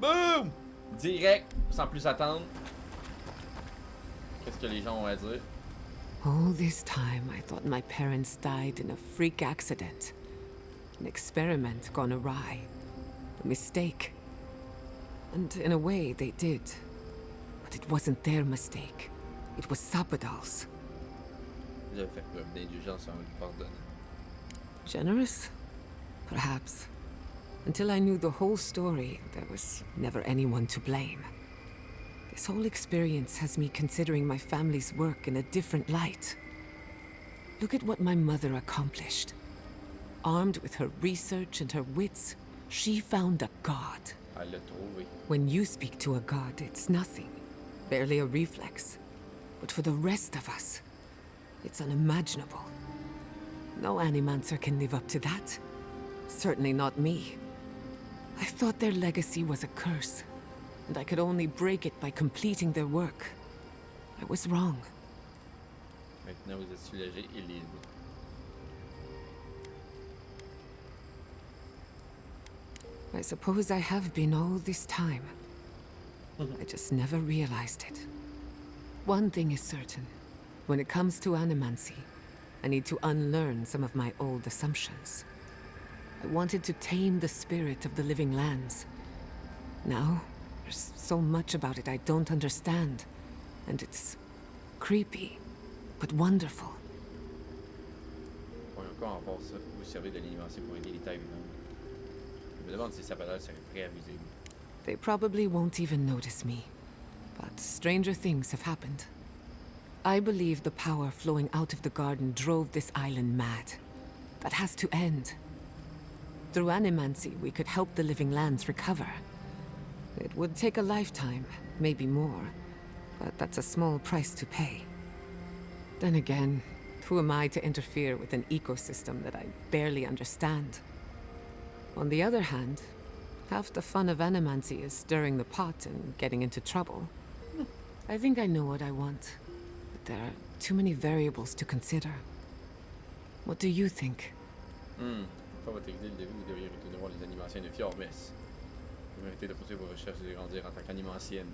Boom! Direct, sans plus attendre. Qu'est-ce que les gens ont à dire? All this time, I thought my parents died in a freak accident. An experiment gone awry. A mistake. And in a way, they did. But it wasn't their mistake. It was Sapodal's. J'avais fait preuve d'indulgence, on lui pardonne. Generous? Perhaps. Until I knew the whole story, there was never anyone to blame. This whole experience has me considering my family's work in a different light. Look at what my mother accomplished. Armed with her research and her wits, she found a god. Elle l'a trouvé. When you speak to a god, it's nothing. Barely a reflex. But for the rest of us, it's unimaginable. No animancer can live up to that. Certainly not me. I thought their legacy was a curse, and I could only break it by completing their work. I was wrong. Maintenant, vous êtes soulagé et libre. I suppose I have been all this time. I just never realized it. One thing is certain. When it comes to animancy, I need to unlearn some of my old assumptions. I wanted to tame the spirit of the living lands. Now, there's so much about it I don't understand. And it's creepy, but wonderful. On va encore en voir ça. Vous servez de l'animancien pour aider les tailles vivantes. Je me demande si Sapodal serait prêt à viser. They probably won't even notice me. But stranger things have happened. I believe the power flowing out of the garden drove this island mad. That has to end. Through animancy, we could help the living lands recover. It would take a lifetime, maybe more, but that's a small price to pay. Then again, who am I to interfere with an ecosystem that I barely understand? On the other hand, half the fun of animancy is stirring the pot and getting into trouble. I think I know what I want, but there are too many variables to consider. What do you think? Une fois votre exil de vie, vous devriez retourner voir les animanciens de Fjordmess. Vous méritez de poursuivre vos recherches et de grandir en tant qu'animancienne.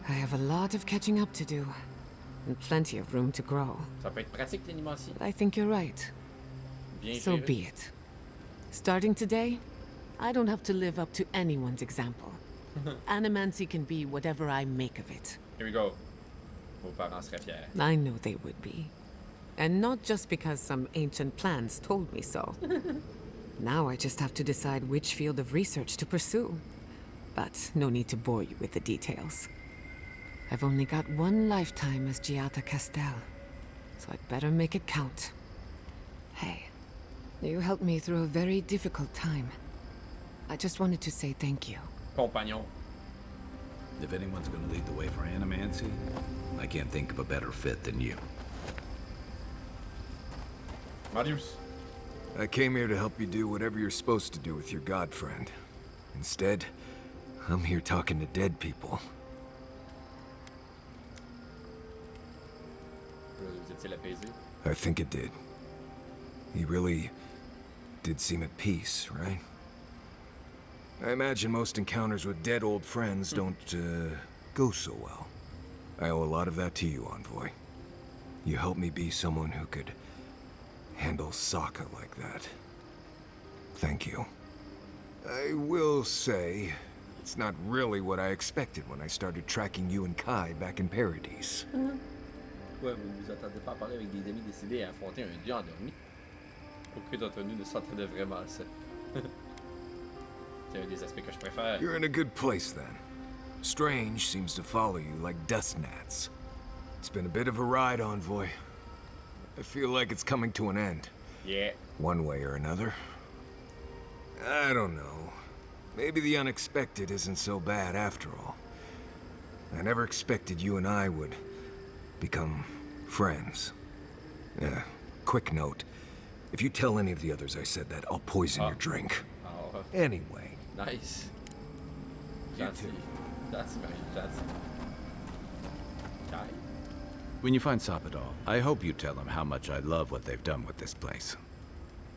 I have a lot of catching up to do, and plenty of room to grow. Ça peut être pratique, l'animancien. But I think you're right. Bien So géré. be it. Starting today, I don't have to live up to anyone's example. Animancy can be whatever I make of it. Here we go. Vos parents seraient fiers. I know they would be. And not just because some ancient plans told me so. Now I just have to decide which field of research to pursue. But no need to bore you with the details. I've only got one lifetime as Giata Castel, so I'd better make it count. Hey, you helped me through a very difficult time. I just wanted to say thank you. Compagnon. If anyone's gonna lead the way for animancy, I can't think of a better fit than you. Marius. I came here to help you do whatever you're supposed to do with your god friend. Instead, I'm here talking to dead people. Vous étiez apaisé? I think it did. He really did seem at peace, right? I imagine most encounters with dead old friends don't, go so well. I owe a lot of that to you, Envoy. You helped me be someone who could handle Sokka like that. Thank you. I will say, it's not really what I expected when I started tracking you and Kai back in Paradise. Ouais, vous ne vous attendez pas à parler avec des amis décidés à affronter un dieu endormi? Aucun d'entre nous ne s'entendait vraiment à ça. C'est un des aspects que je préfère. You're in a good place then. Strange seems to follow you like dust gnats. It's been a bit of a ride, Envoy. I feel like it's coming to an end. Yeah. One way or another. I don't know. Maybe the unexpected isn't so bad after all. I never expected you and I would become friends. Quick note. If you tell any of the others I said that, I'll poison your drink. Oh, Anyway. nice. You Gentil. too. That's very gentil. Kai? When you find Sapodal, I hope you tell him how much I love what they've done with this place.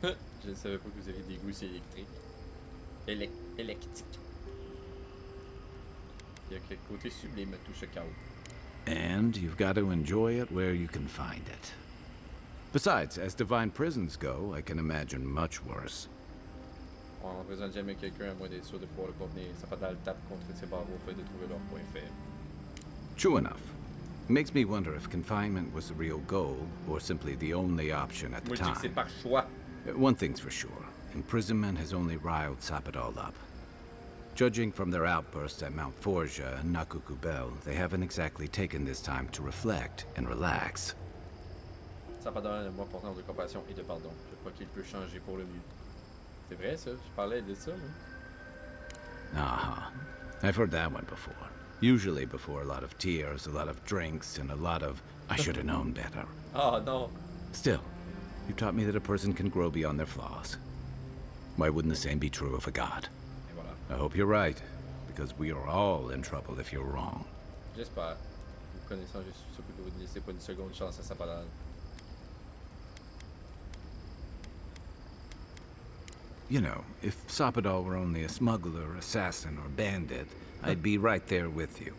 Je ne savais pas que vous aviez des goûts aussi électriques. Électiques. Il y a quel côté sublime à tout ce chaos. And you've got to enjoy it where you can find it. Besides, as divine prisons go, I can imagine much worse. On ne présente jamais quelqu'un à moins d'être sûr de pouvoir le contenir. Ça pas dans le tape contre ses barreaux au fait de trouver leur point faible. True enough. Makes me wonder if confinement was the real goal, or simply the only option at the Moi je dis que c'est time. par choix. One thing's for sure. Imprisonment has only riled Sappadal up. Judging from their outbursts at Mount Forja and Nakukubel, they haven't exactly taken this time to reflect and relax. Ça pas dans le mot portant de compassion et de pardon. Je crois qu'il peut changer pour le mieux. C'est vrai ça? Je parlais de ça, moi. Uh-huh. I've heard that one before. Usually before a lot of tears, a lot of drinks, and a lot of, I should have known better. Ah non! Still, you taught me that a person can grow beyond their flaws. Why wouldn't the same be true of a god? Et voilà. I hope you're right, because we are all in trouble if you're wrong. J'espère. Vous connaissant, je suis sûr que vous ne laissez pas une seconde chance à sa parole. You know, if Sappadal were only a smuggler, assassin, or bandit, I'd be right there with you.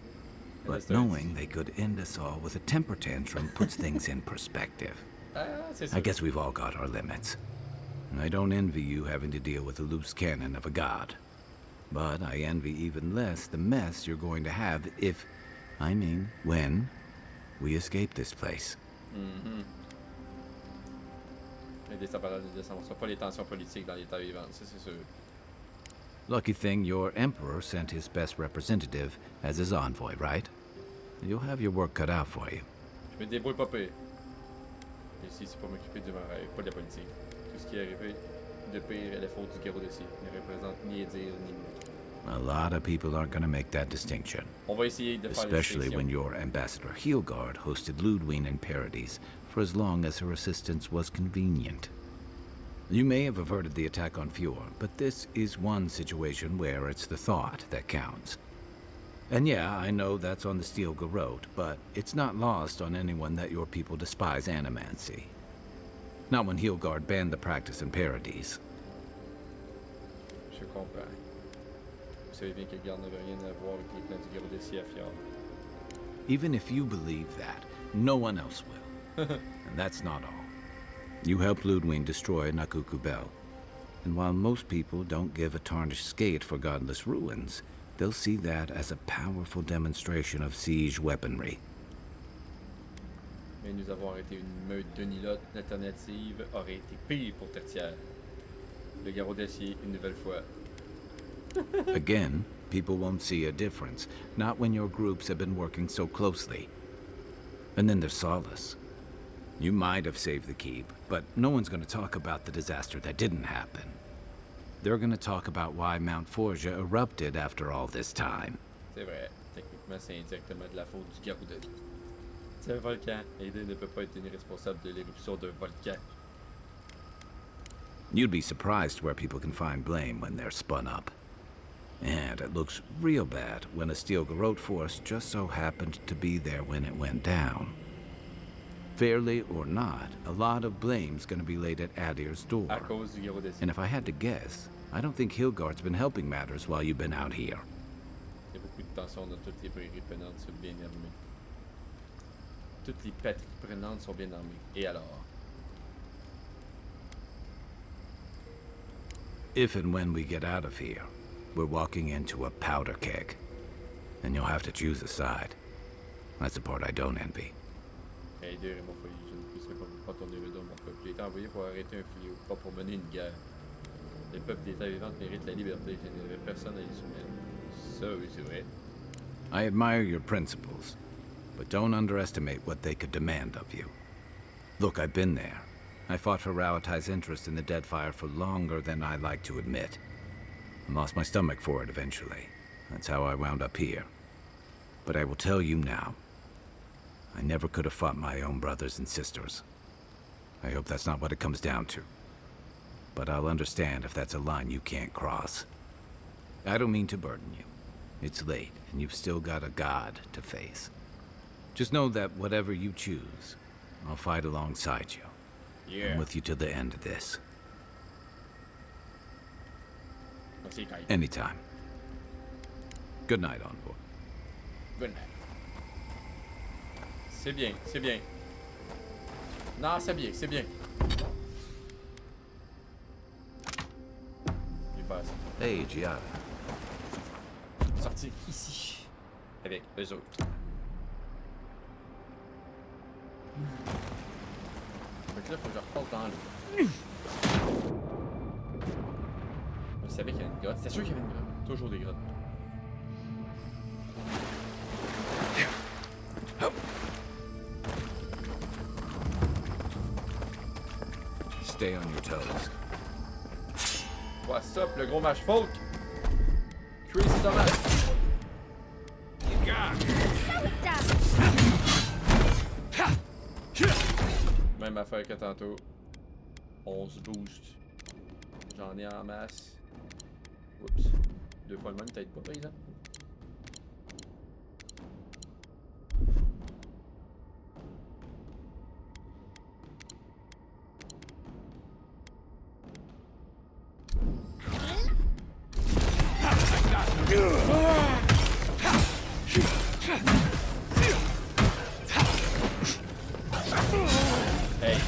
But knowing they could end us all with a temper tantrum puts things in perspective. Ah, c'est ça. I guess we've all got our limits. And I don't envy you having to deal with the loose cannon of a god. But I envy even less the mess you're going to have if, I mean, when, we escape this place. Aider sa parole ne descendra pas les tensions politiques dans l'état vivant, ça c'est sûr. Lucky thing your emperor sent his best representative as his envoy, right? You'll have your work cut out for you. Je me débrouille pas pire. Ici, c'est pour m'occuper du marais, pas de la politique. Tout ce qui est arrivé de pire est la faute du garrot d'ici. Ne représente ni Edir ni moi. A lot of people aren't going to make that distinction. On va essayer de faire Especially l'extinction. when your ambassador Heelgard hosted Ludwine in Parodies for as long as her assistance was convenient. You may have averted the attack on Fjord, but this is one situation where it's the thought that counts. And yeah, I know that's on the Steel Garrote, but it's not lost on anyone that your people despise animancy. Not when Heelgard banned the practice in Parodies. Je comprends. Vous savez bien que le garde n'avait rien à voir avec les plans du garrot d'ici à Fjord. Even if you believe that, no one else will. And that's not all. You helped Ludwine destroy Nakukubel. And while most people don't give a tarnished skate for godless ruins, they'll see that as a powerful demonstration of siege weaponry. Mais nous avons arrêté une meute de nilotes, l'alternative aurait été pire pour Tertiaire. Le garrot d'acier, une nouvelle fois. Again, people won't see a difference, not when your groups have been working so closely. And then there's Solace. You might have saved the keep, but no one's going to talk about the disaster that didn't happen. They're going to talk about why Mount Forja erupted after all this time. C'est vrai, techniquement c'est indirectement de la faute du garrot d'acier. C'est un volcan, Aider ne peut pas être tenu responsable de l'éruption d'un volcan. You'd be surprised where people can find blame when they're spun up. And it looks real bad when a Steel Garrote force just so happened to be there when it went down. Fairly or not, a lot of blame's gonna be laid at Adir's door. À cause du garrot d'acier. And if I had to guess, I don't think Hilgard's been helping matters while you've been out here. Il y a beaucoup de tension dans toutes les prairies prenantes sont bien armées. Toutes les patries prenantes sont bien armées. Et alors? If and when we get out of here, we're walking into a powder keg. And you'll have to choose a side. That's the part I don't envy. Aider est mon foyer, je ne puisserai pas tourner le dos à mon peuple. J'ai été envoyé pour arrêter un fléau, pas pour mener une guerre. Les peuples d'État vivants méritent la liberté, je n'aurai personne à les soumettre. Ça, oui, c'est vrai. I admire your principles, but don't underestimate what they could demand of you. Look, I've been there. I fought for Rauatai's interest in the Deadfire for longer than I like to admit. I lost my stomach for it eventually. That's how I wound up here. But I will tell you now, I never could have fought my own brothers and sisters. I hope that's not what it comes down to. But I'll understand if that's a line you can't cross. I don't mean to burden you. It's late, and you've still got a god to face. Just know that whatever you choose, I'll fight alongside you. Yeah. I'm with you to the end of this. Merci, Kai. Anytime. Good night, Envoy. Good night. C'est bien, c'est bien. Non, c'est bien, c'est bien. J'ai pas ça. Hey, Giada. Sortir ici. Avec eux autres. Fait que là, faut que je repasse dans l'eau. Je savais qu'il y avait une grotte. C'était sûr qu'il y avait une grotte. Toujours des grottes. Stay on your toes. What's up, le gros match folk? Crazy Thomas. Même affaire que tantôt. On se boost. J'en ai en masse. Oups. 2 fois le même, peut-être pas, par exemple. Hey,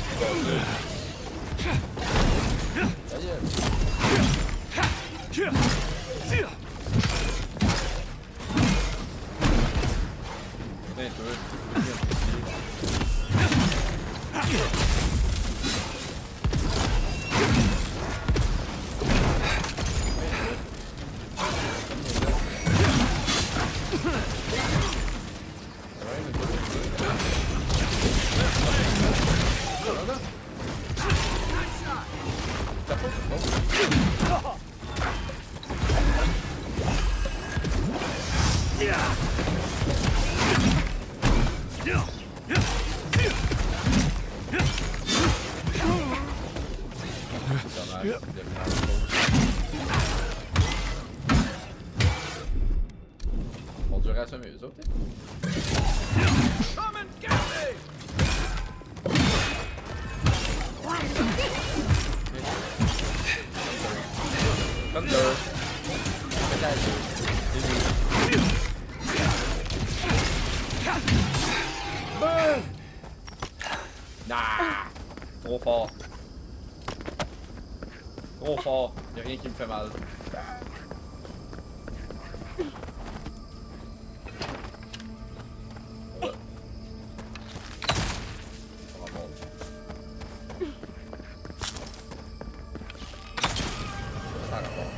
on dirait assommer eux autres. Thunder. Nah! Trop fort. Trop fort. Y'a rien qui me fait mal. Voilà. Ça remonte. Ça remonte.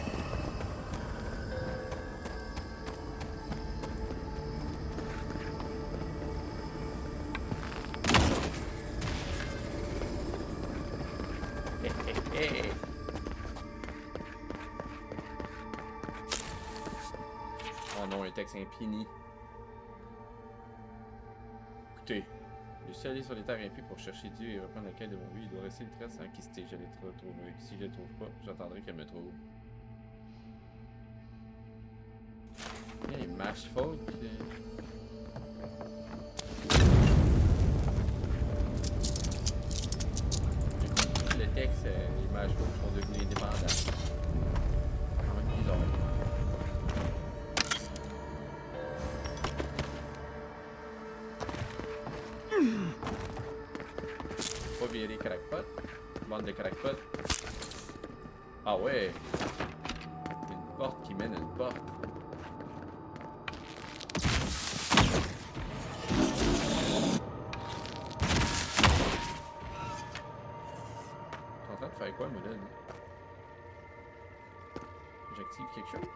Hey. Oh non, un texte infini. Écoutez, je suis allé sur les terres impies pour chercher Dieu et reprendre la quête de mon vie. Il doit rester une trace sans quitter. Je l'ai retrouvé. Si je ne le trouve pas, j'attendrai qu'elle me trouve. Il y a les match folk. Le texte, les match folk sont devenus indépendants. Quand même bizarre. Pas virer crackpot. Bande de crackpot. Ah ouais. Une porte qui mène à une porte. T'es en train de faire quoi, moi, là? J'active quelque chose?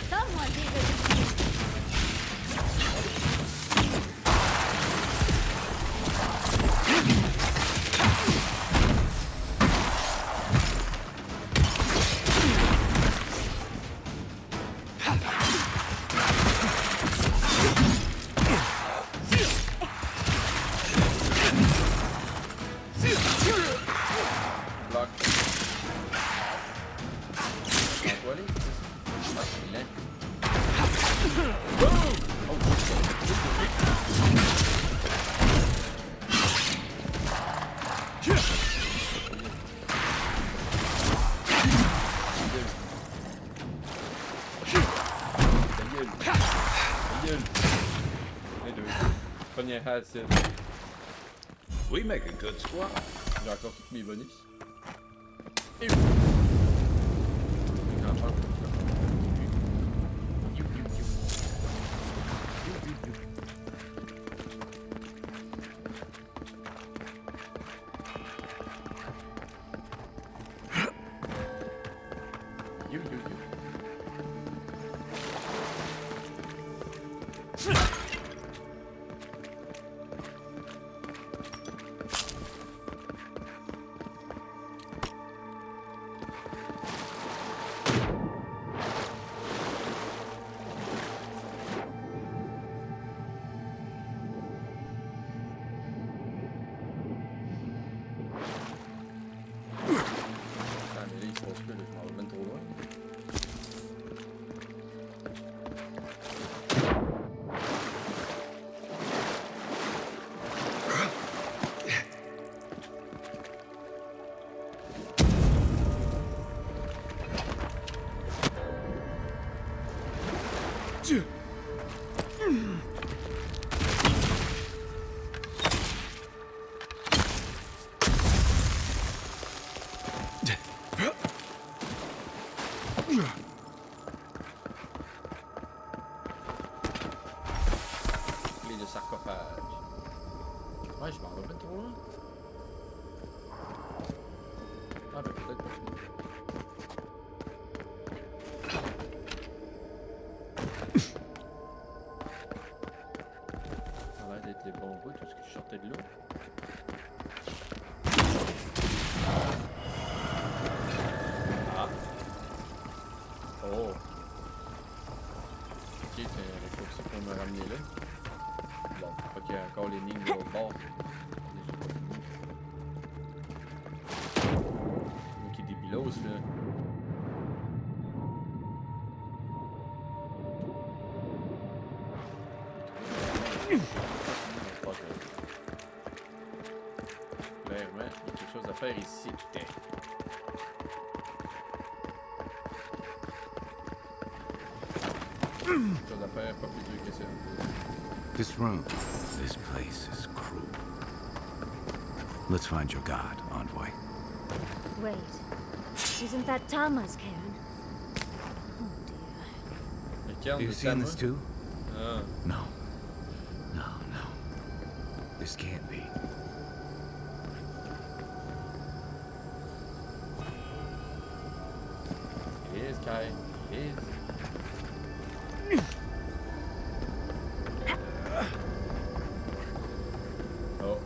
Someone needs it. Les deux. Première acide. We make a good squad. J'ai encore tous mes bonus. Et grand chance. Clé de sarcophage. Ouais, je m'en vais pas trop loin. Ah, ben peut-être pas. Ça a l'air d'être les bons bouts, tout ce que je sortais de là. Ah. Oh. Ok, c'est un raccourci pour me ramener là. Bon, ok, encore les lignes de l'autre bord. Ok, des bilos là. Clairement, il y a quelque chose à faire ici. Quelque chose à faire, pas plus dur que ça. This room, this place is cruel. Let's find your god, envoy. Wait. Isn't that Tama's cairn? Oh dear. Le cairn Have you de seen Tama? this too? Ah. No. No, no. This can't be. It is, Kai. It is. Oh.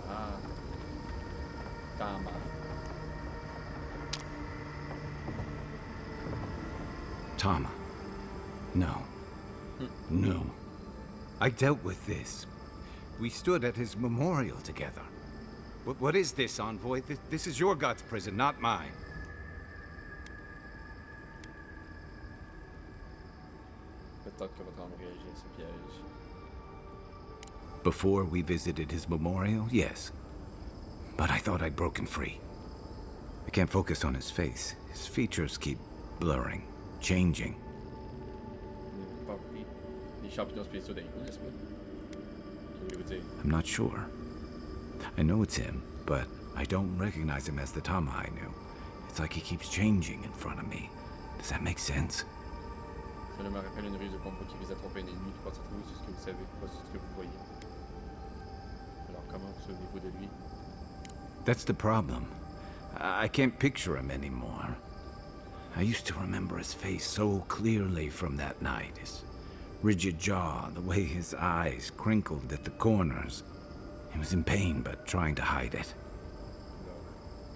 Ah. Tama. Tama. No. No. I dealt with this. We stood at his memorial together. What is this, envoy? This is your god's prison, not mine. Peut-être que votre âme réagit à ce piège. Before we visited his memorial, yes. But I thought I'd broken free. I can't focus on his face. His features keep blurring, changing. Pas pris les champignons spéciaux d'un coup, n'est-ce pas? Je vais vous dire. I'm not sure. I know it's him, but I don't recognize him as the Tama I knew. It's like he keeps changing in front of me. Does that make sense? Cela me rappelle une ruse de combat qui vise à tromper un ennemi. Concentrez-vous sur ce que vous savez, pas sur ce que vous voyez. Alors comment vous souvenez-vous de lui? That's the problem. I can't picture him anymore. I used to remember his face so clearly from that night. His rigid jaw, the way his eyes crinkled at the corners. He was in pain, but trying to hide it. Alors,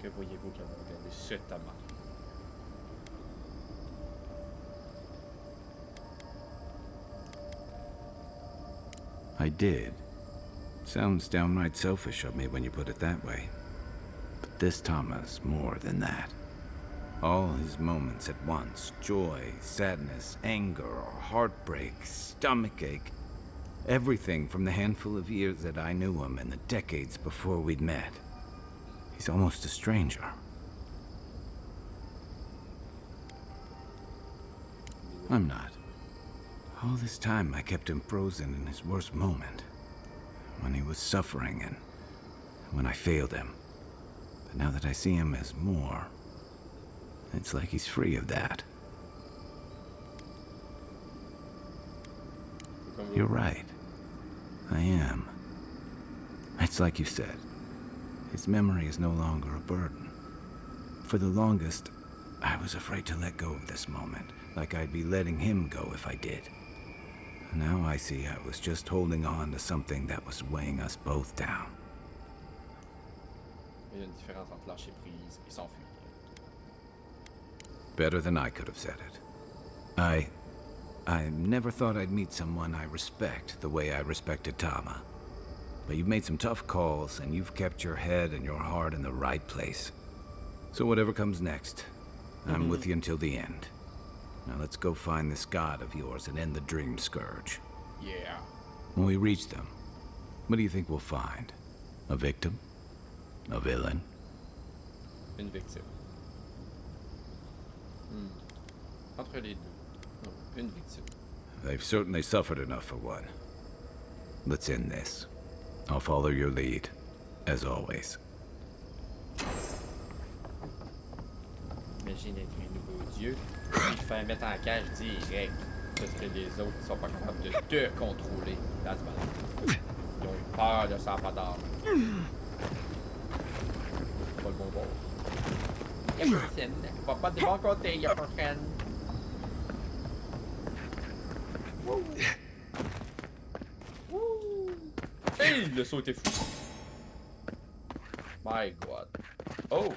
que voyez-vous quand vous regardez ce Tama? I did. Sounds downright selfish of me when you put it that way. But this Tama's more than that. All his moments at once, joy, sadness, anger, heartbreak, stomachache. Everything from the handful of years that I knew him and the decades before we'd met. He's almost a stranger. I'm not. All this time, I kept him frozen in his worst moment. When he was suffering and when I failed him. But now that I see him as more, it's like he's free of that. You're right. I am. It's like you said. His memory is no longer a burden. For the longest, I was afraid to let go of this moment, like I'd be letting him go if I did. Now I see I was just holding on to something that was weighing us both down. Il y a une différence entre lâcher prise et s'enfuir. Better than I could have said it. I never thought I'd meet someone I respect the way I respected Tama. But you've made some tough calls, and you've kept your head and your heart in the right place. So whatever comes next, I'm with you until the end. Now let's go find this god of yours and end the Dream Scourge. Yeah. When we reach them, what do you think we'll find? A victim? A villain? Une victime. Entre les deux. Non, une victime. They've certainly suffered enough for one. Let's end this. I'll follow your lead, as always. Imagine être un nouveau dieu, puis te faire mettre en cage direct. Parce que les autres ne sont pas capables de te contrôler. That's bad. Ils ont eu peur de ça, pas d'art. Pas le bon bord. Y'a personne. Pas de bon côté, y'a personne. Wouh! Wouh! Hey, le saut était fou. My God. Oh!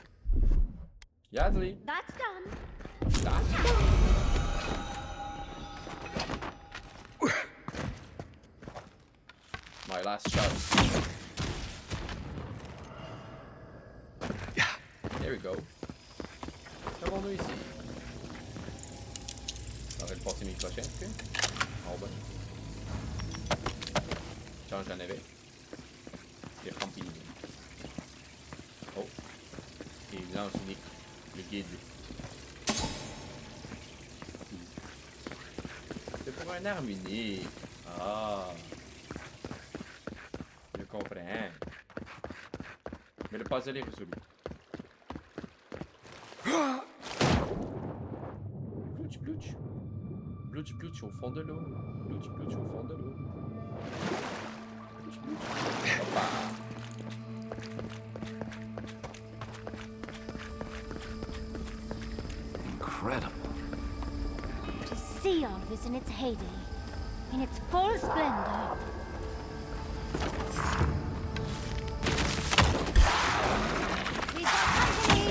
Yadley. That's done. That's done. My last shot. There we go. Qu'avons-nous ici? On va le passer mes clochettes, ok? En bas. Change j'en avais. C'est rempli. Oh. Et lance unique. Le guide. C'est pour un arme unique. Ah. Je comprends. Mais le puzzle est résolu. Blouch, blouch. Blouch, blouch au fond de l'eau. Blouch, blouch au fond de l'eau. Blouch, blouch. Hoppa. Incredible. To see all this in its heyday, in its full splendor. We've got company!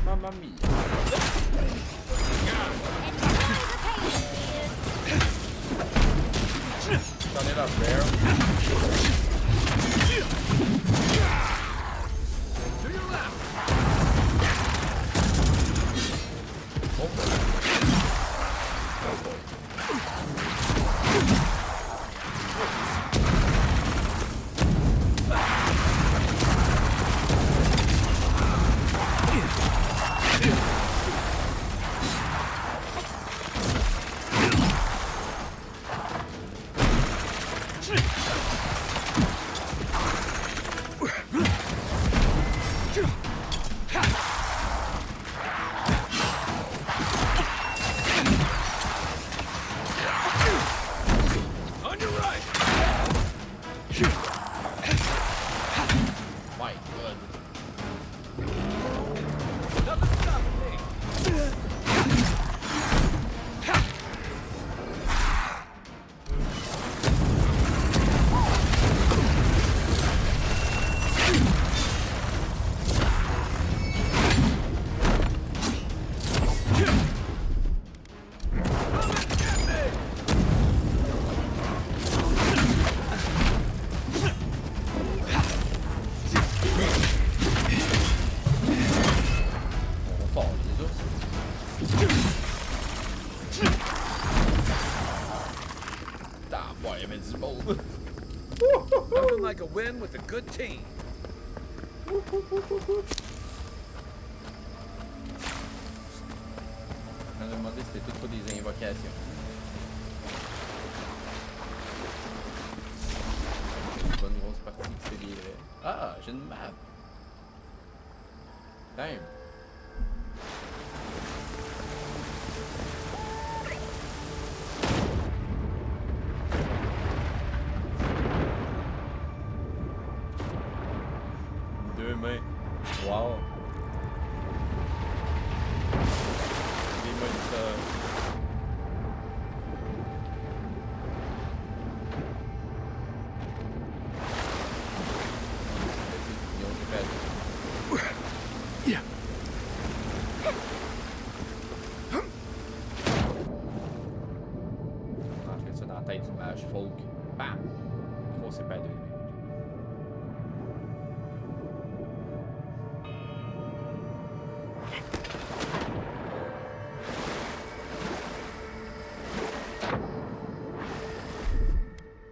Mamma mia. Turn it up, bear. To your left. Oh boy. Oh boy. like a win with a good team. On a demandé si c'était tout pour des invocations. Une bonne grosse partie qui se livrait. Ah, j'ai une map! Damn! Deux mains. Wow! Des moniteurs. Ils ont perdu. On a fait ça dans la tête du mage folk. Bam! Gros, c'est pas deux.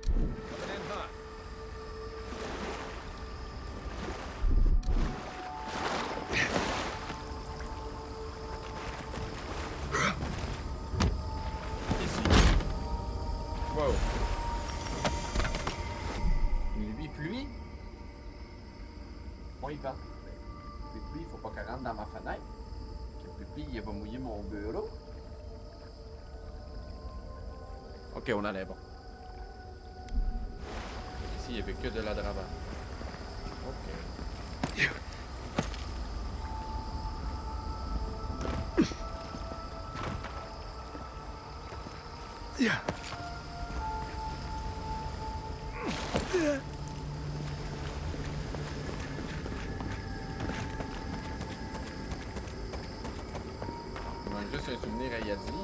Coming in hot. Ici. Wow. Lui, pluie. Moi, il va. Pluie, faut pas qu'elle rentre dans ma fenêtre. Que pluie, il va mouiller mon bureau. Ok, on en est bon. Ici, il n'y avait que de la drama. Ok. Il manque juste un souvenir à Yadli.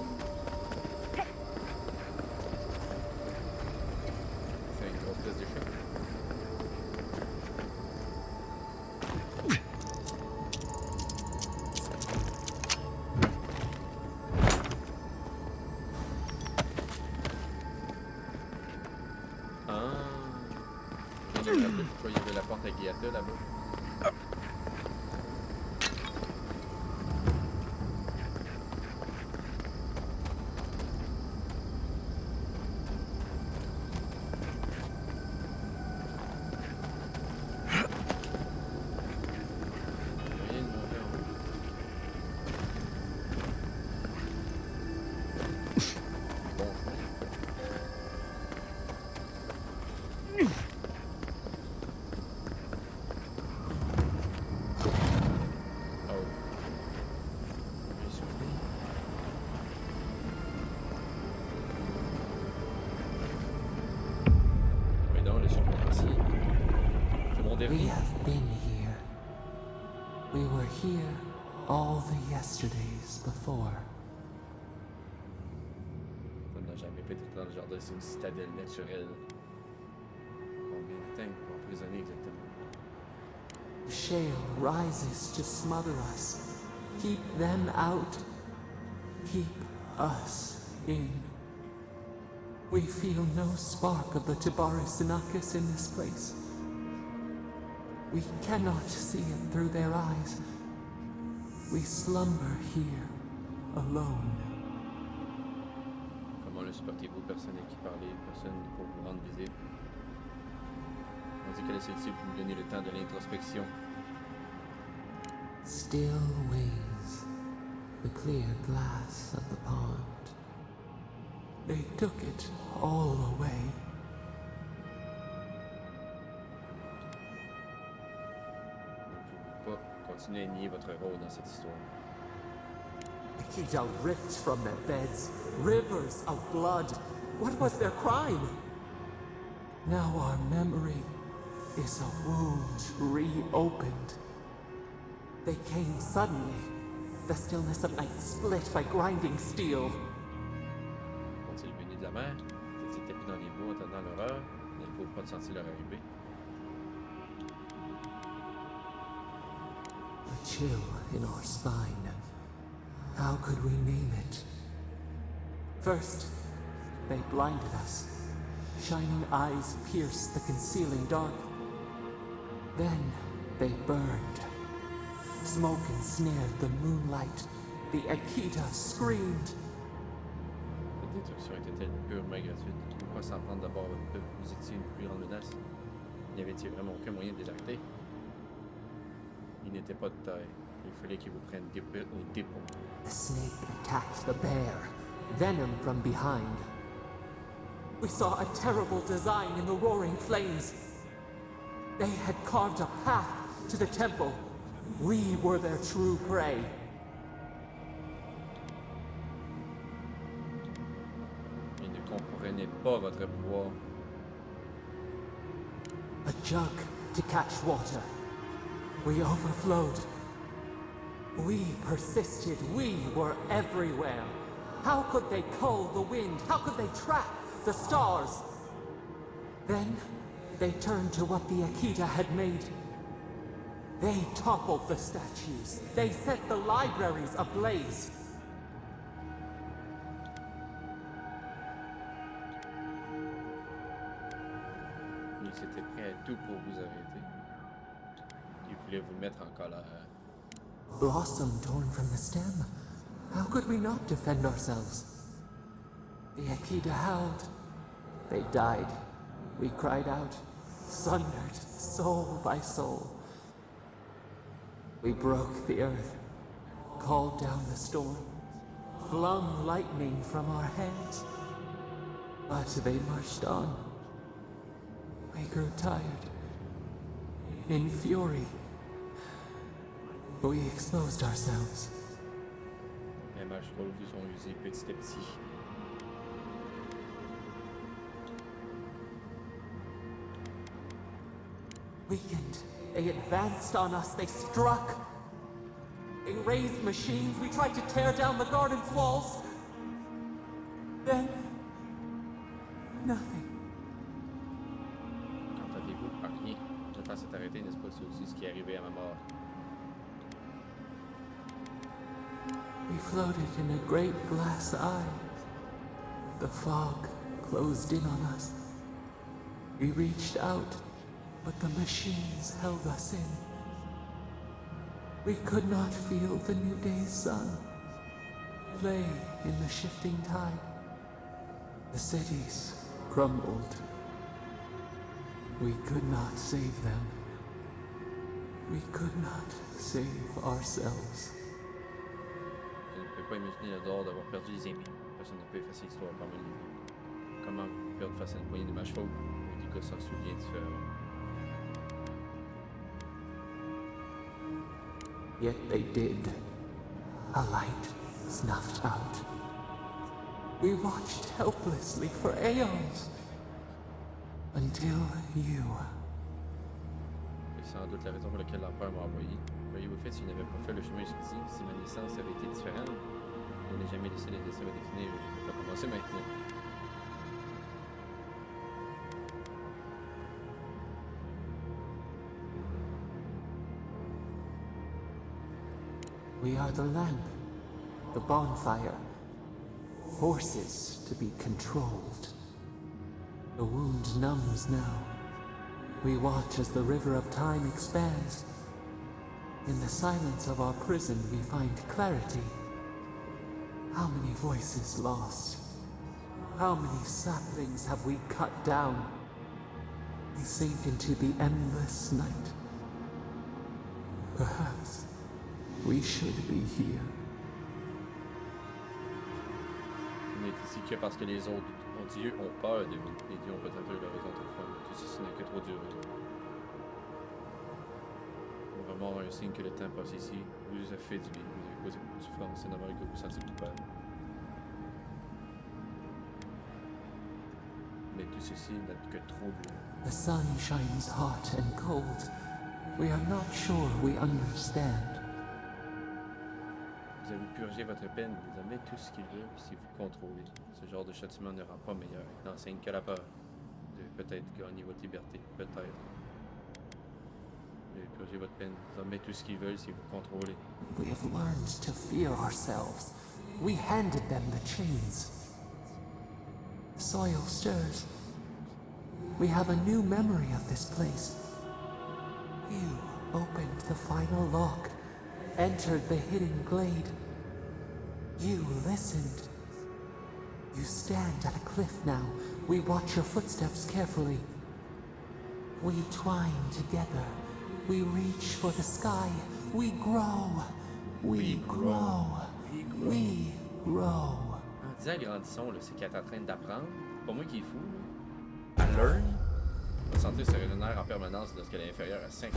C'est une grosse pièce d'échec. Ah. Je viens de me rappeler pourquoi il y avait la porte à Guillata là-bas. Rien de monter en haut. Bon chemin. Oh. Mes souvenirs. Oui, non, le souvenir ici. C'est mon We dernier. have been here. We were here all the yesterdays before. Ça n'a jamais pété dans le jardin, c'est une citadelle naturelle. Combien de temps pour emprisonner exactement? The shale rises to smother us. Keep them out. Keep us in. We feel no spark of the Tibaris Inachus in this place. We cannot see it through their eyes. We slumber here, alone. Comment le supportez-vous? Personne à qui parler, personne pour vous rendre visible. On dit que la solitude peut vous donner le temps de l'introspection. Still weighs the clear glass of the pond. They took it all away. Vous ne pouvez pas continuer à nier votre rôle dans cette histoire. The Kijal ripped from their beds, rivers of blood. What was their crime? Now our memory is a wound reopened. They came suddenly. The stillness of night split by grinding steel. Sont-ils venus de la mer? Ils étaient tapis dans les bois attendant l'horreur? N'avez-vous pas senti leur arrivée? A chill in our spine. How could we name it? First, they blinded us. Shining eyes pierced the concealing dark. Then they burned. Smoke ensnared the moonlight. The Akita screamed. La détruction était-elle purement gratuite? Pourquoi s'en prendre d'abord à votre peuple? Vous étiez une plus grande menace. N'y avait-il vraiment aucun moyen de les arrêter? Il n'était pas de taille. Il fallait qu'ils vous prennent au dépôt. The snake attacked the bear, venom from behind. We saw a terrible design in the roaring flames. They had carved a path to the temple. We were their true prey. Ils ne comprenaient pas votre pouvoir. A jug to catch water. We overflowed. We persisted. We were everywhere. How could they cull the wind? How could they track the stars? Then they turned to what the Akita had made. They toppled the statues. They set the libraries ablaze. Ils étaient prêts à tout pour vous arrêter. Ils voulaient vous mettre en colère. Blossom torn from the stem. How could we not defend ourselves? The Akita howled. They died. We cried out, sundered soul by soul. We broke the earth, called down the storm, flung lightning from our hands. But they marched on. We grew tired. In fury, we exposed ourselves. Les mâchoires vous sont usées petit à petit. Weakened, they advanced on us, they struck. They raised machines, we tried to tear down the garden's walls. Then, nothing. Entendez-vous? Ah, rien. Le temps s'est arrêté, n'est-ce pas? C'est aussi ce qui est arrivé à ma mort. We floated in a great glass eye. The fog closed in on us. We reached out, but the machines held us in. We could not feel the new day's sun play in the shifting tide. The cities crumbled. We could not save them. We could not save ourselves. Je ne peux pas imaginer le dehors d'avoir perdu les amis. Personne ne peut effacer l'histoire comme un livre. Comment perdre face à une poignée de mâchoires ou des gars sans souliers différents? Yet they did. A light snuffed out. We watched helplessly for aeons. Until you. C'est sans doute la raison pour laquelle l'empereur m'a envoyé. Voyez-vous fait s'il n'avait pas fait le chemin jusqu'ici, si ma naissance avait été différente, je n'ai jamais laissé les dessins me définir, je ne peux pas commencer maintenant. We are the lamp, the bonfire, forces to be controlled. The wound numbs now. We watch as the river of time expands. In the silence of our prison, we find clarity. How many voices lost? How many saplings have we cut down? We sink into the endless night. Perhaps we should be here. On est ici que parce que les autres dieux ont peur de vous. Les dieux ont peut-être eu leur raison autrefois, mais tout ceci n'a que trop duré. Vraiment un signe que le temps passe ici. Vous avez fait du bien, vous avez causé beaucoup de souffrance, c'est normal que vous vous sentiez coupable. Mais tout ceci n'a que trop duré. The sun shines hot and cold. We are not sure we understand. Vous avez purgé votre peine, désormais tout ce qu'il veut, si vous contrôlez. Ce genre de châtiment ne rend pas meilleur, il n'enseigne que la peur. Vous avez peut-être gagné votre liberté, peut-être. Vous avez purgé votre peine, désormais tout ce qu'ils veulent, si vous contrôlez. We have learned to fear ourselves. We handed them the chains. The soil stirs. We have a new memory of this place. You opened the final lock, entered the hidden glade. You listened. You stand at a cliff now. We watch your footsteps carefully. We twine together. We reach for the sky. We grow. We grow. We grow. En disant grandissons, c'est qu'elle est en train d'apprendre. Pas moi qui est fou. Là. À learn. La santé se régénère en permanence lorsqu'elle est inférieure à 50%.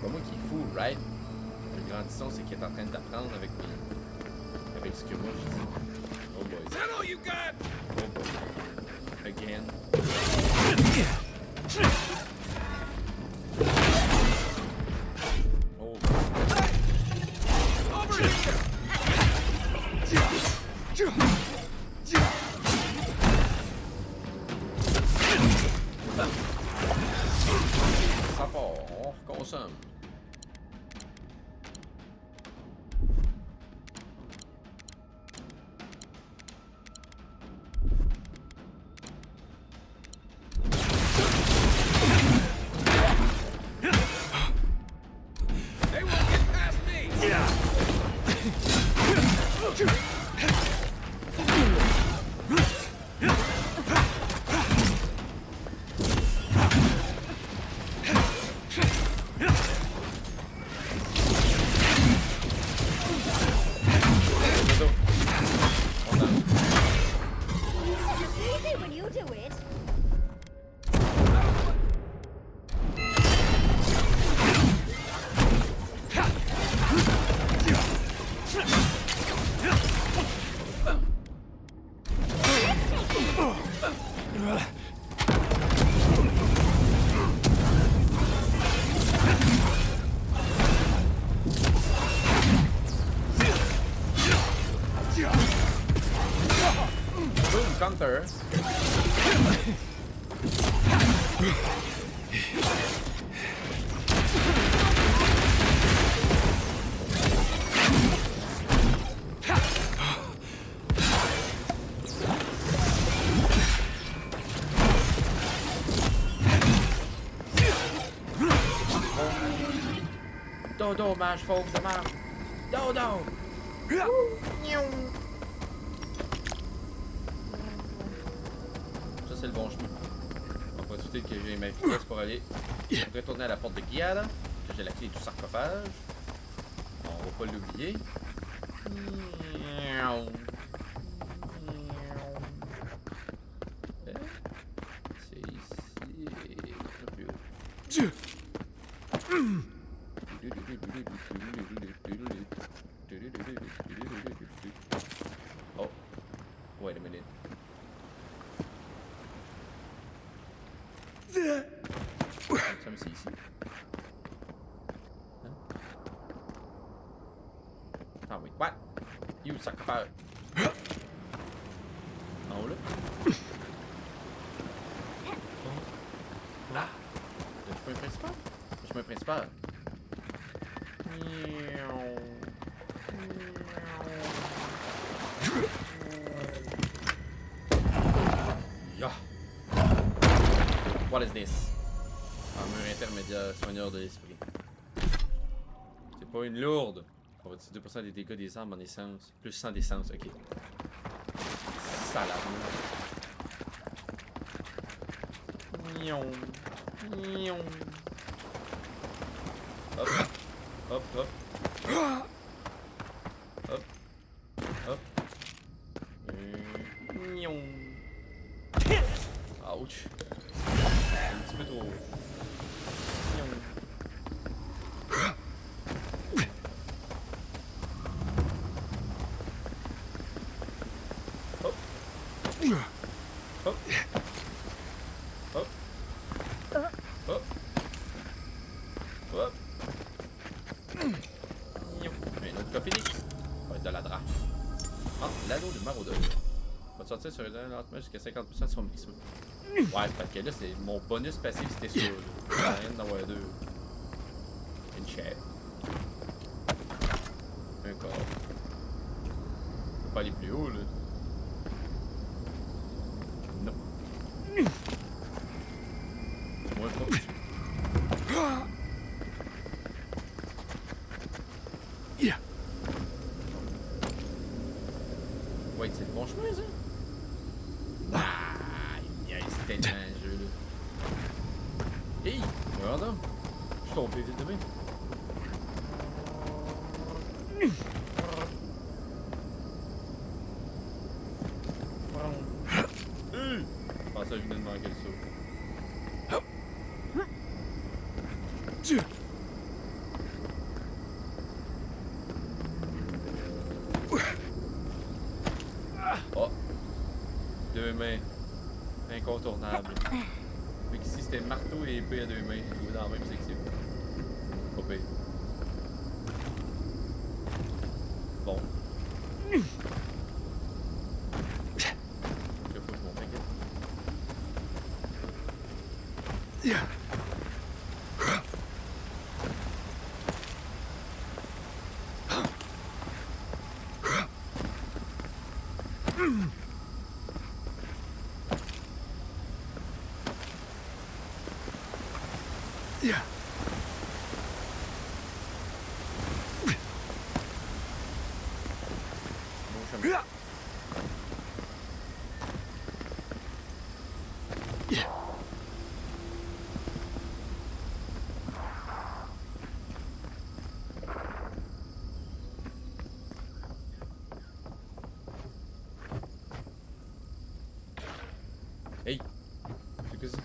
Pas moi qui est fou, right? Le grandissons, c'est qu'elle est en train d'apprendre avec ce que moi je dis. Oh boy. Is that all you got? Oh boy. Again. Oh boy. Over here! Ça part, on reconsomme. Counter. Dodo, mage fauve de marre. Dodo! Ça, c'est le bon chemin. On va profiter que j'ai ma vitesse pour aller retourner à la porte de Guiada. J'ai la clé du sarcophage. On va pas l'oublier. C'est ici. Plus haut. Oh, wait a minute. Ça me c'est ici. Hein? Ah oui, what? You sarcophage. En haut là? Là! Le chemin principal? Le chemin principal. Yeah. What is this? Armure intermédiaire, soigneur de l'esprit. C'est pas une lourde. On va dire 2% des dégâts des armes en essence. Plus 100 d'essence, ok. Salade. Nion. Nion. Hop. Hop, hop. Hop. Hop. Nion. Ouch. Un petit peu trop. Nion. Hop. Hop. Hop. Hop. Hop. Un autre copie. Ça va être de la drache. Ah, l'anneau de maraudeur. On va sortir sur un lentement jusqu'à 50% de son maximum. Ouais, parce que là, c'est mon bonus passif, c'était sûr. Rien d'en avoir deux. Une chair. Un corps. Faut pas aller plus haut, là. Non. Ouais, c'est le bon chemin, ça? Ah, il niaise tellement un jeu, là. Hey! Regarde donc! Je suis tombé vite de même. Je pensais que je venais de manquer le saut. Oh! Deux mains. Incontournable. Fait qu'ici c'était marteau et épée à deux mains. Joué dans la même section. Pas pire. Bon. Je faut que je m'en m'inquiète. Bon chemin. Hey! C'est que ça?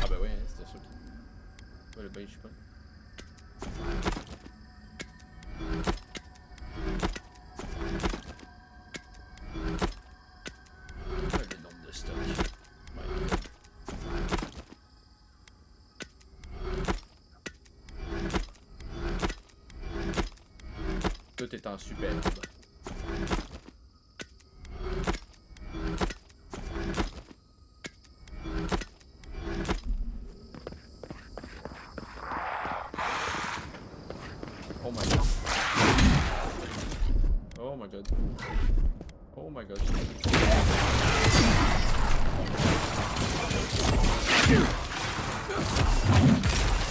Ah ben ouais, hein, c'était sûr que... Ouais, le beige, je sais pas. Ouais, le nombre de stock. Ouais. Tout est en superbe. Oh my god. Oh my god. Oh my god.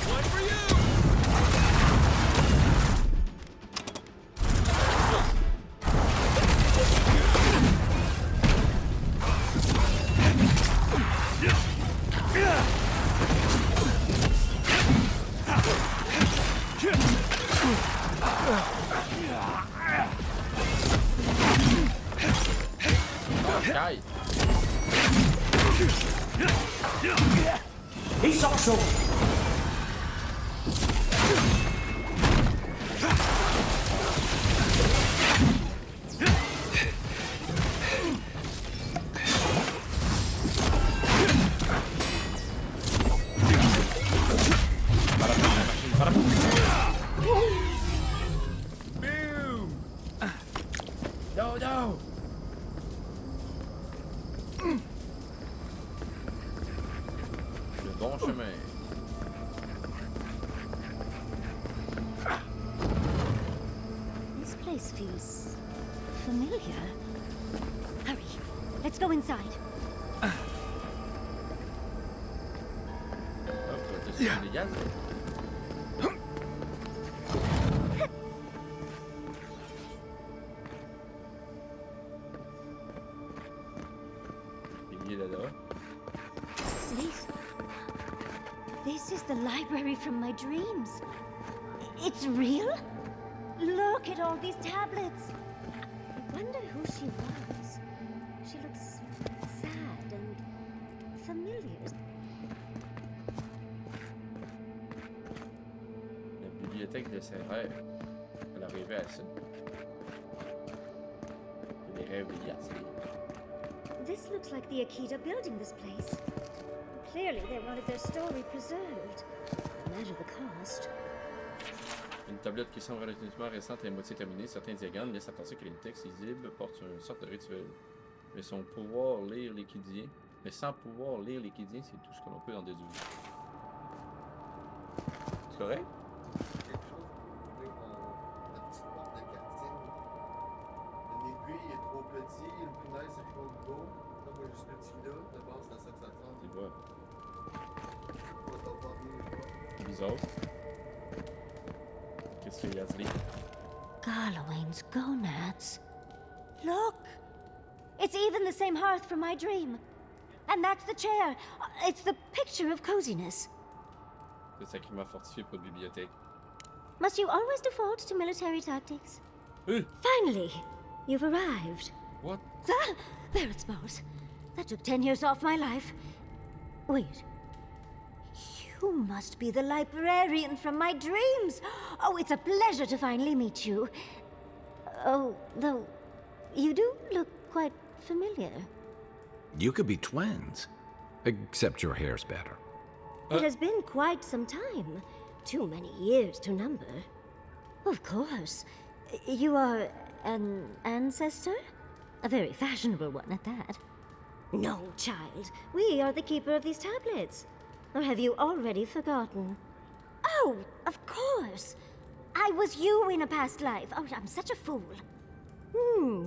One for you! Okay. He's also... Boom! No, no! Le bon chemin. This place feels familiar. Hurry, let's go inside. Oh, c'est illégal, ça. Il est là. This is the library from my dreams. It's real? Look at all these tablets. I wonder who she was. She looks sad and familiar. La bibliothèque de ses rêves. Elle a rêvé à ça. Et les rêves de Yatsli. This looks like the Akita building this place. Clearly they wanted their story preserved. No matter the cost. Une tablette qui semble relativement récente et à moitié terminée, certains diagrammes laissent à penser que les textes lisibles portent une sorte de rituel. Mais sans pouvoir lire l'équidien, c'est tout ce que l'on peut en déduire. C'est correct? Quelque chose pour ouvrir la petite porte de cantine. Une aiguille est trop petit, une punaise est trop gros. Là, moi, je suis petit là. De base, c'est à ça que ça ressemble. Tu pas. Pas ton premier choix. Bizarre. Qu'est-ce qu'il y a dit? Garlowain's gonads. Look! It's even the same hearth from my dream. And that's the chair. It's the picture of coziness. C'est sacrément fortifié pour une bibliothèque. Must you always default to military tactics? Hey! Finally, you've arrived. What? Ah, there it smells. That took 10 years off my life. Wait. You must be the librarian from my dreams. Oh, it's a pleasure to finally meet you. Oh, though, you do look quite familiar. You could be twins. Except your hair's better. It has been quite some time. Too many years to number. Of course. You are an ancestor? A very fashionable one at that. No, child. We are the keeper of these tablets. Or have you already forgotten? Oh, of course. I was you in a past life. Oh, I'm such a fool.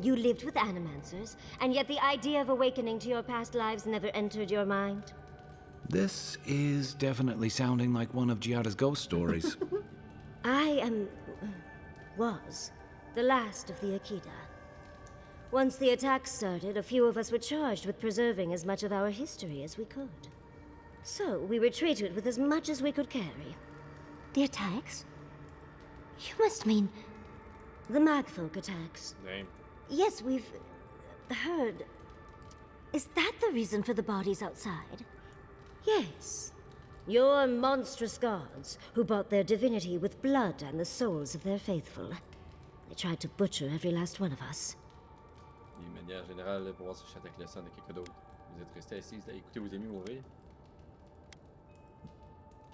You lived with animancers, and yet the idea of awakening to your past lives never entered your mind. This is definitely sounding like one of Giada's ghost stories. Was the last of the Akita. Once the attack started, a few of us were charged with preserving as much of our history as we could. So we retreated with as much as we could carry. The attacks? You must mean the Magfolk attacks. Damn. Yes, we've heard. Is that the reason for the bodies outside? Yes. Your monstrous gods, who bought their divinity with blood and the souls of their faithful. They tried to butcher every last one of us. De manière générale, pour voir si je avec le sang de quelqu'un d'autre. Vous êtes restés assis à écouter vos amis mourir.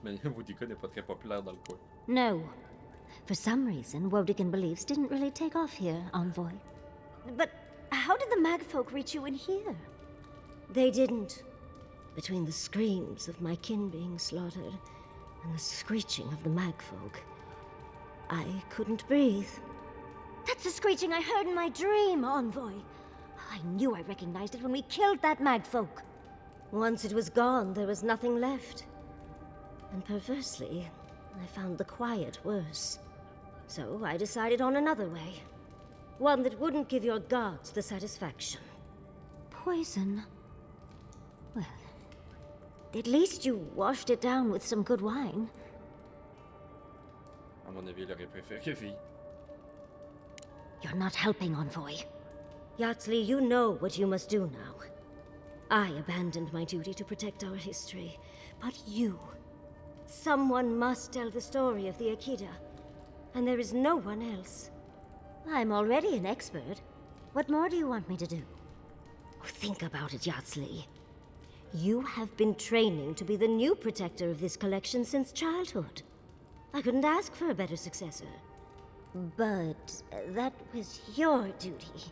Mais Wodika n'est pas très populaire dans le coin. No. For some reason, Wodigan beliefs didn't really take off here, Envoy. But how did the Magfolk reach you in here? They didn't. Between the screams of my kin being slaughtered and the screeching of the Magfolk, I couldn't breathe. That's the screeching I heard in my dream, Envoy. I knew I recognized it when we killed that Magfolk. Once it was gone, there was nothing left. And perversely, I found the quiet worse. So I decided on another way. One that wouldn't give your gods the satisfaction. Poison? Well, at least you washed it down with some good wine. À mon avis, il aurait préféré vie. You're not helping, Envoy. Yatsley, you know what you must do now. I abandoned my duty to protect our history, but you... Someone must tell the story of the Akita, and there is no one else. I'm already an expert. What more do you want me to do? Think about it, Yatsley. You have been training to be the new protector of this collection since childhood. I couldn't ask for a better successor. But that was your duty.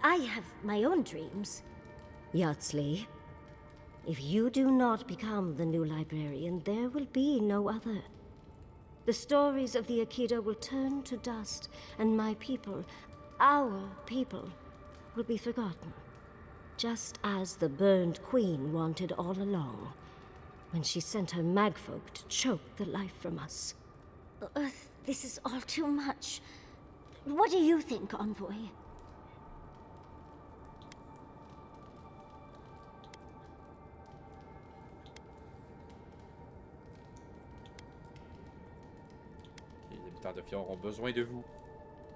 I have my own dreams. Yatsley, if you do not become the new librarian, there will be no other. The stories of the Akita will turn to dust, and my people, our people, will be forgotten. Just as the burned queen wanted all along, when she sent her magfolk to choke the life from us. This is all too much. What do you think, Envoy? Les habitants de Fjord ont besoin de vous.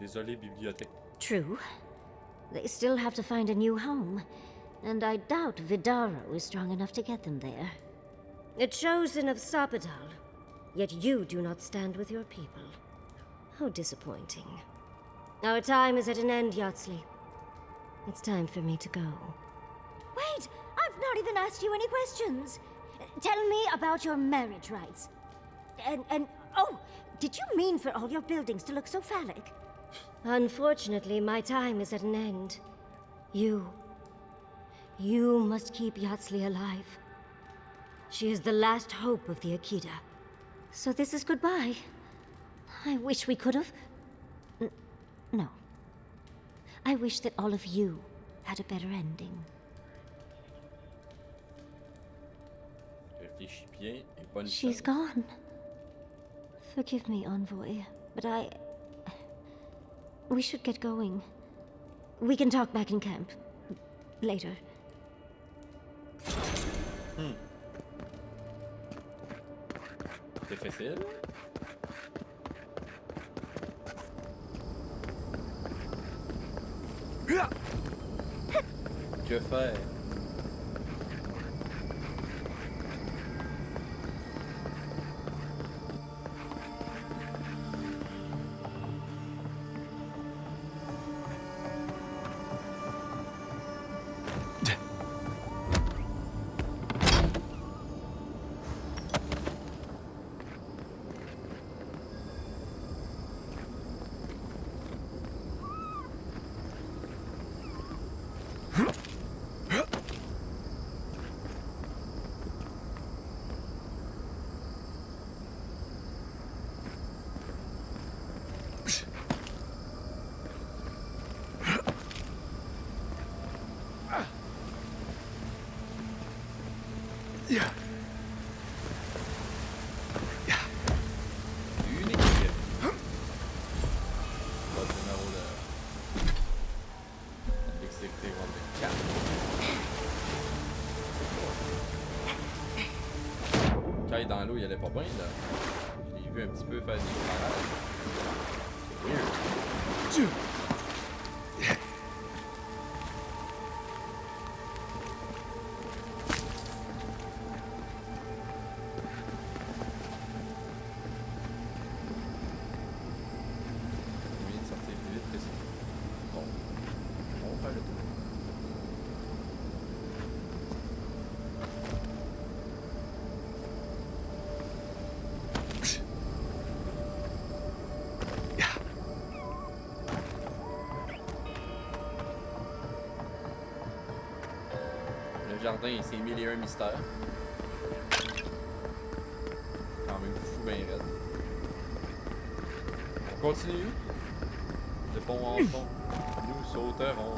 Désolé, bibliothèque. True. They still have to find a new home, and I doubt Vidaro is strong enough to get them there. A chosen of Sapadal, yet you do not stand with your people. How disappointing. Our time is at an end, Yatsley. It's time for me to go. Wait! I've not even asked you any questions! Tell me about your marriage rights. Oh, did you mean for all your buildings to look so phallic? Unfortunately, my time is at an end. You must keep Yatsley alive. She is the last hope of the Akita. So this is goodbye. I wish we could have... No. I wish that all of you had a better ending. Réfléchis bien et bonne She's chance. gone. Forgive me, Envoy, but we should get going. We can talk back in camp. Later. C'est facile. Que faire? Unique. Pas de numéro de dextérité rond de 4. Quand il est dans l'eau, il allait pas bien là. Je l'ai vu un petit peu faire des parages. C'est weird. Il vient de sortir plus vite que ça. Bon. On va faire le tour. Le jardin, il s'est mille et un mystères. Quand même fou ben raide. On continue. De fond en fond, nous sauterons.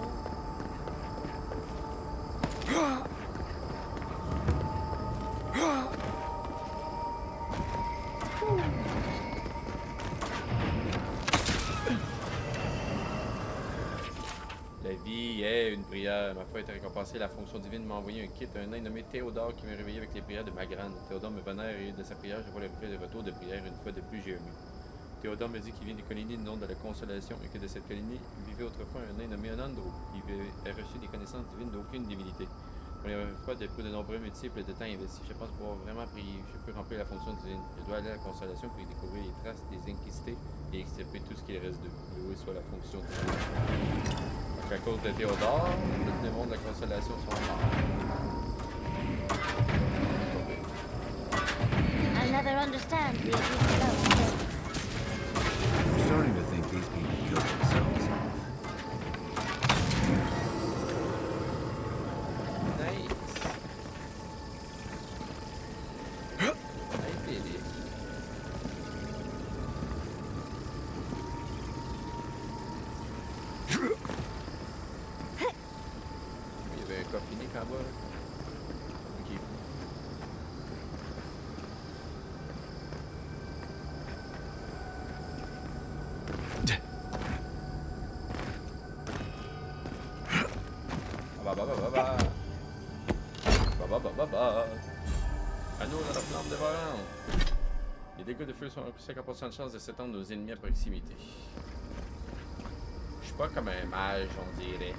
La vie est une prière. Ma foi est récompensée. La fonction divine m'a envoyé un kit, un nain nommé Théodore qui m'a réveillé avec les prières de ma grande. Théodore me vénère et de sa prière, je vois le reflet de retour de prière. Une fois de plus, j'ai aimé. Théodore me dit qu'il vient des colonies du nom de la Consolation et que de cette colonie vivait autrefois un nain nommé Anandro. Il a reçu des connaissances divines d'aucune divinité. Pour la première fois, depuis de nombreux multiples de temps investis, je pense pouvoir vraiment prier. Je peux remplir la fonction divine. Je dois aller à la Consolation pour y découvrir les traces des inquisités et extirper tout ce qu'il reste d'eux. Loué soit la fonction divine. Donc, à cause de Théodore, tous les mondes de la Consolation sont morts. I'll never understand the abuse of I'm starting to think these people killed themselves off. Nice. I did it. Il y avait un coffre unique en bas. Là. Ok. Anneau dans la flamme dévorante. Les dégâts de feu sont 50% de chance de s'étendre aux ennemis à proximité. Je suis pas comme un mage, on dirait.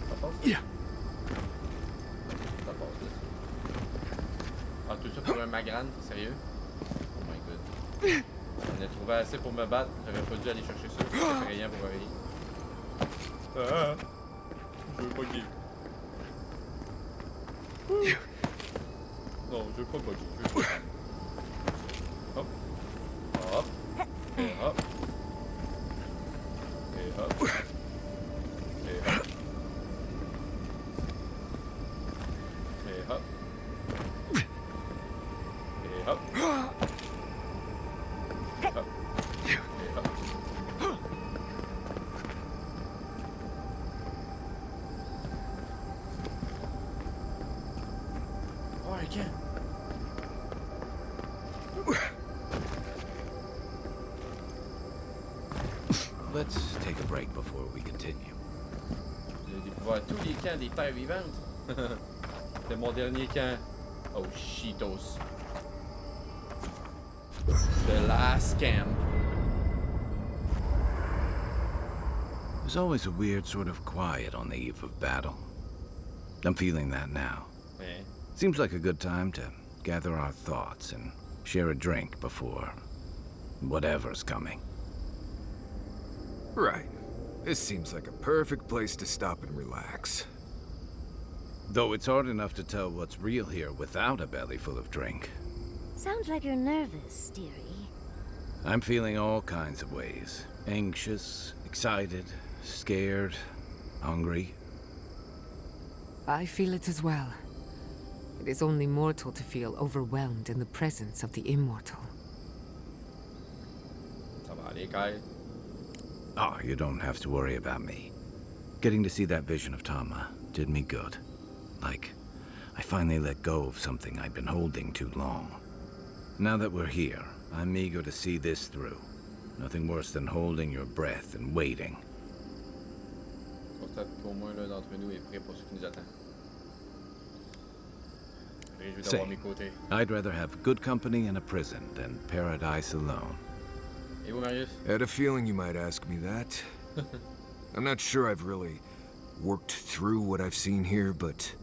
Ça passe là? Ça passe là. Ah, tout ça pour un magrane, t'es sérieux? Oh my god. On a trouvé assez pour me battre, j'aurais pas dû aller chercher ça, ça fait rien pour rien. Ah! Je veux bugger. Non, je veux pas bugger, je veux pas. Hop. Hop. Et hop. Et hop. Et hop. Et hop. Et hop. Hop. Et hop. Let's take a break before we continue. J'ai découvert tous les camps des terres vivantes. C'était mon dernier camp. Oh, Cheetos. The last camp. There's always a weird sort of quiet on the eve of battle. I'm feeling that now. Ouais. Seems like a good time to gather our thoughts and share a drink before whatever's coming. Right. This seems like a perfect place to stop and relax. Though it's hard enough to tell what's real here without a belly full of drink. Sounds like you're nervous, dearie. I'm feeling all kinds of ways. Anxious, excited, scared, hungry. I feel it as well. It is only mortal to feel overwhelmed in the presence of the immortal. Ça va aller, Kyle. Oh, you don't have to worry about me. Getting to see that vision of Tama did me good. Like, I finally let go of something I'd been holding too long. Now that we're here, I'm eager to see this through. Nothing worse than holding your breath and waiting. Constate qu'au moins l'un d'entre nous est prêt pour ce qui nous attend. Réjoui d'avoir Same. mes côtés. I'd rather have good company in a prison than paradise alone. Et vous, Marius? I had a feeling you might ask me that. I'm not sure I've really worked through what I've seen here, but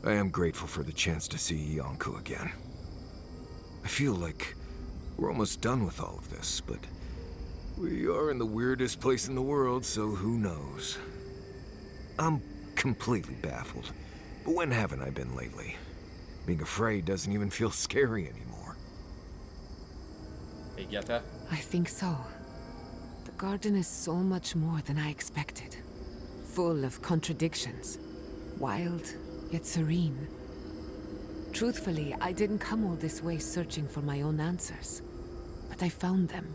I am grateful for the chance to see Yonko again. I feel like we're almost done with all of this, but we are in the weirdest place in the world, so who knows? I'm completely baffled. But when haven't I been lately? Being afraid doesn't even feel scary anymore. Et Gata? I think so. The garden is so much more than I expected. Full of contradictions. Wild, yet serene. Truthfully, I didn't come all this way searching for my own answers. But I found them.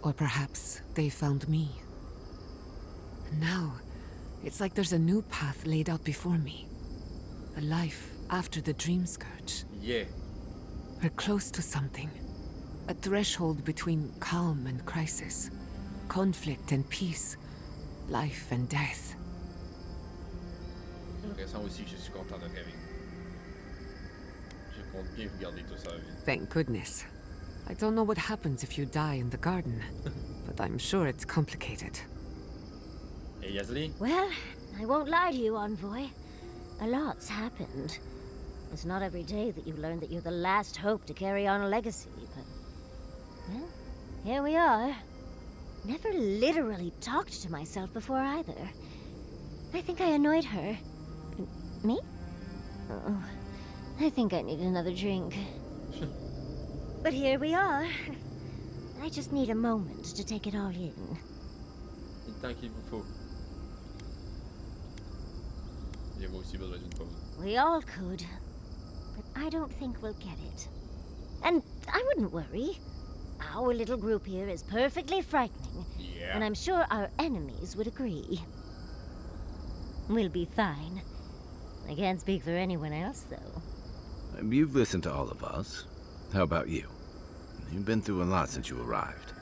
Or perhaps they found me. And now, it's like there's a new path laid out before me. A life after the dream scourge. Yeah. We're close to something. A threshold between calm and crisis. Conflict and peace. Life and death. J'ai l'impression aussi que je suis content d'être avec vous. Je compte bien vous garder tout ça à vie. Thank goodness. I don't know what happens if you die in the garden, but I'm sure it's complicated. Et Yazli? Well, I won't lie to you, Envoy. A lot's happened. It's not every day that you learn that you're the last hope to carry on a legacy, but... Well, here we are. Never literally talked to myself before either. I think I annoyed her. Me? Oh, I think I need another drink. But here we are. I just need a moment to take it all in. Le temps qu'il vous faut. J'ai moi aussi besoin d'une pause. We all could. But I don't think we'll get it. And I wouldn't worry. Our little group here is perfectly frightening. Yeah. And I'm sure our enemies would agree. We'll be fine. I can't speak for anyone else, though. You've listened to all of us. How about you? You've been through a lot since you arrived.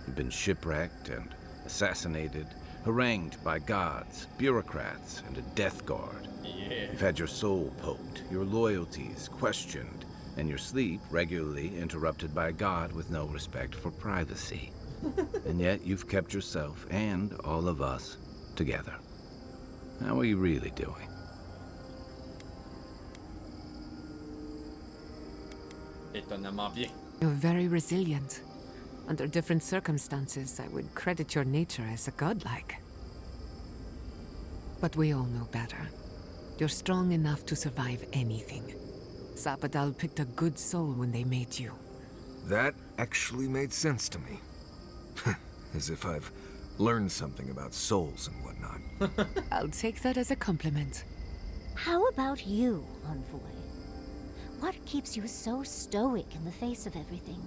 You've been shipwrecked and assassinated, harangued by gods, bureaucrats, and a death guard. Yeah. You've had your soul poked, your loyalties questioned, and your sleep regularly interrupted by a god with no respect for privacy. And yet you've kept yourself and all of us together. How are you really doing? Étonnamment bien. You're very resilient. Under different circumstances, I would credit your nature as a godlike. But we all know better. You're strong enough to survive anything. Zapadal picked a good soul when they made you. That actually made sense to me. As if I've learned something about souls and whatnot. I'll take that as a compliment. How about you, Envoy? What keeps you so stoic in the face of everything?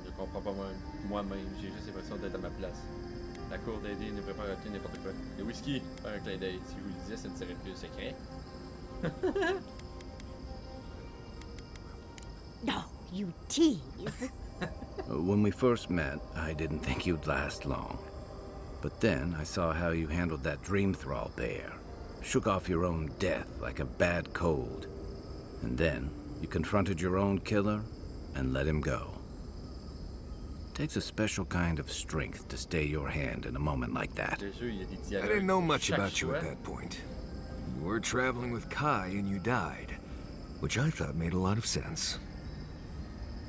Je comprends pas moi-même. J'ai juste l'impression d'être à ma place. La cour d'aider ne peut pas rater n'importe quoi. Le whisky, faire un clin d'œil. Si je vous le disais, ça ne serait plus secret. No, you tease. When we first met, I didn't think you'd last long. But then I saw how you handled that dream thrall bear. Shook off your own death like a bad cold. And then you confronted your own killer and let him go. Takes a special kind of strength to stay your hand in a moment like that. Le jeu, il y a des I dialogues. didn't know much Chaque about you at choix. that point. You were traveling with Kai and you died, which I thought made a lot of sense.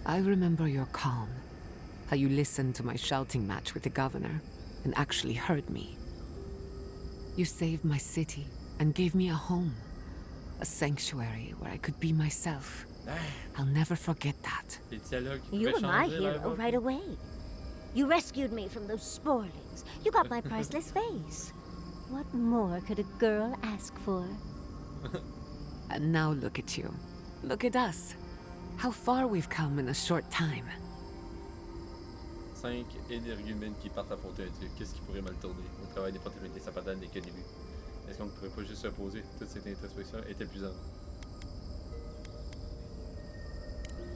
I remember your calm. How you listened to my shouting match with the governor and actually heard me. You saved my city and gave me a home. A sanctuary where I could be myself. I'll never forget that. Les dialogues qui You pouvaient were my changer la hero voix. right away. You rescued me from those sporlings. You got my priceless face. What more could a girl ask for? And now look at you. Look at us. How far we've come in a short time. 5 énergumènes qui partent affronter un dieu. Qu'est-ce qui pourrait mal tourner? Mon travail n'est pas terminé, sa patate n'est que début. Est-ce qu'on ne pourrait pas juste se poser? Toute cette introspection est épuisante.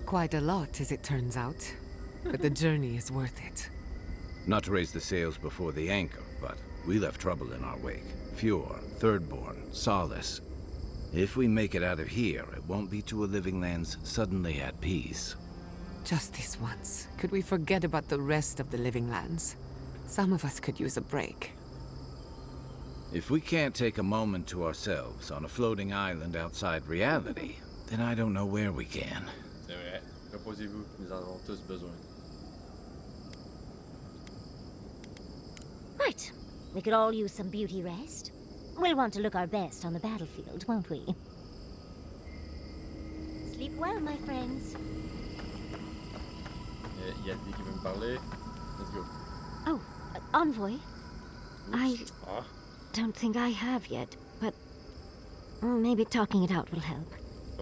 Quite a lot, as it turns out. But the journey is worth it. Not to raise the sails before the anchor, but we left trouble in our wake. Fjord, Thirdborn, Solace. If we make it out of here, it won't be to a living lands suddenly at peace. Just this once. Could we forget about the rest of the living lands? Some of us could use a break. If we can't take a moment to ourselves on a floating island outside reality, then I don't know where we can. C'est vrai. Reposez-vous, nous en avons tous besoin. Right. We could all use some beauty rest. We'll want to look our best on the battlefield, won't we? Sleep well, my friends. Il y a des qui veut me parler. Let's go. Oh, envoy. I Ah, don't think I have yet, but maybe talking it out will help.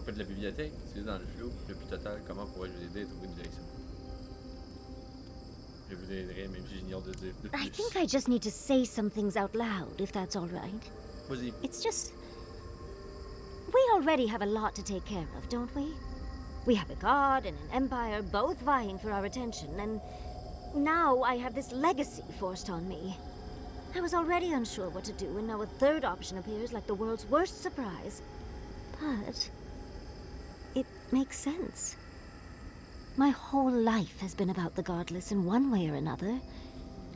propos de la bibliothèque, c'est dans le flou, le plus total, comment pourrais-je vous aider à trouver une direction? Je vous aiderai même si j'ignore de dire de I plus. think I just need to say some things out loud, if that's all right. Vas-y. It's just... We already have a lot to take care of, don't we? We have a god and an empire both vying for our attention, and now I have this legacy forced on me. I was already unsure what to do, and now a third option appears like the world's worst surprise. But... it makes sense. My whole life has been about the godless in one way or another.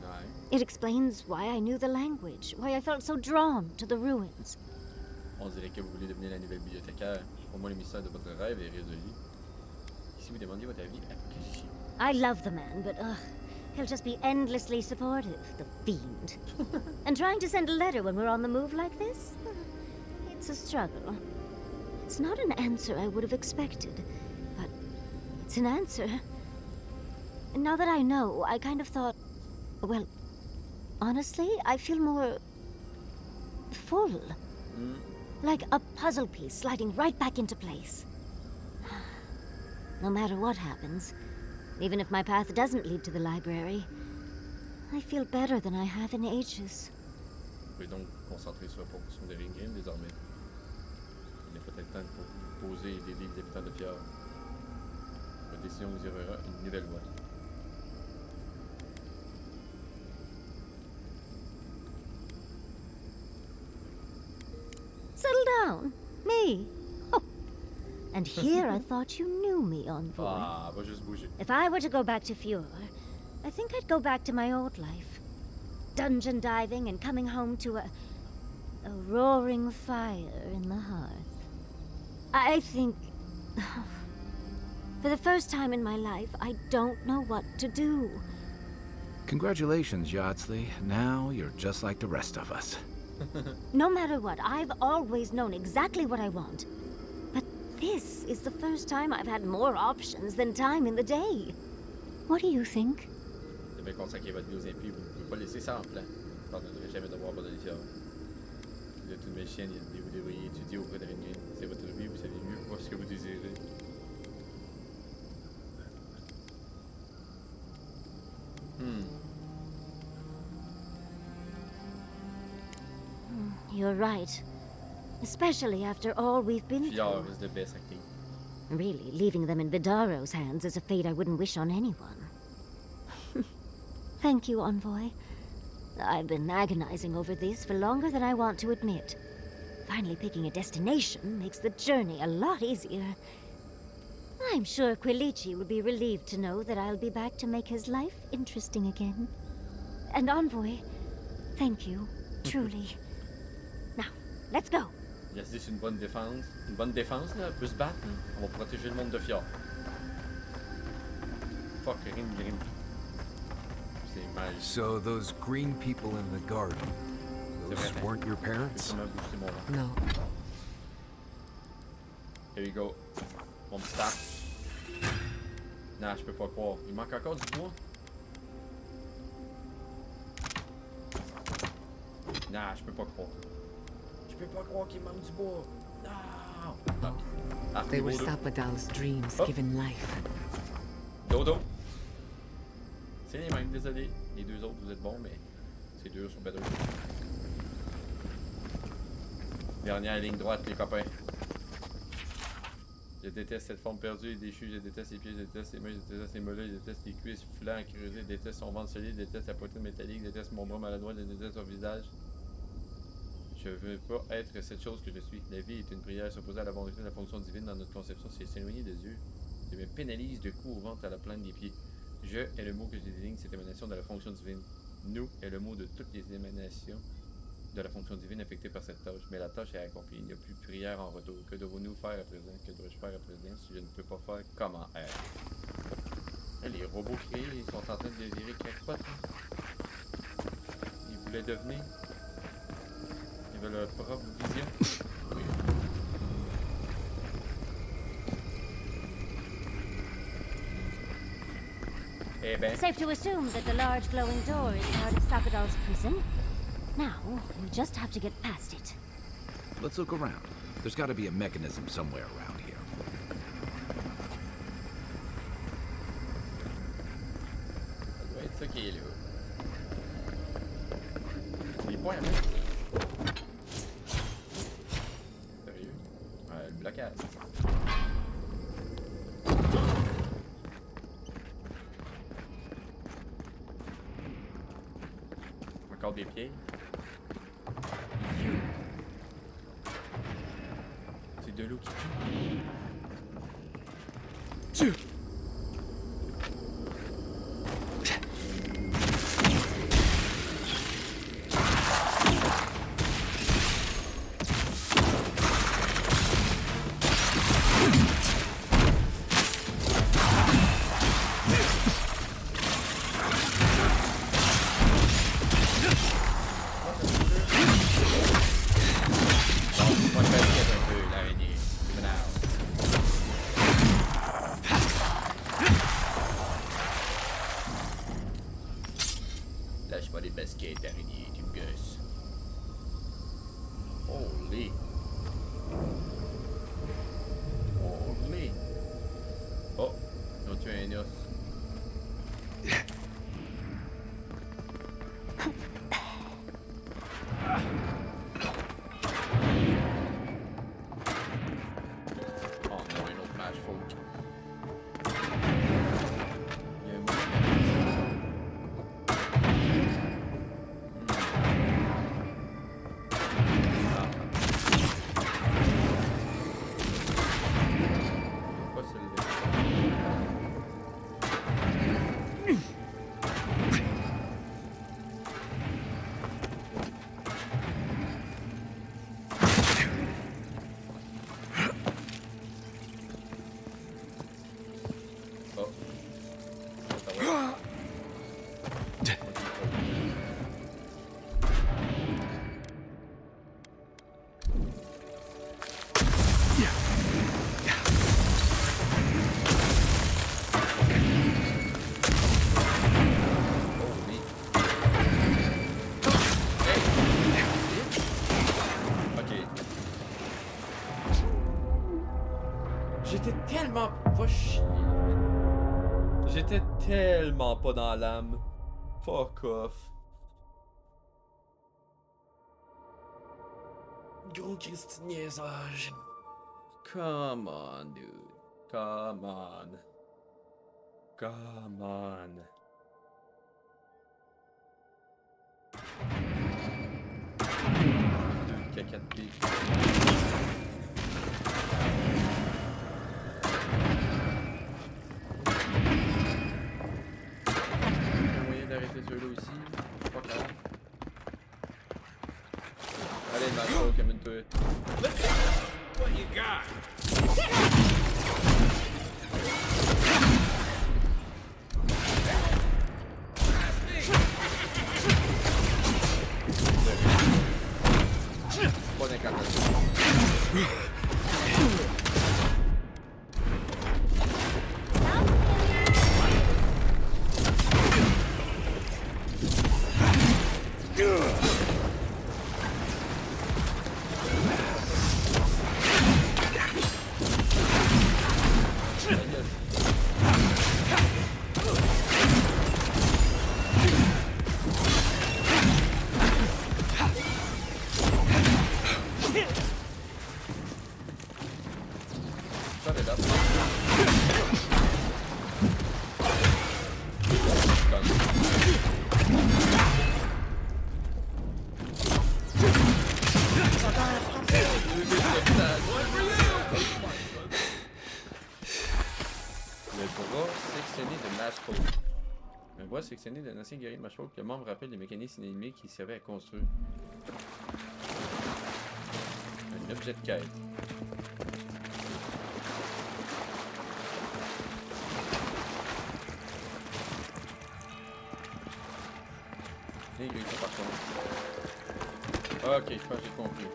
Ouais. It explains why I knew the language, why I felt so drawn to the ruins. On dirait que vous voulez devenir la nouvelle bibliothécaire. Au moins le mystère de votre rêve est résolu. Si vous demandiez votre avis, Akishi. I love the man, but he'll just be endlessly supportive, the fiend. And trying to send a letter when we're on the move like this? It's a struggle. It's not an answer I would have expected, but it's an answer. And now that I know, I kind of thought, well, honestly, I feel more full. Like a puzzle piece sliding right back into place. No matter what happens, even if my path doesn't lead to the library, I feel better than I have in ages. Vous pouvez donc vous concentrer sur la promotion de Ringgrim désormais. Il est peut-être temps de poser et d'aider les habitants de Fjord. Votre décision vous ouvrira une nouvelle voie. Settle down. Me. Oh. And here I thought you knew me, Envoy. Ah, va juste bouger. If I were to go back to Fjord, I think I'd go back to my old life. Dungeon diving and coming home to a roaring fire in the hearth. I think... For the first time in my life, I don't know what to do. Congratulations, Yardsley. Now you're just like the rest of us. No matter what, I've always known exactly what I want. But this is the first time I've had more options than time in the day. What do you think? Vous devez consacrer votre vie aux impies, vous ne pouvez pas laisser ça en plan. Vous ne pardonnerez jamais d'avoir abandonné Fjord. Vous êtes une belle chienne et vous devriez étudier auprès de Ringgrim. C'est votre vie, vous savez mieux quoi ce que vous désirez. You're right. Especially after all we've been Fjord through. is the best acting. Really, leaving them in Vidaro's hands is a fate I wouldn't wish on anyone. Thank you, Envoy. I've been agonizing over this for longer than I want to admit. Finally picking a destination makes the journey a lot easier. I'm sure Quilici will be relieved to know that I'll be back to make his life interesting again. And Envoy, thank you, truly. Now, let's go. Il a dit c'est une bonne défense. Une bonne défense, là. On peut se battre, là. On va protéger le monde de Fjord. Fuck, Grim. C'est mal. So those green people in the garden, those weren't your parents? Ça m'a boosté mon vent. No. Here you go. Mon petit tac. Non, je peux pas croire. Il manque encore du bois. Non, je peux pas croire. Je peux pas croire qu'il manque du bois. Non! Ah, They were dodo. Sapadal's dreams Oh. given life. Dodo. C'est les mêmes, désolé. Les deux autres, vous êtes bons, mais ces deux sont better. Dernière ligne droite, les copains. Je déteste cette forme perdue et déchue, je déteste ses pieds, je déteste ses mains, je déteste ses mollets, je déteste les cuisses, flancs, creusés, je déteste son ventre solide, je déteste sa poitrine métallique, je déteste mon bras maladroit, je déteste son visage. Je veux pas être cette chose que je suis. La vie est une prière, s'opposer à la volonté de la fonction divine dans notre conception, c'est s'éloigner de Dieu. Je me pénalise de coups au ventre à la plante des pieds. Je est le mot que je désigne cette émanation de la fonction divine. Nous est le mot de toutes les émanations de la fonction divine affectée par cette tâche. Mais la tâche est accomplie. Il n'y a plus de prière en retour. Que devons-nous faire à présent? Que dois-je faire à présent si je ne peux pas faire? Comment être? Là, les robots créés, ils sont en train de désirer crackpot. Ils voulaient devenir. Ils veulent leur propre vision. Eh ben. Safe to assume that the large glowing door is part of Sapadal's prison. Now, we just have to get past it. Let's look around. There's got to be a mechanism somewhere around here. Ça doit être ça qui est là. Les points à main. Sérieux? Le blocage. Encore des pieds. C'est de l'eau qui tue. Lâche pas les baskets, araignée, tu me gosses. Holy. Holy. Oh, ils ont tué un os. Oh non, un autre match, folk. Il y a un pas celui-là. Oh. Ça va. Holy. Ok. J'étais tellement pas chier. J'étais tellement pas dans l'âme. Fuck off. Gros Christi de niaisage. Come on, dude. Come on. Come on. Deux caca de pique. Un moyen d'arrêter ceux-là aussi. C'est pas grave. Allez, Macho, camine-toi. What you got? Pas d'incantation. Un bois sectionné d'un ancien guerrier de Mashfolk, le membre rappelle les mécanismes ennemis qui servaient à construire. Un objet de quête. Et il par contre. Ok, je pense que j'ai compris.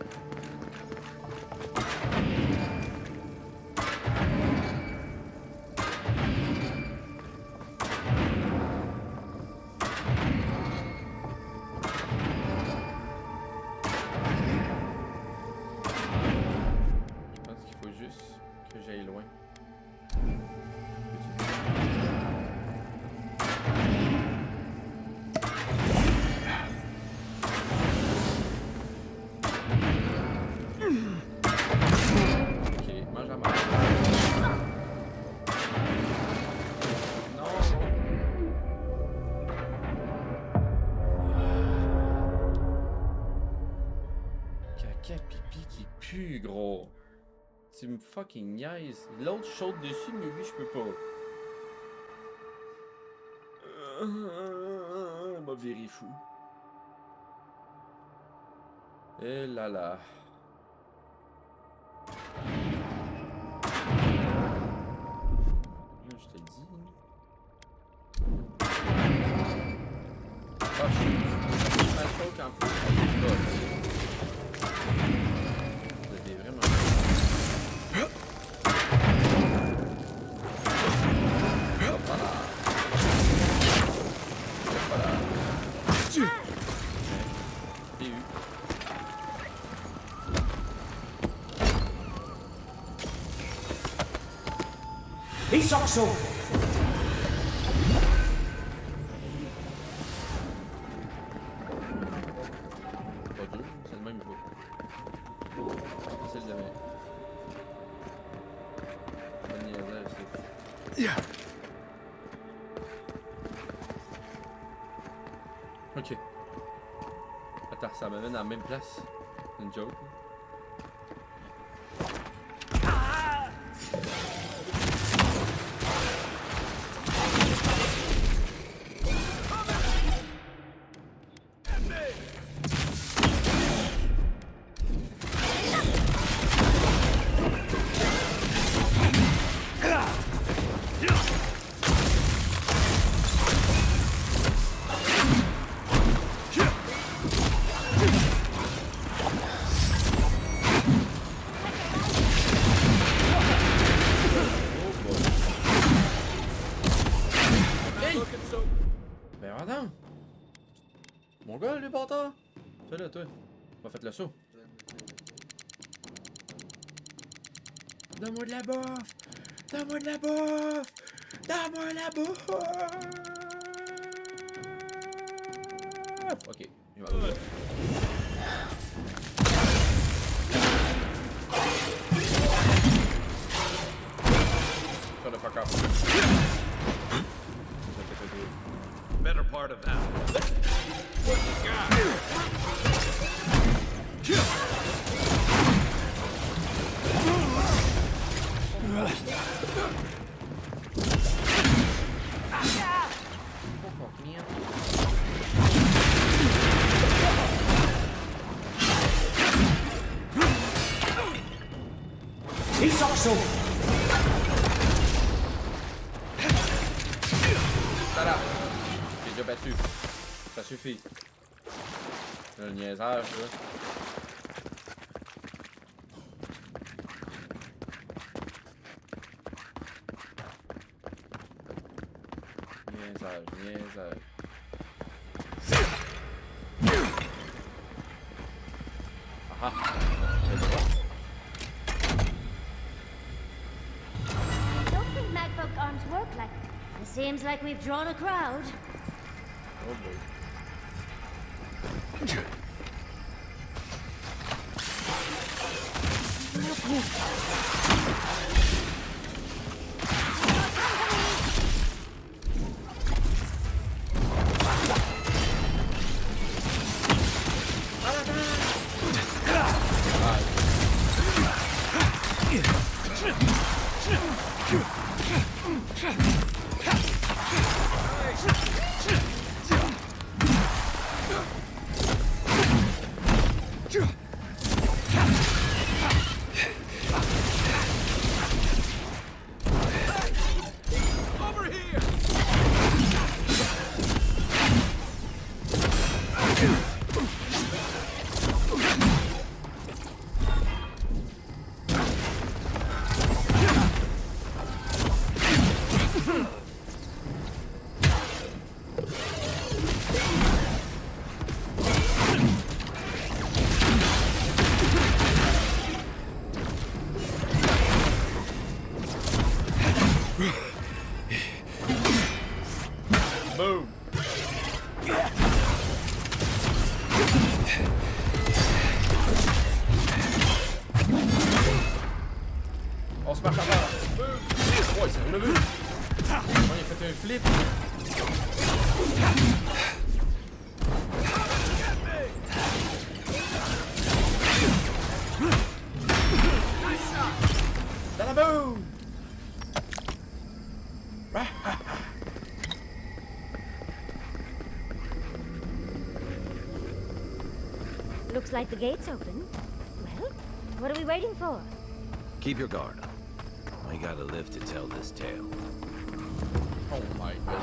Pipi qui pue, gros. Tu me fucking niaises. L'autre saute dessus, mais lui, je peux pas. M'a viré fou. Et là là. Je te dis. Ah, je suis ma choc en plus. Vous avez vraiment... He's also... Pas deux, c'est le même coup. C'est le même. Pas de niaisage, c'est... Ok. Attends, ça m'amène à la même place. C'est une joke. Ben attends! Mon gars, le bâtard! Fais-le, toi. On va faire le saut. Donne-moi de la bouffe! Donne-moi de la bouffe! Donne-moi la bouffe! Ok, il va aller. fuck off. Better part of that. He's also. Ça là. J'ai déjà battu. Ça suffit. Le niaisage, là. Niaisage. Ah j'ai le droit. I don't think magfolk arms work like that. It seems like we've drawn a crowd. Oh boy. Boom! On se marche avant! Boom! Ouais, c'est relevé! On a fait un flip! Dans la boum! Looks like the gate's open. Well, what are we waiting for? Keep your guard up. We gotta live to tell this tale. Oh my god.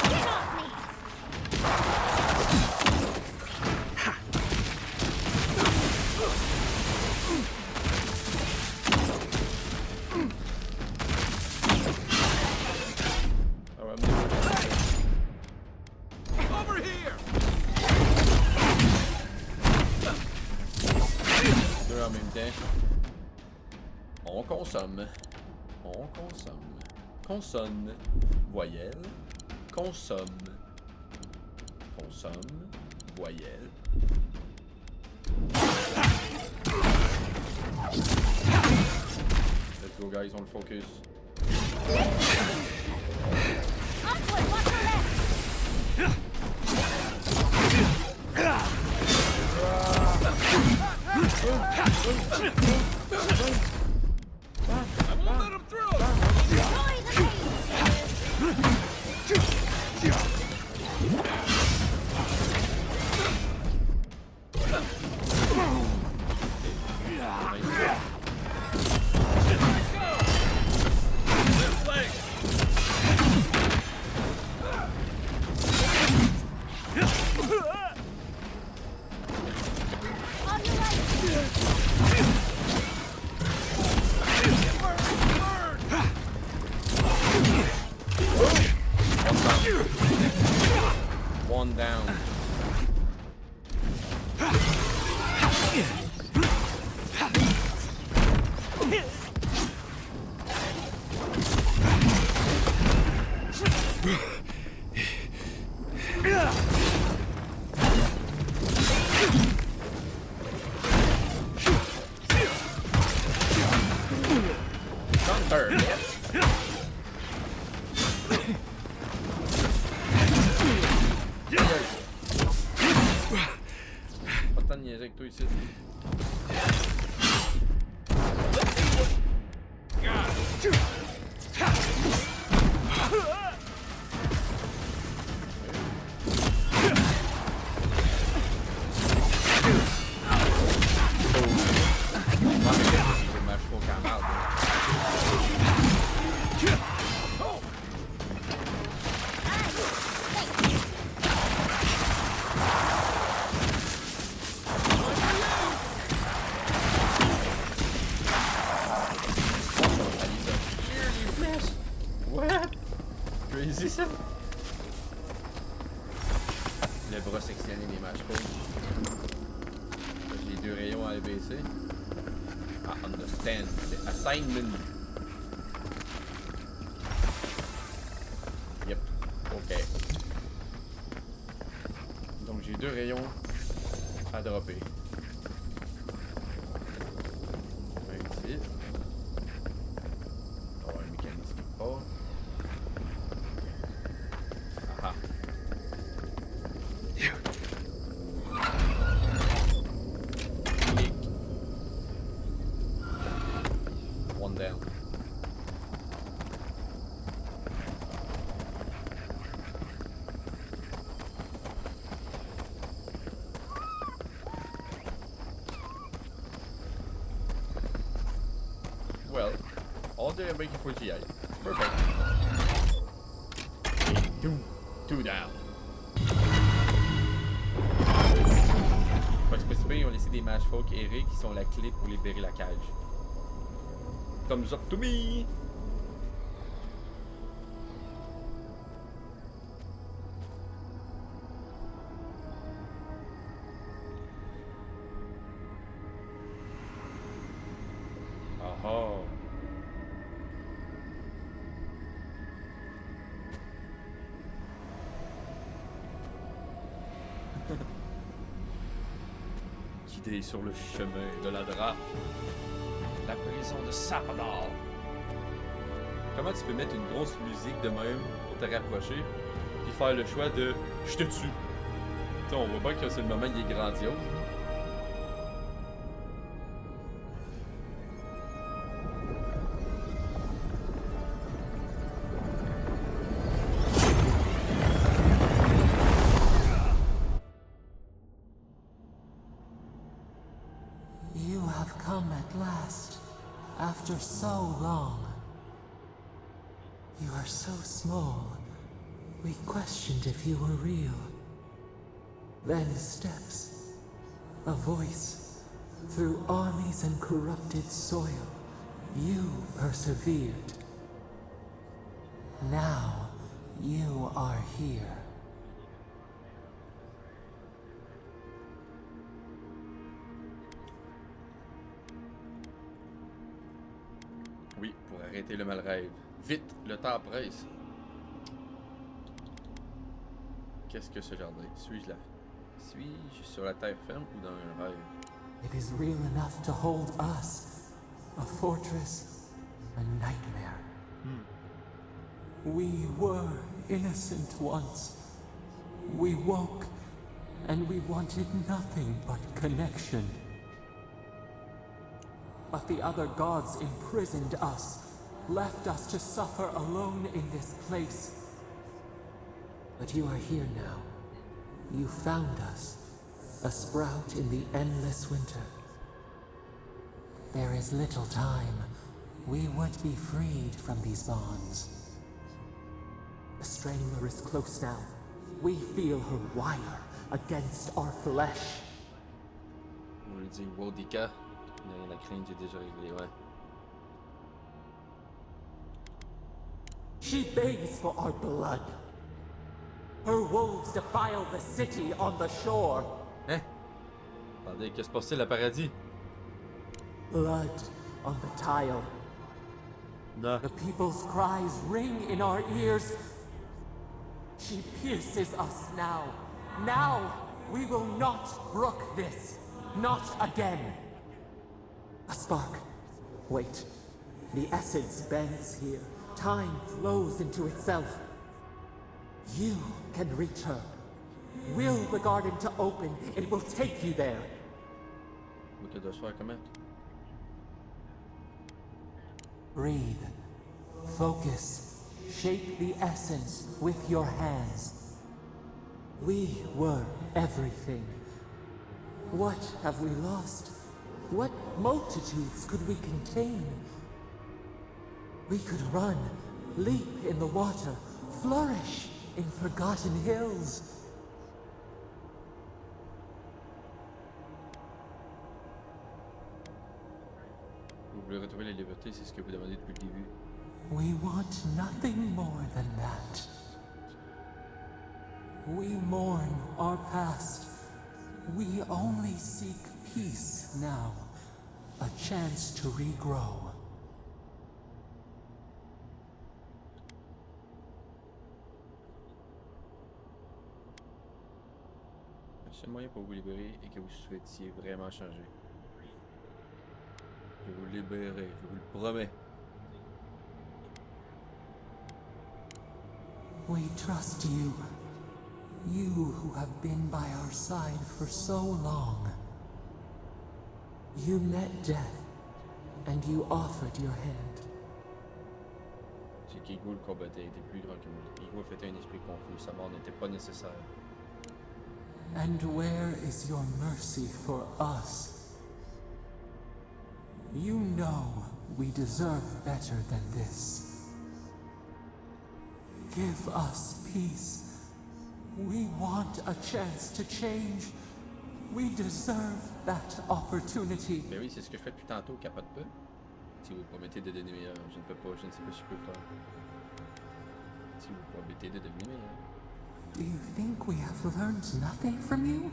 Get off me! Ça va amener Over here! deux en même temps. On consomme. Consonne. Voyelle. Consomme. Voyelle. Let's go guys, on le focus. Onward, watch your left! I won't let him through! Destroy the maze! On your right! utilisé ça? Le bras sectionné des matchs j'ai 2 rayons à ABC. Ah, understand. C'est assignment. Yep. Ok. Donc j'ai 2 rayons à dropper. Un ici. On va avoir un mécanisme qui part. Ah ah. Click. One down. Well, all the way for GI. Perfect. Two down. Fait que c'est pas ils ont laissé des match folk errés qui sont la clé pour libérer la cage. Thumbs up to me! Ah ah! Guidé sur le chemin de la Dra. La prison de Sapador. Comment tu peux mettre une grosse musique de même pour te rapprocher puis faire le choix de je te tue? T'sais, on voit bien que c'est le moment il est grandiose. You have come at last, after so long. You are so small, we questioned if you were real. Then steps, a voice, through armies and corrupted soil, you persevered. Now, you are here. Oui, pour arrêter le mal rêve. Vite, le temps presse. Qu'est-ce que ce jardin? Suis-je sur la terre ferme ou dans un rêve? It is real enough to hold us, a fortress, a nightmare. We were innocent once. We woke, and we wanted nothing but connection. But the other gods imprisoned us, left us to suffer alone in this place. But you are here now. You found us, a sprout in the endless winter. There is little time. We would be freed from these bonds. The strangler is close now. We feel her wire against our flesh. On lui dit Wodika. La crainte est déjà réglée, ouais. She begs for our blood. Her wolves defile the city on the shore. Hein? Attendez, qu'est-ce qui se passe-t-il à Paradis? Blood on the tile. Non. The people's cries ring in our ears. She pierces us now. Now we will not brook this. Not again. A spark. Wait. The essence bends here. Time flows into itself. You can reach her. Will the garden to open, it will take you there. Ok, dois se faire comment? Breathe. Focus. Shape the essence with your hands. We were everything. What have we lost? What multitudes could we contain? We could run, leap in the water, flourish in forgotten hills. Vous voulez retrouver la liberté, c'est ce que vous demandez depuis le début. We want nothing more than that. We mourn our past. We only seek peace now. A chance to regrow. Le seul moyen pour vous libérer est que vous souhaitiez vraiment changer. Je vous libérerai, je vous le promets. We trust you. You who have been by our side for so long. You met death, and you offered your hand. C'est qu'Ego le combattait, était plus grand que moi. Ego fait un esprit confus, sa mort n'était pas nécessaire. And where is your mercy for us? You know we deserve better than this. Give us peace. We want a chance to change. We deserve that opportunity. Ben oui, c'est ce que je fais depuis tantôt, capote pas. Si vous promettez de devenir meilleur, je ne peux pas, je ne sais pas si je peux faire. Si vous promettez de devenir meilleur. Do you think we have learned nothing from you?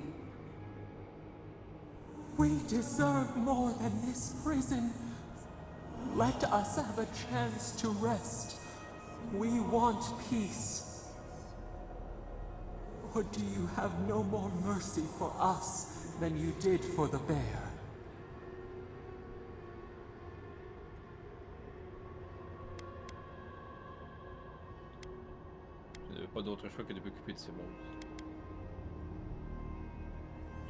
We deserve more than this prison. Let us have a chance to rest. We want peace. Or do you have no more mercy for us than you did for the bear? Je n'avais pas d'autre choix que de m'occuper de ces monstres.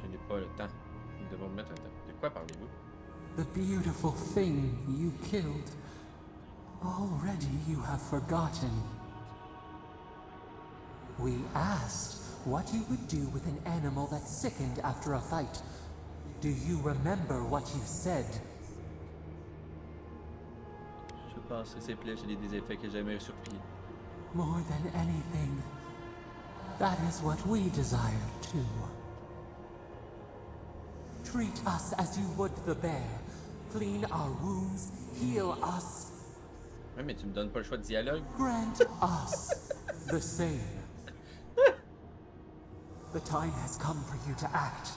Je n'ai pas le temps. Nous devons mettre un temps. De quoi parlez-vous? The beautiful thing you killed. Already you have forgotten. We asked what you would do with an animal that sickened after a fight. Do you remember what you said? Je pense que ces plaies, j'ai des effets que j'aimerais sur pied. More than anything, that is what we desire too. Treat us as you would the bear. Clean our wounds, heal us. Ouais, mais tu me donnes pas le choix de dialogue. Grant us the same. The time has come for you to act.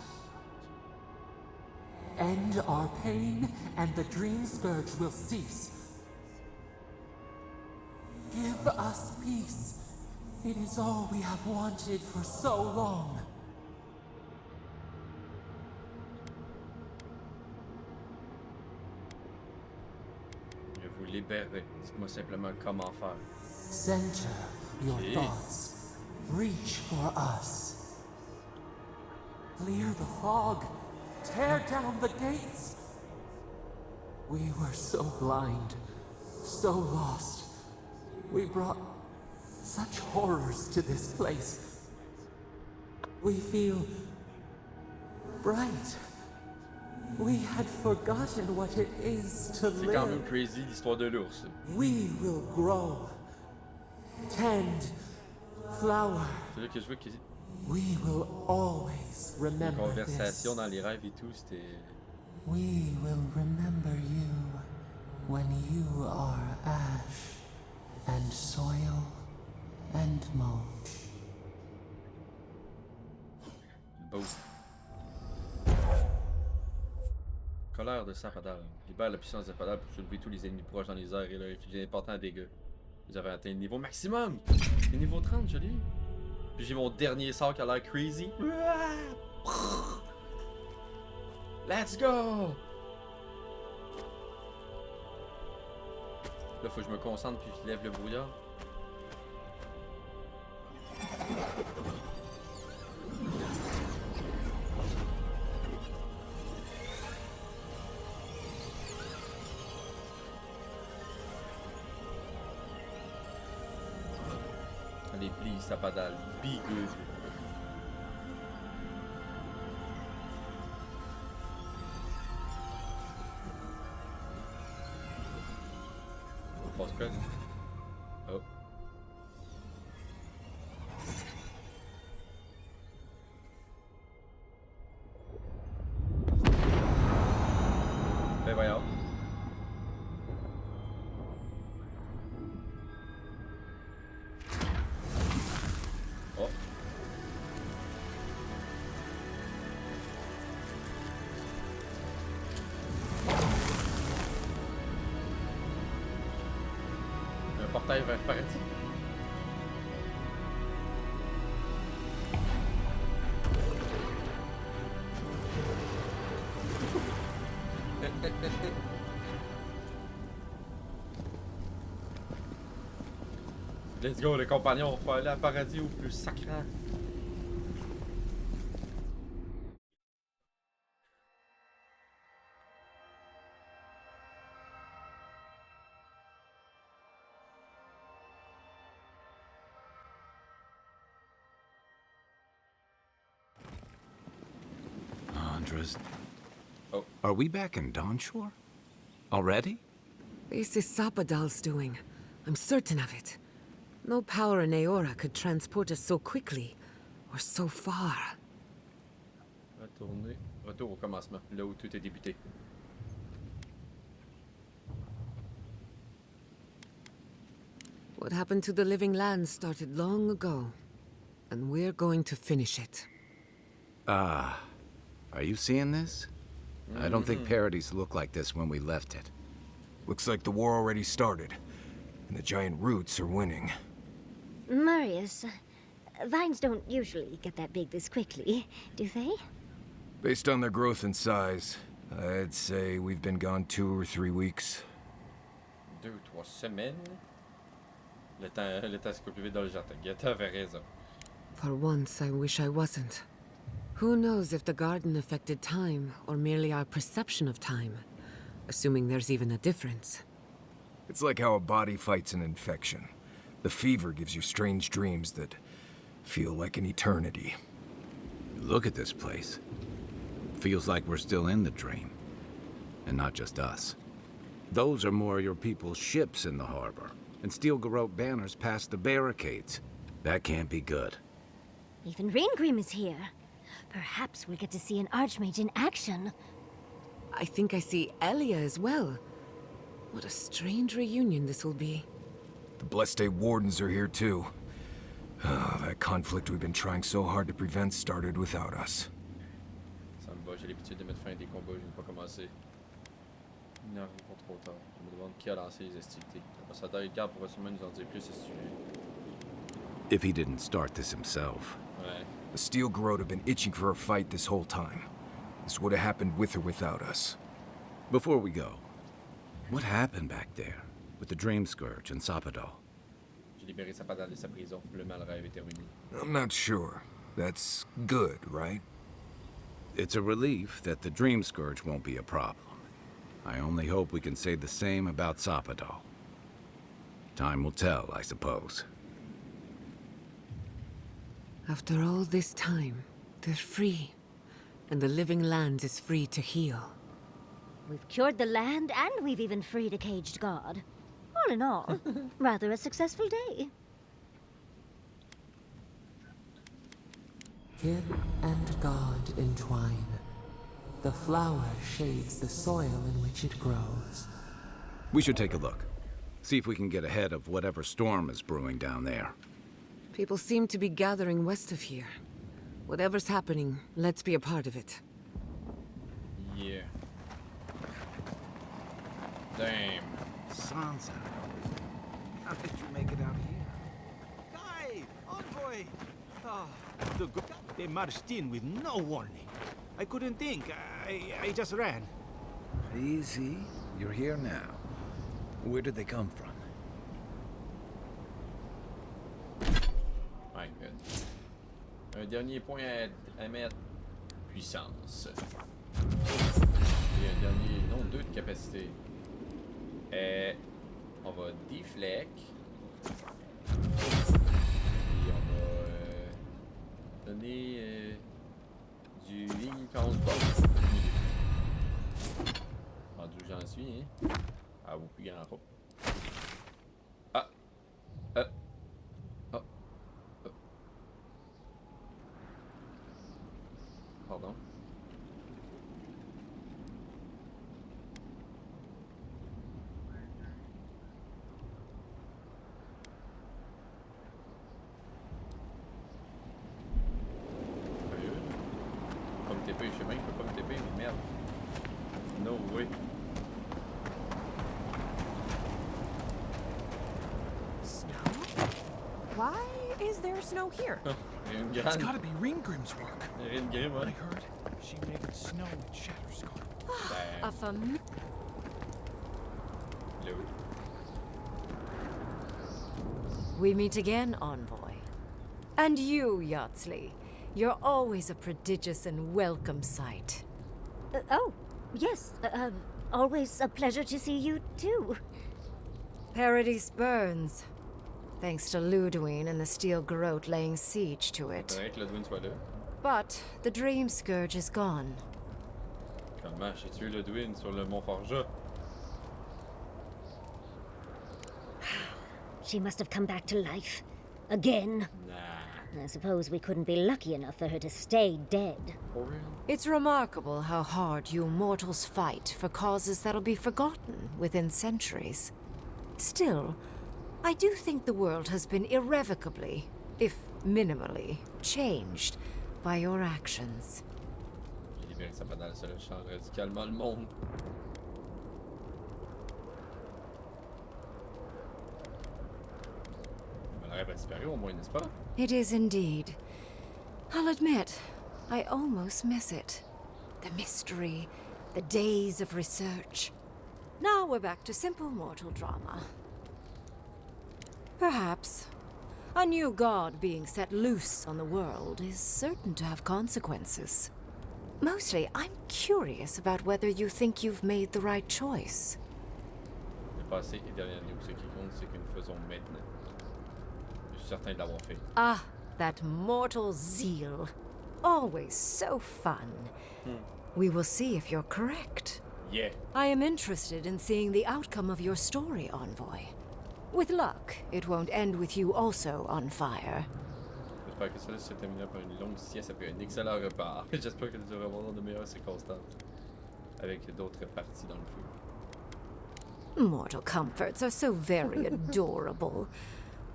End our pain, and the dream scourge will cease. Give us peace. It is all we have wanted for so long. Je vous libérerai. Dites-moi simplement comment faire. Center your Okay. thoughts. Reach for us. Clear the fog. Tear down the gates. We were so blind, so lost. We brought such horrors to this place. We feel bright. We had forgotten what it is to C'est quand même live. crazy l'histoire de l'ours. We will grow. Tend. Flower. C'est là que je vois que We will always les remember conversations this. dans les rêves et tout, c'était. We will remember you when you are ash and soil and mulch. Beau. Colère de Sapadal. Libère la puissance de Sapadal pour soulever tous les ennemis proches dans les airs et leur infliger d'importants dégâts. Vous avez atteint le niveau maximum! Le niveau 30, je l'ai. Puis j'ai mon dernier sort qui a l'air crazy. Let's go! Là, faut que je me concentre puis je lève le brouillard. Allez, please, Sapadal. Be good. On passe quoi? Oh. Ben voyons. portail vers le paradis. Let's go, les compagnons, on va aller à paradis au plus sacrant. Andres. Oh. Are we back in Dawnshore? Already? This is Sapadal's doing. I'm certain of it. No power in Aora could transport us so quickly, or so far. Retourner. Retour au commencement, là où tout est débuté. What happened to the living land started long ago, and we're going to finish it. Ah. Are you seeing this? I don't think parodies look like this when we left it. Looks like the war already started, and the giant roots are winning. Marius, vines don't usually get that big this quickly, do they? Based on their growth and size, I'd say we've been gone 2 or 3 weeks. 2 ou 3 semaines. Le temps se coupe plus vite dans le jardin. Gata avait raison. For once, I wish I wasn't. Who knows if the garden affected time, or merely our perception of time? Assuming there's even a difference. It's like how a body fights an infection. The fever gives you strange dreams that feel like an eternity. Look at this place. Feels like we're still in the dream. And not just us. Those are more your people's ships in the harbor. And steel garrote banners past the barricades. That can't be good. Even Reingrim is here. Perhaps we'll get to see an Archmage in action. I think I see Elia as well. What a strange reunion this will be. The Blessed Wardens are here too. That conflict we've been trying so hard to prevent started without us. Ça me va, j'ai l'habitude de mettre fin à des combats, je n'ai pas commencé. Il n'arrive pas trop tard. Je me demande qui a lancé les hostilités. L'ambassadeur Edgar pourra sûrement nous en dire plus à ce sujet. If he didn't start this himself. Ouais. The Steel Garrote have been itching for a fight this whole time. This would have happened with or without us. Before we go, what happened back there with the Dream Scourge and Sapadal? J'ai libéré Sapadal de sa prison. Le mal rêve est terminé. I'm not sure. That's good, right? It's a relief that the Dream Scourge won't be a problem. I only hope we can say the same about Sapadal. Time will tell, I suppose. After all this time, they're free. And the living land is free to heal. We've cured the land, and we've even freed a caged god. All in all, rather a successful day. Kid and God entwine. The flower shades the soil in which it grows. We should take a look. See if we can get ahead of whatever storm is brewing down there. People seem to be gathering west of here. Whatever's happening, let's be a part of it. Yeah. Damn. Sansa, how did you make it out here? Guy! Envoy! They marched in with no warning. I couldn't think. I just ran. Easy. You're here now. Where did they come from? My god. Un dernier point à mettre. Puissance. Et un dernier. Non, 2 de capacité. On va deflect. Et on va donner du incance box. Rendu où j'en suis, hein? Ah, ou plus grand pas. Ah! Ah! Ah! Ah! Pardon. Pas me TP, je sais même qu'il peut pas me TP, mais merde. No way. is there snow here? Une It's grande. gotta be Ringgrim's work. Une grime, I ouais. heard she made it snow in Shatterscar. A fam- Là, oui. We meet again, Envoy. And you, Yardsley. You're always a prodigious and welcome sight. Oh, yes. Always a pleasure to see you, too. Paradise burns. Thanks to Ludwine and the Steel Garrote laying siege to it. Faudrait que Ludwig soit là. But the Dream Scourge is gone. Comment j'ai tué Ludwig sur le Mont Forja? She must have come back to life. Again. Nah. I suppose we couldn't be lucky enough for her to stay dead. For real? It's remarkable how hard you mortals fight for causes that'll be forgotten within centuries. Still, I do think the world has been irrevocably, if minimally, changed by your actions. J'ai libéré sa banale, ça change radicalement le monde. Elle aurait pas disparu au moins, n'est-ce pas? It is indeed. I'll admit, I almost miss it. The mystery, the days of research. Now we're back to simple mortal drama. Perhaps. A new god being set loose on the world is certain to have consequences. Mostly, I'm curious about whether you think you've made the right choice. Le passé est derrière nous. Ce qui compte, c'est que nous faisons maintenant. Je suis certain de l'avoir fait. Ah, that mortal zeal. Always so fun. We will see if you're correct. Yeah! I am interested in seeing the outcome of your story, Envoy. With luck, it won't end with you also on fire. J'espère que cela se terminera par une longue sieste après un excellent repas. J'espère que nous aurons dans de meilleures circonstances. Avec d'autres parties dans le feu. Mortal comforts are so very adorable.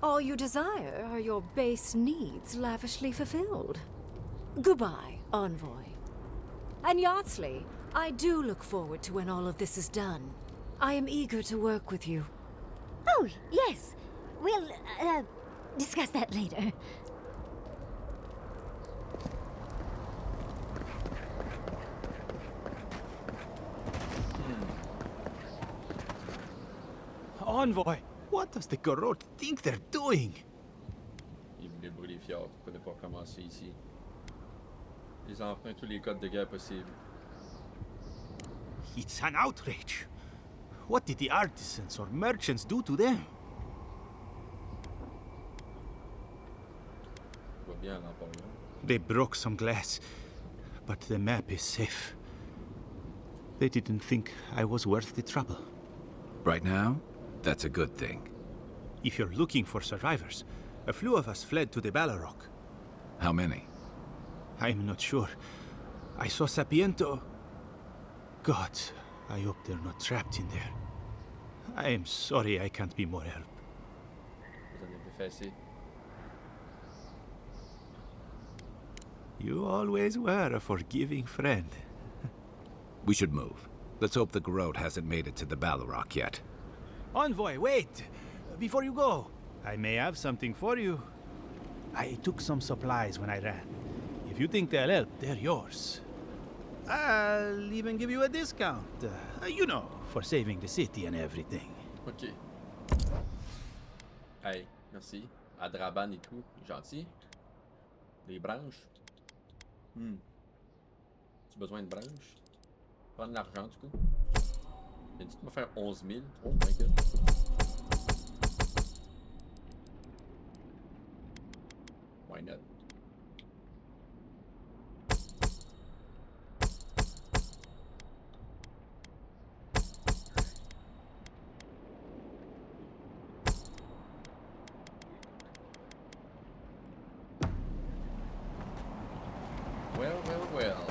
All you desire are your base needs lavishly fulfilled. Goodbye, Envoy. And Yardsley, I do look forward to when all of this is done. I am eager to work with you. Oh, yes. We'll, discuss that later. Envoy, what does the Garrote think they're doing? Il voulait brûler Fjord pour ne pas commencer ici. Ils empruntent tous les codes de guerre possibles. It's an outrage. What did the artisans or merchants do to them? Je vois bien l'Emporium. They broke some glass, but the map is safe. They didn't think I was worth the trouble. Right now, that's a good thing. If you're looking for survivors, a few of us fled to the Balrog. How many? I'm not sure. I saw Sapiento. God, I hope they're not trapped in there. I am sorry I can't be more help. Vous en avez fait assez. You always were a forgiving friend. We should move. Let's hope the Garrote hasn't made it to the Balrog yet. Envoy, wait! Before you go, I may have something for you. I took some supplies when I ran. If you think they'll help, they're yours. I'll even give you a discount. You know, for saving the city and everything. Ok. Hey, merci. À Draban et tout. Gentil. Des branches. Tu as besoin de branches? Prendre de l'argent, du coup. Il a dit de me faire 11 000. Oh my god. Why not? Well, well, well.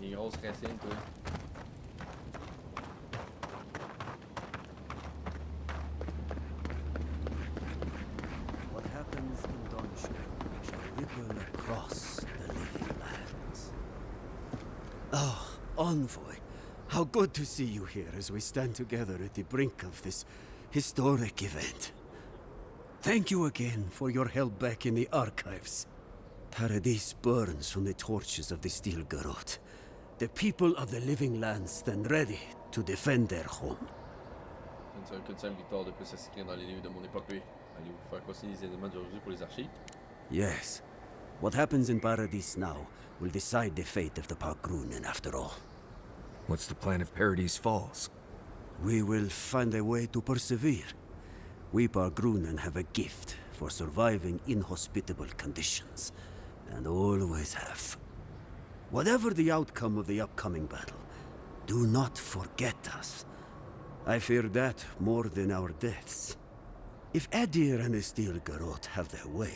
Des grosses racines, toi. What happens in Donshire shall ripple across the living lands. Oh, Envoy, How good to see you here as we stand together at the brink of this historic event. Thank you again for your help back in the archives. Paradise burns from the torches of the Steel Garrote. The people of the living lands stand ready to defend their home. Une seule qu'une seule victoire de plus à s'écrire dans les livres de mon épopée. Allez-vous faire continuer les éléments d'aujourd'hui pour les archives? Yes. What happens in Paradise now will decide the fate of the Parkrunen after all. What's the plan if Paradise falls? We will find a way to persevere. We Parkrunen have a gift for surviving inhospitable conditions, and always have. Whatever the outcome of the upcoming battle, do not forget us. I fear that more than our deaths. If Edir and the Steel Garrote have their way,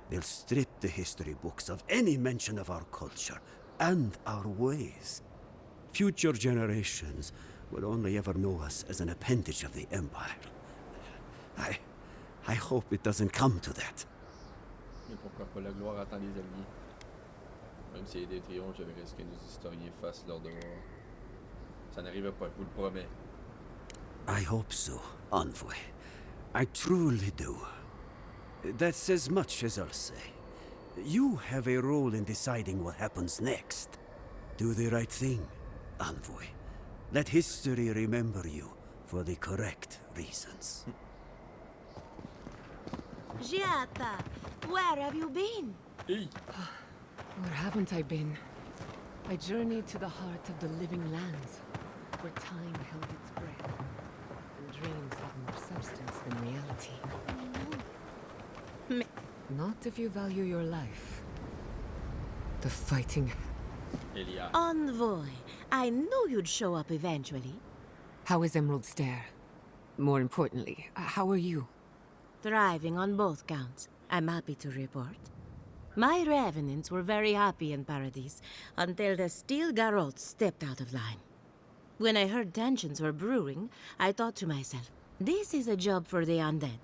they'll strip the history books of any mention of our culture and our ways. Future generations will only ever know us as an appendage of the Empire. I hope it doesn't come to that. Mais pourquoi pas, la gloire attend les alliés. Même s'il y a des triomphes, je verrai ce que nos historiens fassent leur devoir. Ça n'arrivera pas, je vous le promets. I hope so, Envoy. I truly do. That's as much as I'll say. You have a role in deciding what happens next. Do the right thing, Envoy. Let history remember you for the correct reasons. Giata, where have you been? Hey! Where haven't I been? I journeyed to the heart of the living lands, where time held its breath, and dreams had more substance than reality. Not if you value your life. The fighting. Elia. Envoy, I knew you'd show up eventually. How is Emerald Stair? More importantly, how are you? Thriving on both counts, I'm happy to report. My revenants were very happy in Paradise until the Steel Garrote stepped out of line. When I heard tensions were brewing, I thought to myself, this is a job for the undead.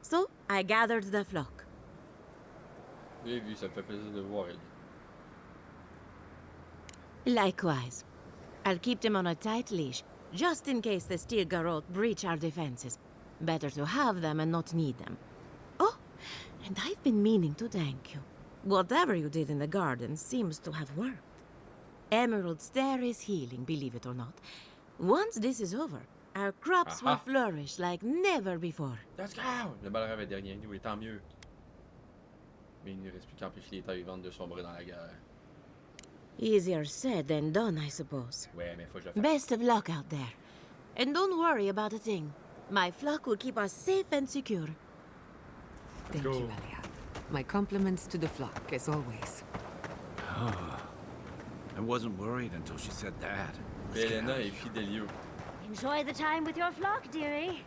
So I gathered the flock. J'ai vu, ça me fait plaisir de voir, Elia. Likewise. I'll keep them on a tight leash, just in case the Steel Garrote breach our defenses. Better to have them and not need them. Oh, and I've been meaning to thank you. Whatever you did in the garden seems to have worked. Emerald Stair is healing, believe it or not. Once this is over, our crops will flourish like never before. Let's go! Le malheur avait dernier nous, et tant mieux. Mais il ne reste plus qu'empêcher les terres vivantes de sombrer dans la guerre. Easier said than done, I suppose. Ouais, mais faut que je le fasse. Best of luck out there. And don't worry about a thing. My flock will keep us safe and secure. Thank you, Elia. My compliments to the flock, as always. I wasn't worried until she said that. Belena et Fidelio. Enjoy the time with your flock, dearie.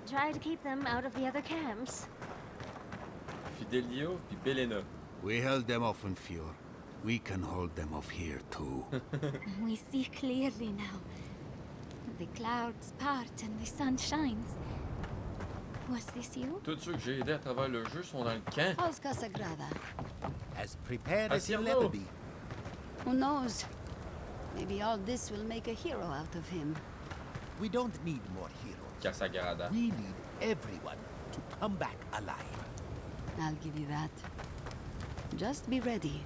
Try to keep them out of the other camps. Fidelio puis Belena. We held them off in Fjord. We can hold them off here too. We see clearly now. The clouds part and the sun shines. Was this you? Tous ceux que j'ai aidés à travers le jeu sont dans le camp. Oscar Sagrada. As prepared as you'll Haciendo. ever be. Who knows? Maybe all this will make a hero out of him. We don't need more heroes. Casagrada. We need everyone to come back alive. I'll give you that. Just be ready.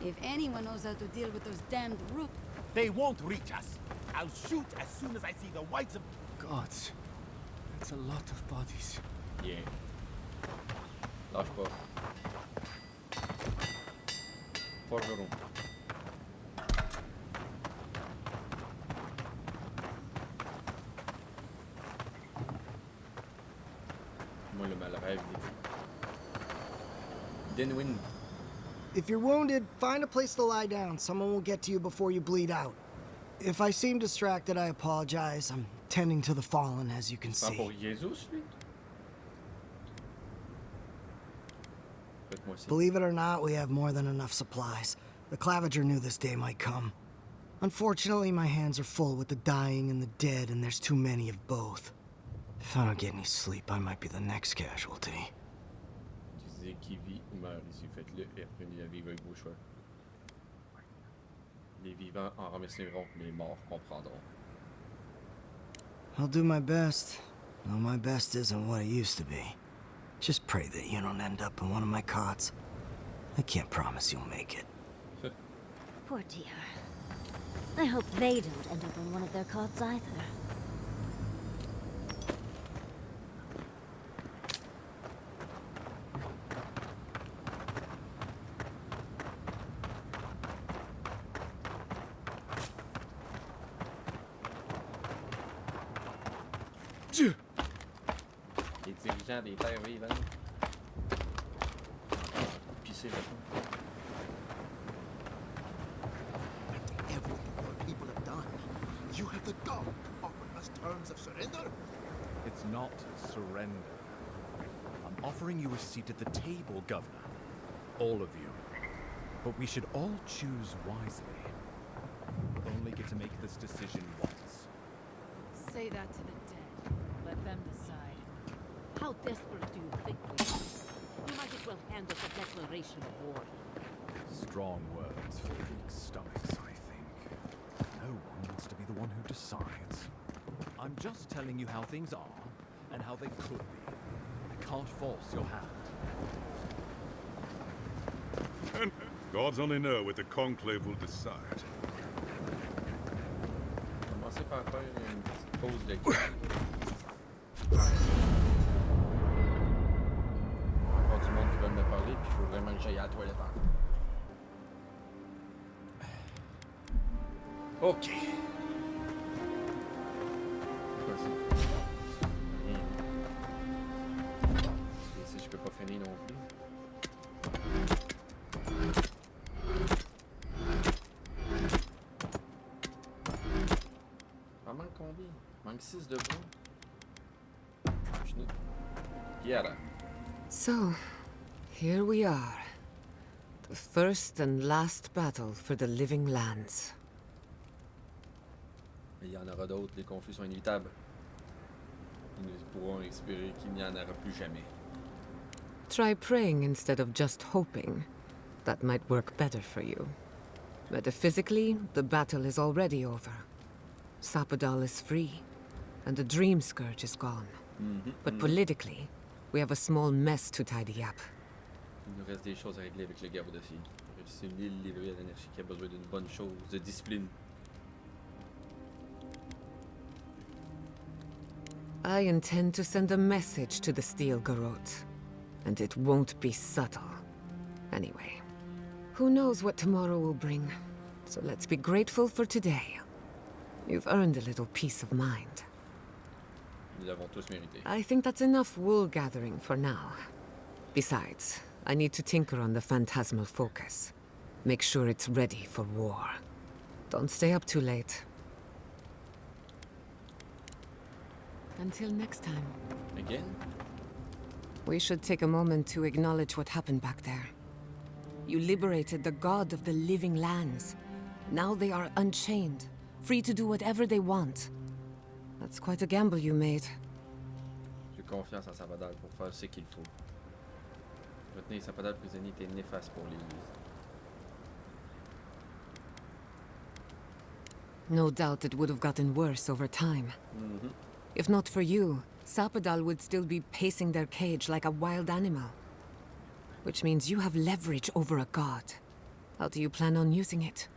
If anyone knows how to deal with those damned rook... They won't reach us. I'll shoot as soon as I see the whites of... Gods. That's a lot of bodies. Yeah. Lâche pas. Forgeron. Moi, le mal rêve. Denwin. If you're wounded, find a place to lie down. Someone will get to you before you bleed out. If I seem distracted, I apologize. I'm tending to the fallen, as you can Pas pour see. Jesus, lui? Faites-moi signe. Believe it or not, we have more than enough supplies. The Clavager knew this day might come. Unfortunately, my hands are full with the dying and the dead, and there's too many of both. If I don't get any sleep, I might be the next casualty. Utilisez qui vit ou meurt ici. Faites-le et apprenez à vivre avec vos choix. Les vivants en remercieront, les morts comprendront. I'll do my best. Though my best isn't what it used to be. Just pray that you don't end up in one of my cots. I can't promise you'll make it. Poor dear. I hope they don't end up in one of their cots either. Les dirigeants des terres vivantes. Pisser le fond. Everything your people have done. You have the gall to offer us terms of surrender? It's not surrender. I'm offering you a seat at the table, Governor. All of you. But we should all choose wisely. We only get to make this decision once. Say that to the dead. Let them decide. How desperate do you think we are? You might as well hand us a declaration of war. Strong words for weak stomachs, I think. No one wants to be the one who decides. I'm just telling you how things are, and how they could be. I can't force your hand. And gods only know what the Conclave will decide. Commencez par faire une petite pause de café. Encore du monde qui veut me parler, puis il faut vraiment que j'aille à la toilette encore. Ok. Vas-y. Ici, je peux pas finir non plus. Ça manque combien? Il manque 6 de bois. Yeah. So, here we are. The first and last battle for the living lands. Mais il y en aura d'autres, les conflits sont inévitables. Nous pourrons espérer qu'il n'y en aura plus jamais. Try praying instead of just hoping. That might work better for you. Metaphysically, the battle is already over. Sapadal is free, and the Dream Scourge is gone. But politically, we have a small mess to tidy up. Il nous reste des choses à régler avec le garde aussi. C'est une île livrée à l'énergie qui a besoin d'une bonne chose, de discipline. I intend to send a message to the Steel Garrote, and it won't be subtle. Anyway, who knows what tomorrow will bring, so let's be grateful for today. You've earned a little peace of mind. Nous l'avons tous mérité. I think that's enough wool gathering for now. Besides, I need to tinker on the phantasmal focus. Make sure it's ready for war. Don't stay up too late. Until next time. Again? We should take a moment to acknowledge what happened back there. You liberated the god of the living lands. Now they are unchained, free to do whatever they want. That's quite a gamble you made. J'ai confiance en Sapadal pour faire ce qu'il faut. Retenir Sapadal prisonnier était néfaste pour l'Église. No doubt it would have gotten worse over time. If not for you, Sapadal would still be pacing their cage like a wild animal. Which means you have leverage over a god. How do you plan on using it?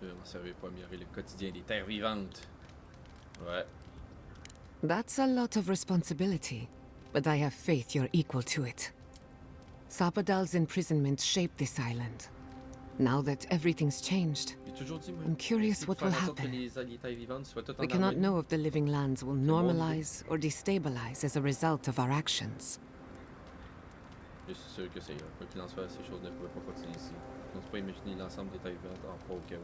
Je m'en servais pour améliorer le quotidien des terres vivantes. Ouais. That's a lot of responsibility, but I have faith you're equal to it. Sapadal's imprisonment shaped this island. Now that everything's changed, I'm curious what will happen. We cannot know if the living lands will normalize or destabilize as a result of our actions. Je suis sûr que c'est là. Quoi qu'il en soit, ces choses ne pouvaient pas continuer ici. On ne peut pas imaginer l'ensemble des terres vivantes en proie au chaos.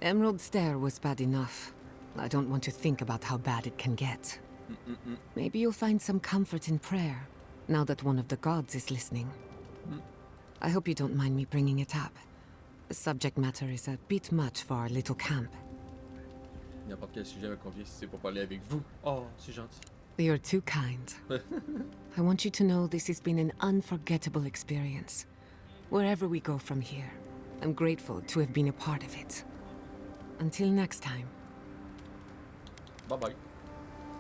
Emerald Stair was bad enough. I don't want to think about how bad it can get. Maybe you'll find some comfort in prayer, now that one of the gods is listening. I hope you don't mind me bringing it up. The subject matter is a bit much for our little camp. N'importe quel sujet me convient si c'est pour parler avec vous. Oh, c'est gentil. You're too kind. I want you to know this has been an unforgettable experience. Wherever we go from here, I'm grateful to have been a part of it. Until next time. Bye bye.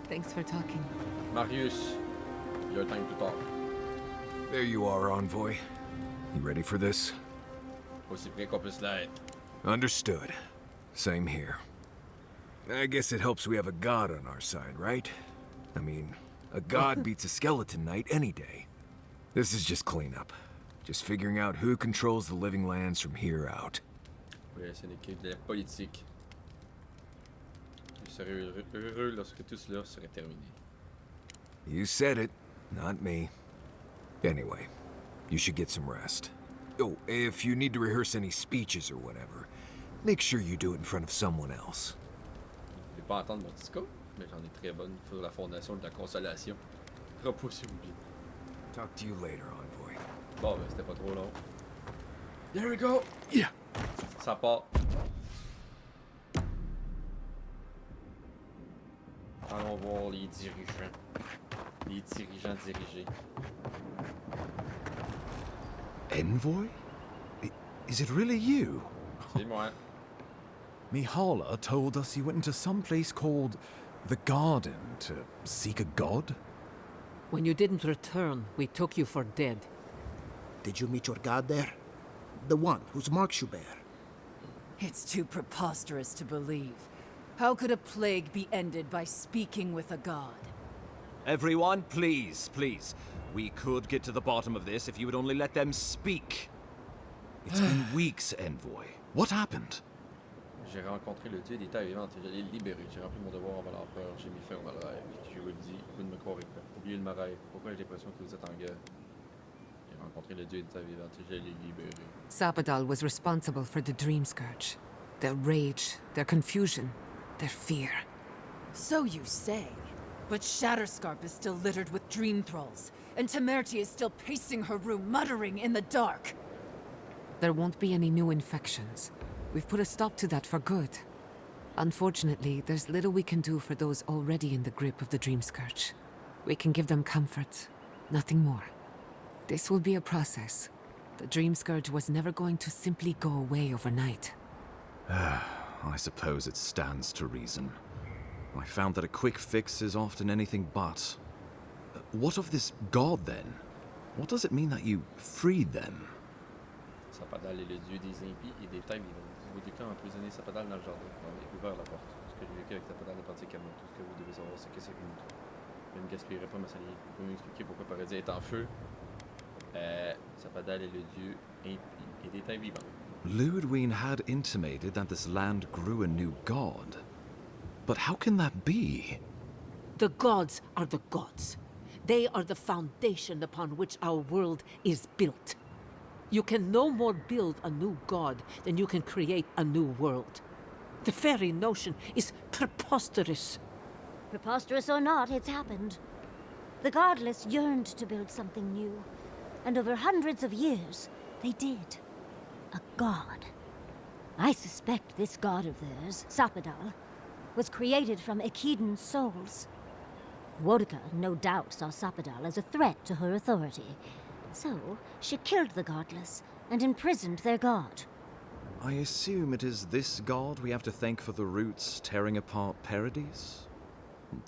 Thanks for talking. Marius, your time to talk. There you are, Envoy. You ready for this? Aussi près qu'on puisse l'être. Understood. Same here. I guess it helps we have a god on our side, right? I mean, a god beats a skeleton knight any day. This is just cleanup. Just figuring out who controls the living lands from here out. Oui, c'est une équipe de la politique. Je serais heureux lorsque tout cela serait terminé. You said it, not me. Anyway, you should get some rest. Oh, if you need to rehearse any speeches or whatever, make sure you do it in front of someone else. Je vais pas entendre mon discours, mais j'en ai très bonne sur la fondation de la consolation. Repos s'il vous plaît. Talk to you later, Envoy. Bon, ben c'était pas trop long. Here we go! Yeah! Ça part. Allons voir les dirigeants. Les dirigeants dirigés. Envoy? Is it really you? C'est moi. Mihala told us you went into some place called the Garden to seek a god? When you didn't return, we took you for dead. Did you meet your god there? The one whose marks you bear? It's too preposterous to believe. How could a plague be ended by speaking with a god? Everyone, please, please. We could get to the bottom of this if you would only let them speak. It's been weeks, Envoy. What happened? J'ai rencontré le dieu des terres vivantes et je l'ai libéré. J'ai rempli mon devoir envers l'empereur. J'ai mis fin au malrêve. Je vous le dis, vous ne me croirez pas. Oubliez le malrêve. Pourquoi j'ai l'impression que vous êtes en guerre? J'ai rencontré le dieu des terres vivantes et je l'ai libéré. Sapadal was responsible for the Dream Scourge. Their rage, their confusion, their fear. So you say. But Shatterscarp is still littered with dream thralls, and Temerty is still pacing her room, muttering in the dark. There won't be any new infections. We've put a stop to that for good. Unfortunately, there's little we can do for those already in the grip of the Dream Scourge. We can give them comfort, nothing more. This will be a process. The Dream Scourge was never going to simply go away overnight. I suppose it stands to reason. I found that a quick fix is often anything but. What of this god, then? What does it mean that you freed them? Sapadal est le dieu des impies et des terres vivantes. Boudica a emprisonné Sapadal dans le jardin. On a ouvert la porte. Tout ce que j'ai vécu avec Sapadal n'est pratique à moi. Tout ce que vous devez savoir, c'est que c'est fini. Je ne gaspillerai pas ma salive. Vous pouvez m'expliquer pourquoi le paradis est en feu? Sapadal est le dieu impie et des terres vivantes. Ludwine had intimated that this land grew a new god. But how can that be? The gods are the gods. They are the foundation upon which our world is built. You can no more build a new god than you can create a new world. The very notion is preposterous. Preposterous or not, it's happened. The Godless yearned to build something new, and over hundreds of years, they did. A god. I suspect this god of theirs, Sapadal, was created from Echidan souls. Wodica no doubt saw Sapadal as a threat to her authority, so she killed the Godless and imprisoned their god. I assume it is this god we have to thank for the roots tearing apart Paradise?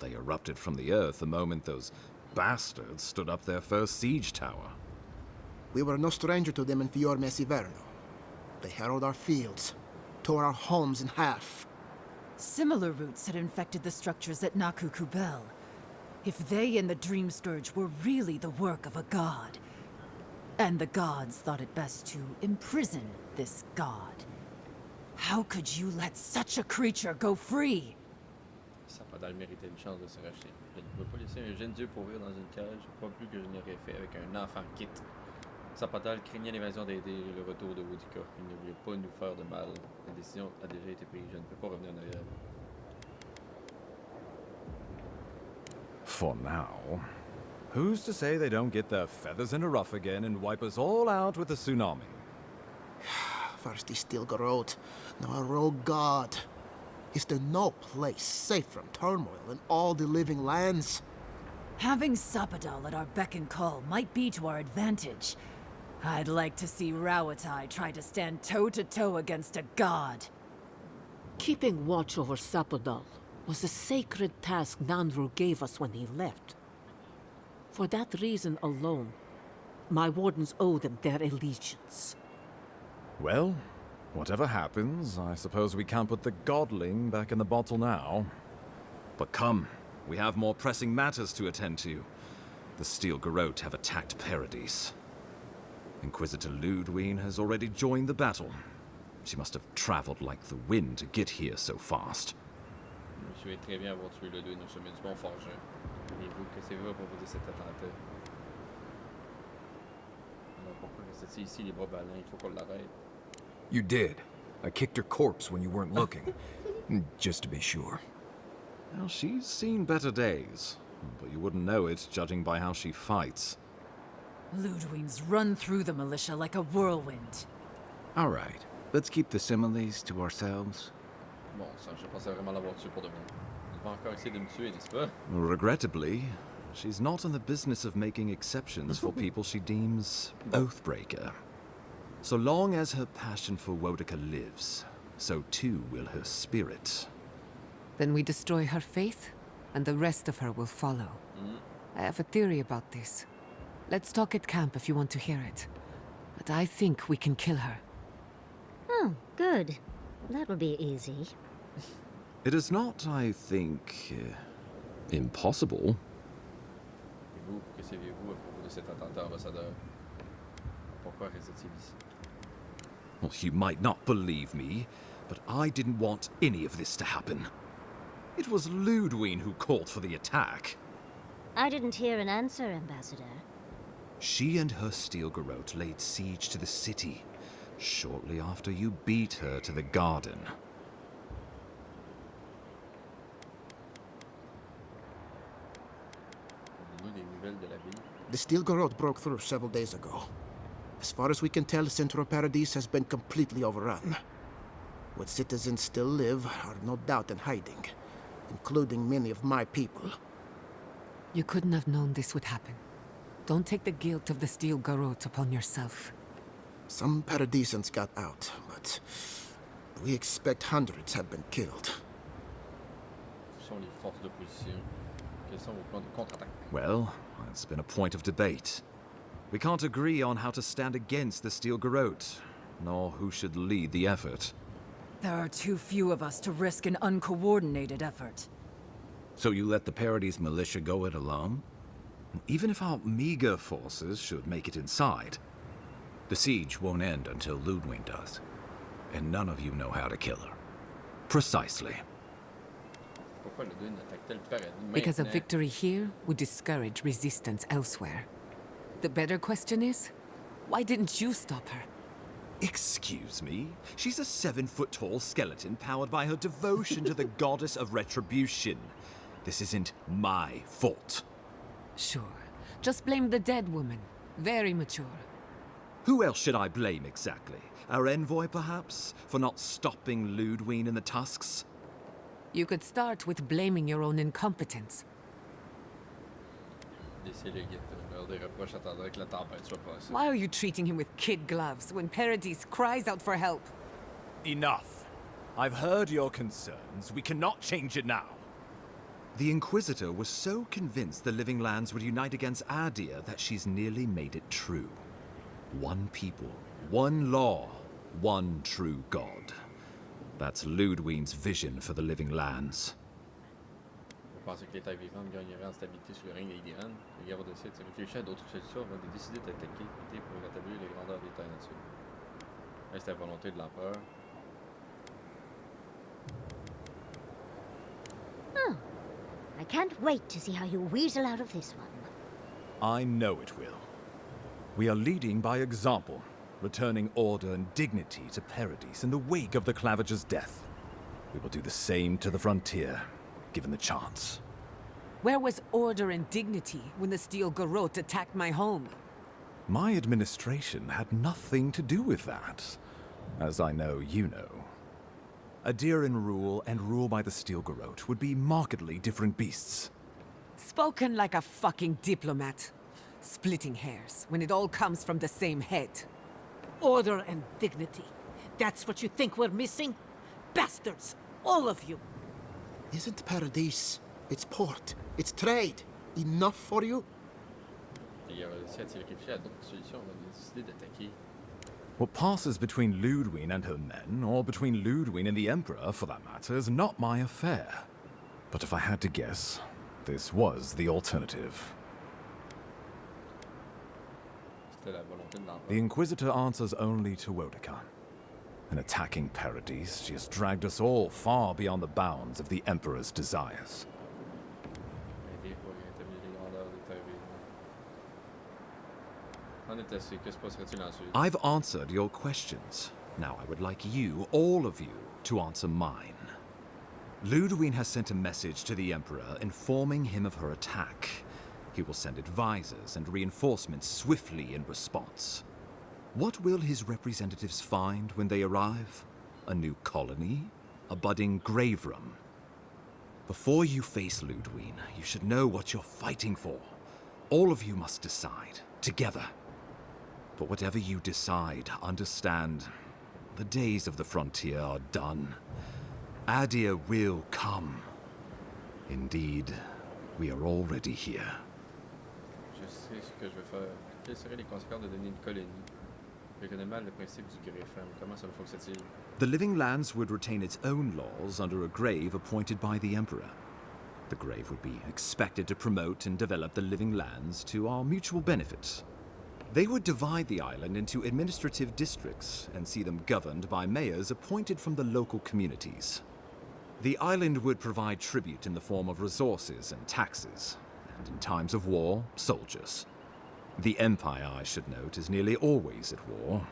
They erupted from the earth the moment those bastards stood up their first siege tower. We were no stranger to them in Fior Mesiverno. They harrowed our fields, tore our homes in half. Similar roots had infected the structures at Naku Kubel. If they and the Dream Scourge were really the work of a god, and the gods thought it best to imprison this god, how could you let such a creature go free? Sapadal méritait une chance de se racheter. Je ne pouvais pas laisser un jeune dieu pourrir dans une cage, pas plus que je n'aurais fait avec un enfant quitte. Sapadal craignait l'invasion d'aider et le retour de Wodica. Il ne voulait pas nous faire de mal. La décision a déjà été prise. Je ne peux pas revenir en arrière. For now. Who's to say they don't get their feathers in a ruff again and wipe us all out with a tsunami? First he still Garot, now a rogue god. Is there no place safe from turmoil in all the living lands? Having Sapadal at our beck and call might be to our advantage. I'd like to see Rawatai try to stand toe-to-toe against a god. Keeping watch over Sapodal was a sacred task Nandru gave us when he left. For that reason alone, my wardens owe them their allegiance. Well, whatever happens, I suppose we can't put the godling back in the bottle now. But come, we have more pressing matters to attend to. The Steel Garrote have attacked Paradis. Inquisitor Ludwine has already joined the battle. She must have traveled like the wind to get here so fast. Je vais très bien avoir tué le deux au sommet du Mont Forgin. Et vous, qu'est-ce que vous proposez cet attentat? Alors pourquoi rester ici les bras ballants? Il faut qu'on l'arrête. You did. I kicked her corpse when you weren't looking. Just to be sure. Well, she's seen better days, but you wouldn't know it judging by how she fights. Ludwine's run through the militia like a whirlwind. All right, let's keep the similes to ourselves. Bon, ça, je pensais vraiment l'avoir tué pour de bon. Il va encore essayer de me tuer, n'est-ce pas? Regrettably, she's not in the business of making exceptions for people she deems oathbreaker. So long as her passion for Wodika lives, so too will her spirit. Then we destroy her faith, and the rest of her will follow. I have a theory about this. Let's talk at camp if you want to hear it. But I think we can kill her. Oh, good. That will be easy. It is not, I think, impossible. Et vous, que savez-vous à propos de cet attentat, ambassadeur? Pourquoi reste-t-il ici? Well, you might not believe me, but I didn't want any of this to happen. It was Ludwine who called for the attack. I didn't hear an answer, Ambassador. She and her Steel Garrote laid siege to the city shortly after you beat her to the garden. The Steel Garrote broke through several days ago. As far as we can tell, Central Paradis has been completely overrun. What citizens still live are no doubt in hiding, including many of my people. You couldn't have known this would happen. Don't take the guilt of the Steel Garrote upon yourself. Some Paradisans got out, but we expect hundreds have been killed. Quelles sont les forces d'opposition? Quels sont vos plans de contre-attaque? Well, that's been a point of debate. We can't agree on how to stand against the Steel Garrote, nor who should lead the effort. There are too few of us to risk an uncoordinated effort. So you let the Paradis militia go it alone? Even if our meager forces should make it inside. The siege won't end until Ludwine does. And none of you know how to kill her. Precisely. Pourquoi le deux n'attaque-t-elle Paradis Because a maintenant? victory here would discourage resistance elsewhere. The better question is, why didn't you stop her? Excuse me? She's a 7-foot-tall skeleton powered by her devotion to the goddess of retribution. This isn't my fault. Sure. Just blame the dead woman. Very mature. Who else should I blame exactly? Our envoy, perhaps? For not stopping Ludwine and the Tusks? You could start with blaming your own incompetence. Laissez le guide leur des reproches attendant que la tempête soit passée. Why are you treating him with kid gloves when Paradis cries out for help? Enough. I've heard your concerns. We cannot change it now. The Inquisitor was so convinced the Living Lands would unite against Adir that she's nearly made it true. One people, one law, one true God. That's Ludwine's vision for the Living Lands. Vous pensez que l'État vivant gagnerait en stabilité sous le règne des Grandes? Le garde de site réfléchit à d'autres solutions avant de décider d'attaquer l'État pour rétablir les grandeurs des terres nature. Est-ce la volonté de l'empereur? Oh, I can't wait to see how you weasel out of this one. I know it will. We are leading by example, returning order and dignity to Paradis in the wake of the Clavager's death. We will do the same to the frontier, given the chance. Where was order and dignity when the Steel Garrote attacked my home? My administration had nothing to do with that, as I know you know. Adiran rule and rule by the Steel Garrote would be markedly different beasts. Spoken like a fucking diplomat. Splitting hairs, when it all comes from the same head. Order and dignity. That's what you think we're missing? Bastards! All of you! Isn't Paradis, its port, its trade, enough for you? Et si elle réfléchit à d'autres solutions, on a décidé d'attaquer. What passes between Ludwine and her men, or between Ludwine and the Emperor, for that matter, is not my affair. But if I had to guess, this was the alternative. C'était la volonté de l'empereur. The Inquisitor answers only to Wodekan. In attacking Paradis, she has dragged us all far beyond the bounds of the Emperor's desires. Aider pour établir les grandeurs des terres vives. En est assez, que se passerait-il ensuite? I've answered your questions. Now I would like you, all of you, to answer mine. Ludwine has sent a message to the Emperor informing him of her attack. He will send advisors and reinforcements swiftly in response. What will his representatives find when they arrive? A new colony? A budding grave room? Before you face Ludwine, you should know what you're fighting for. All of you must decide, together. But whatever you decide, understand, the days of the frontier are done. Adir will come. Indeed, we are already here. Je sais ce que je vais faire. Quelles seraient les conséquences de donner une colonie? Je connais mal le principe du greffin. Comment ça fonctionne-t-il? The Living Lands would retain its own laws under a grave appointed by the Emperor. The grave would be expected to promote and develop the Living Lands to our mutual benefit. They would divide the island into administrative districts and see them governed by mayors appointed from the local communities. The island would provide tribute in the form of resources and taxes, and in times of war, soldiers. The Empire, I should note, is nearly always at war.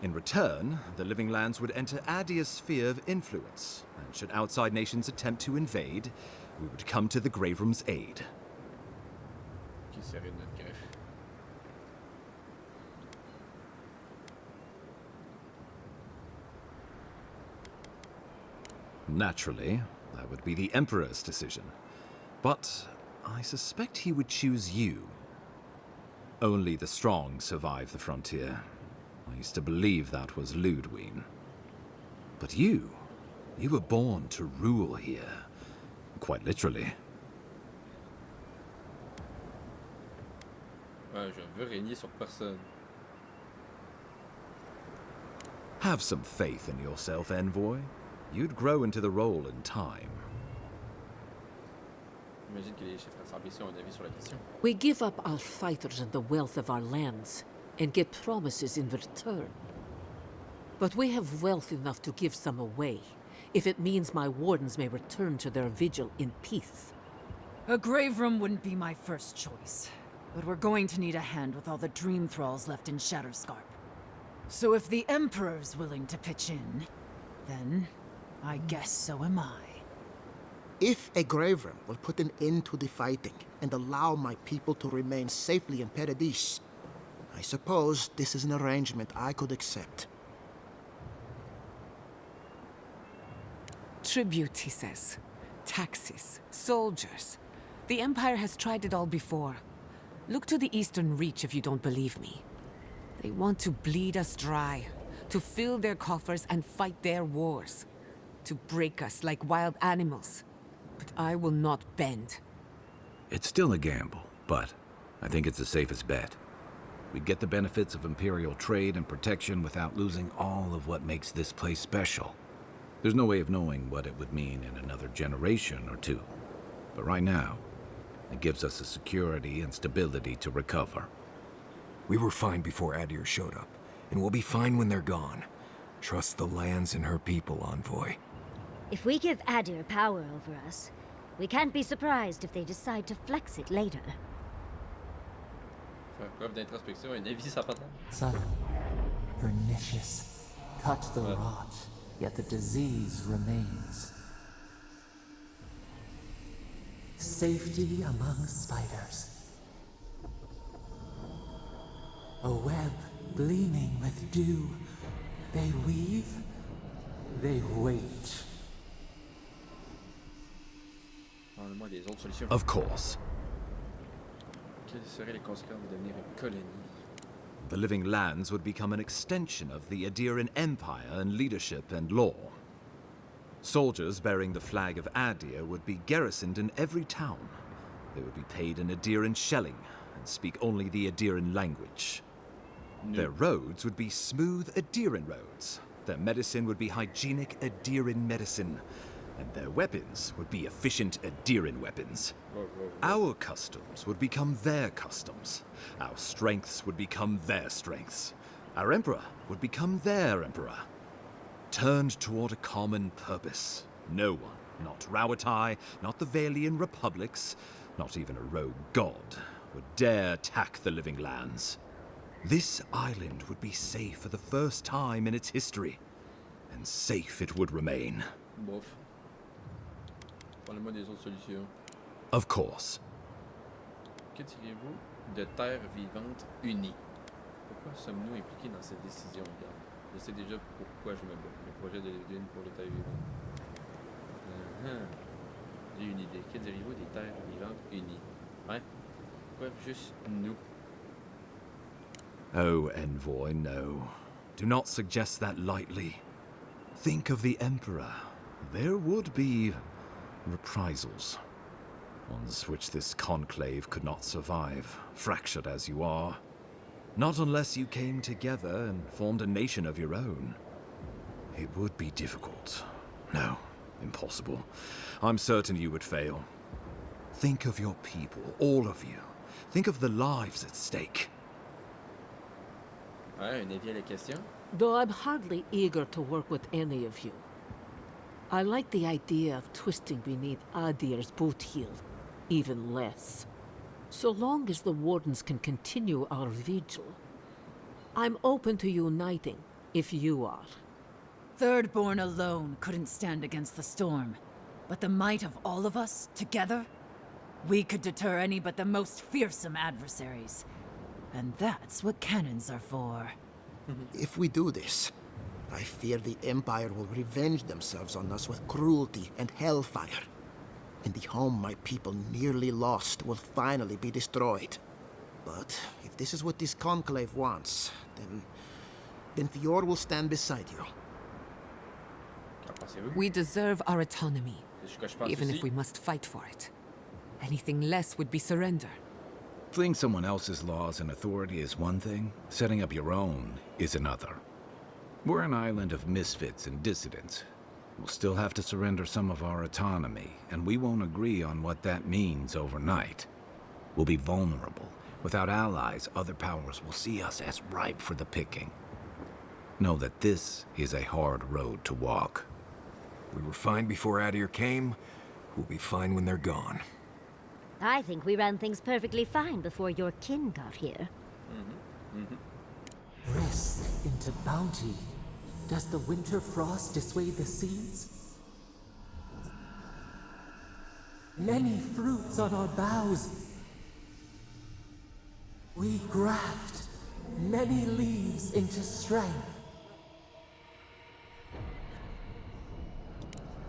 In return, the Living Lands would enter Adir's sphere of influence, and should outside nations attempt to invade, we would come to the Grave Room's aid. Qui serait notre greffe? Naturally, that would be the Emperor's decision. But I suspect he would choose you. Only the strong survive the frontier. I used to believe that was Ludwine. But you were born to rule here. Quite literally. Ouais, je veux régner sur personne. Have some faith in yourself, Envoy. You'd grow into the role in time. J'imagine que les chefs rassemblés ici ont un avis sur la question. We give up our fighters and the wealth of our lands, and get promises in return. But we have wealth enough to give some away, if it means my wardens may return to their vigil in peace. A grave room wouldn't be my first choice, but we're going to need a hand with all the dream thralls left in Shatterscarp. So if the Emperor's willing to pitch in, then I guess so am I. If a grave room will put an end to the fighting and allow my people to remain safely in Paradis, I suppose this is an arrangement I could accept. Tribute, he says. Taxes, soldiers. The Empire has tried it all before. Look to the Eastern Reach if you don't believe me. They want to bleed us dry, to fill their coffers and fight their wars, to break us like wild animals. But I will not bend. It's still a gamble, but I think it's the safest bet. We get the benefits of Imperial trade and protection without losing all of what makes this place special. There's no way of knowing what it would mean in another generation or two. But right now, it gives us the security and stability to recover. We were fine before Adir showed up, and we'll be fine when they're gone. Trust the lands and her people, Envoy. If we give Adir power over us, we can't be surprised if they decide to flex it later. Faire preuve d'introspection et un avis sans patate. Son, pernicious. Touch the rot, yet the disease remains. Safety among spiders. A web gleaming with dew. They weave, they wait. Parle-moi des autres solutions. Of course. Quelles seraient les conséquences de devenir une colonie? The Living Lands would become an extension of the Adiran Empire in leadership and law. Soldiers bearing the flag of Adir would be garrisoned in every town. They would be paid in Adiran shelling and speak only the Adiran language. Their roads would be smooth Adiran roads. Their medicine would be hygienic Adiran medicine. And their weapons would be efficient Adiran weapons. Our customs would become their customs. Our strengths would become their strengths. Our emperor would become their emperor. Turned toward a common purpose. No one, not Rauatai, not the Valian republics, not even a rogue god, would dare attack the Living Lands. This island would be safe for the first time in its history, and safe it would remain. Bof. Parlez-moi des autres solutions. Of course. Que diriez-vous de Terre vivante unie? Pourquoi sommes-nous impliqués dans cette décision, regarde? Je sais déjà pourquoi je me bats. Le projet de l'une pour les Terres vivantes. J'ai une idée. Que diriez-vous des Terres vivantes unies? Hein? Pourquoi juste nous? Oh, Envoy, no. Do not suggest that lightly. Think of the Emperor. There would be reprisals. Ones which this conclave could not survive, fractured as you are. Not unless you came together and formed a nation of your own. It would be difficult. No, impossible. I'm certain you would fail. Think of your people, all of you. Think of the lives at stake. Un avis à la question? Though I'm hardly eager to work with any of you. I like the idea of twisting beneath Adir's boot heel, even less. So long as the Wardens can continue our vigil, I'm open to uniting, if you are. Thirdborn alone couldn't stand against the storm. But the might of all of us, together, we could deter any but the most fearsome adversaries. And that's what cannons are for. If we do this, I fear the Empire will revenge themselves on us with cruelty and hellfire. And the home my people nearly lost will finally be destroyed. But if this is what this conclave wants, then Fior will stand beside you. We deserve our autonomy, even if we must fight for it. Anything less would be surrender. Fleeing someone else's laws and authority is one thing, setting up your own is another. We're an island of misfits and dissidents. We'll still have to surrender some of our autonomy, and we won't agree on what that means overnight. We'll be vulnerable. Without allies, other powers will see us as ripe for the picking. Know that this is a hard road to walk. We were fine before Adir came. We'll be fine when they're gone. I think we ran things perfectly fine before your kin got here. Rest into bounty. Does the winter frost dissuade the seeds? Many fruits on our boughs. We graft many leaves into strength.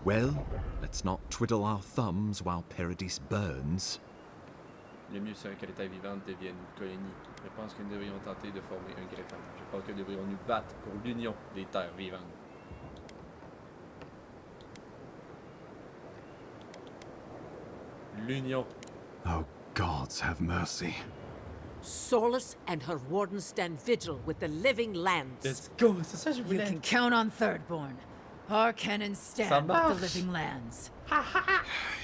Well, let's not twiddle our thumbs while Paradis burns. Le mieux serait que les Terres vivantes deviennent une colonie. Je pense que nous devrions tenter de former un greffage. Je pense que nous devrions nous battre pour l'union des Terres vivantes. L'union. Oh, gods have mercy. Sorlus and her Wardens stand vigil with the Living Lands. Let's go, c'est ça que je You voulais. can count on Thirdborn. Our cannons stand with the Living Lands.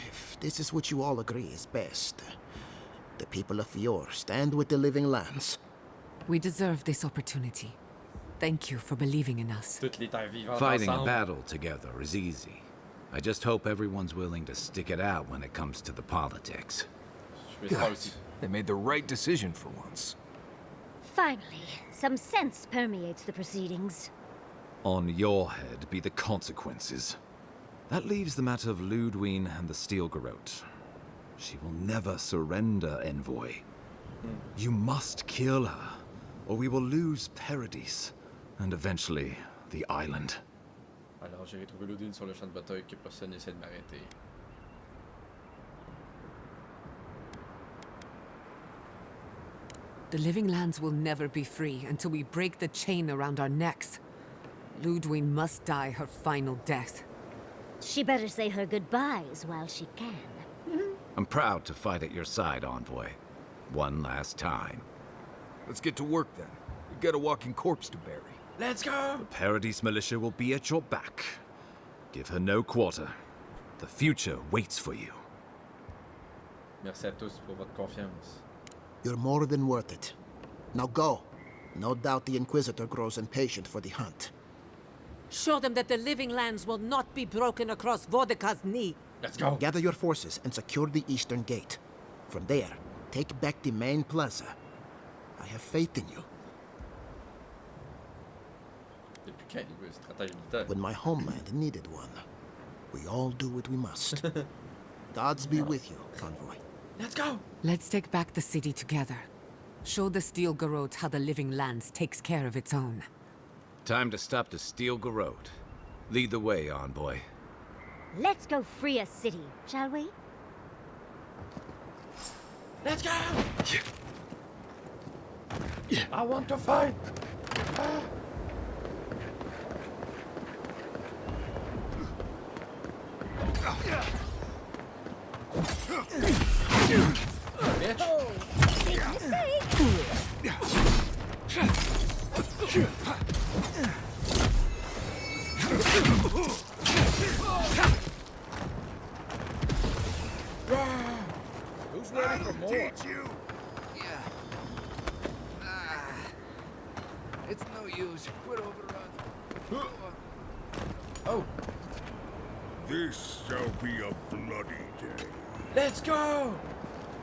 If this is what you all agree is best, the people of Fior stand with the Living Lands. We deserve this opportunity. Thank you for believing in us. Toutes les Terres vivantes Fighting a ensemble. battle together is easy. I just hope everyone's willing to stick it out when it comes to the politics. God, they made the right decision for once. Finally, some sense permeates the proceedings. On your head be the consequences. That leaves the matter of Ludwine and the Steel Garrote. She will never surrender, Envoy. You must kill her, or we will lose Paradis, and eventually the island. Alors j'ai retrouvé Ludwine sur le champ de bataille que personne n'essaie de m'arrêter. The living lands will never be free until we break the chain around our necks. Ludwig must die her final death. She better say her goodbyes while she can. I'm proud to fight at your side, Envoy. One last time. Let's get to work then. We've got a walking corpse to bury. Let's go! The Paradise Militia will be at your back. Give her no quarter. The future waits for you. Merci à tous pour votre confiance. You're more than worth it. Now go. No doubt the Inquisitor grows impatient for the hunt. Show them that the living lands will not be broken across Vodka's knee. Let's go! Gather your forces and secure the eastern gate. From there, take back the main plaza. I have faith in you. Depuis quand il veut stratège militaire? When my homeland needed one, we all do what we must. Gods be with you, Convoy. Let's go! Let's take back the city together. Show the Steel Garrote how the living lands takes care of its own. Time to stop the Steel Garrote. Lead the way, Envoy. Let's go free a city, shall we? Let's go! I want to fight! Who's ready for more? Yeah. It's no use. Quit overrun. Oh! This shall be a bloody day. Let's go!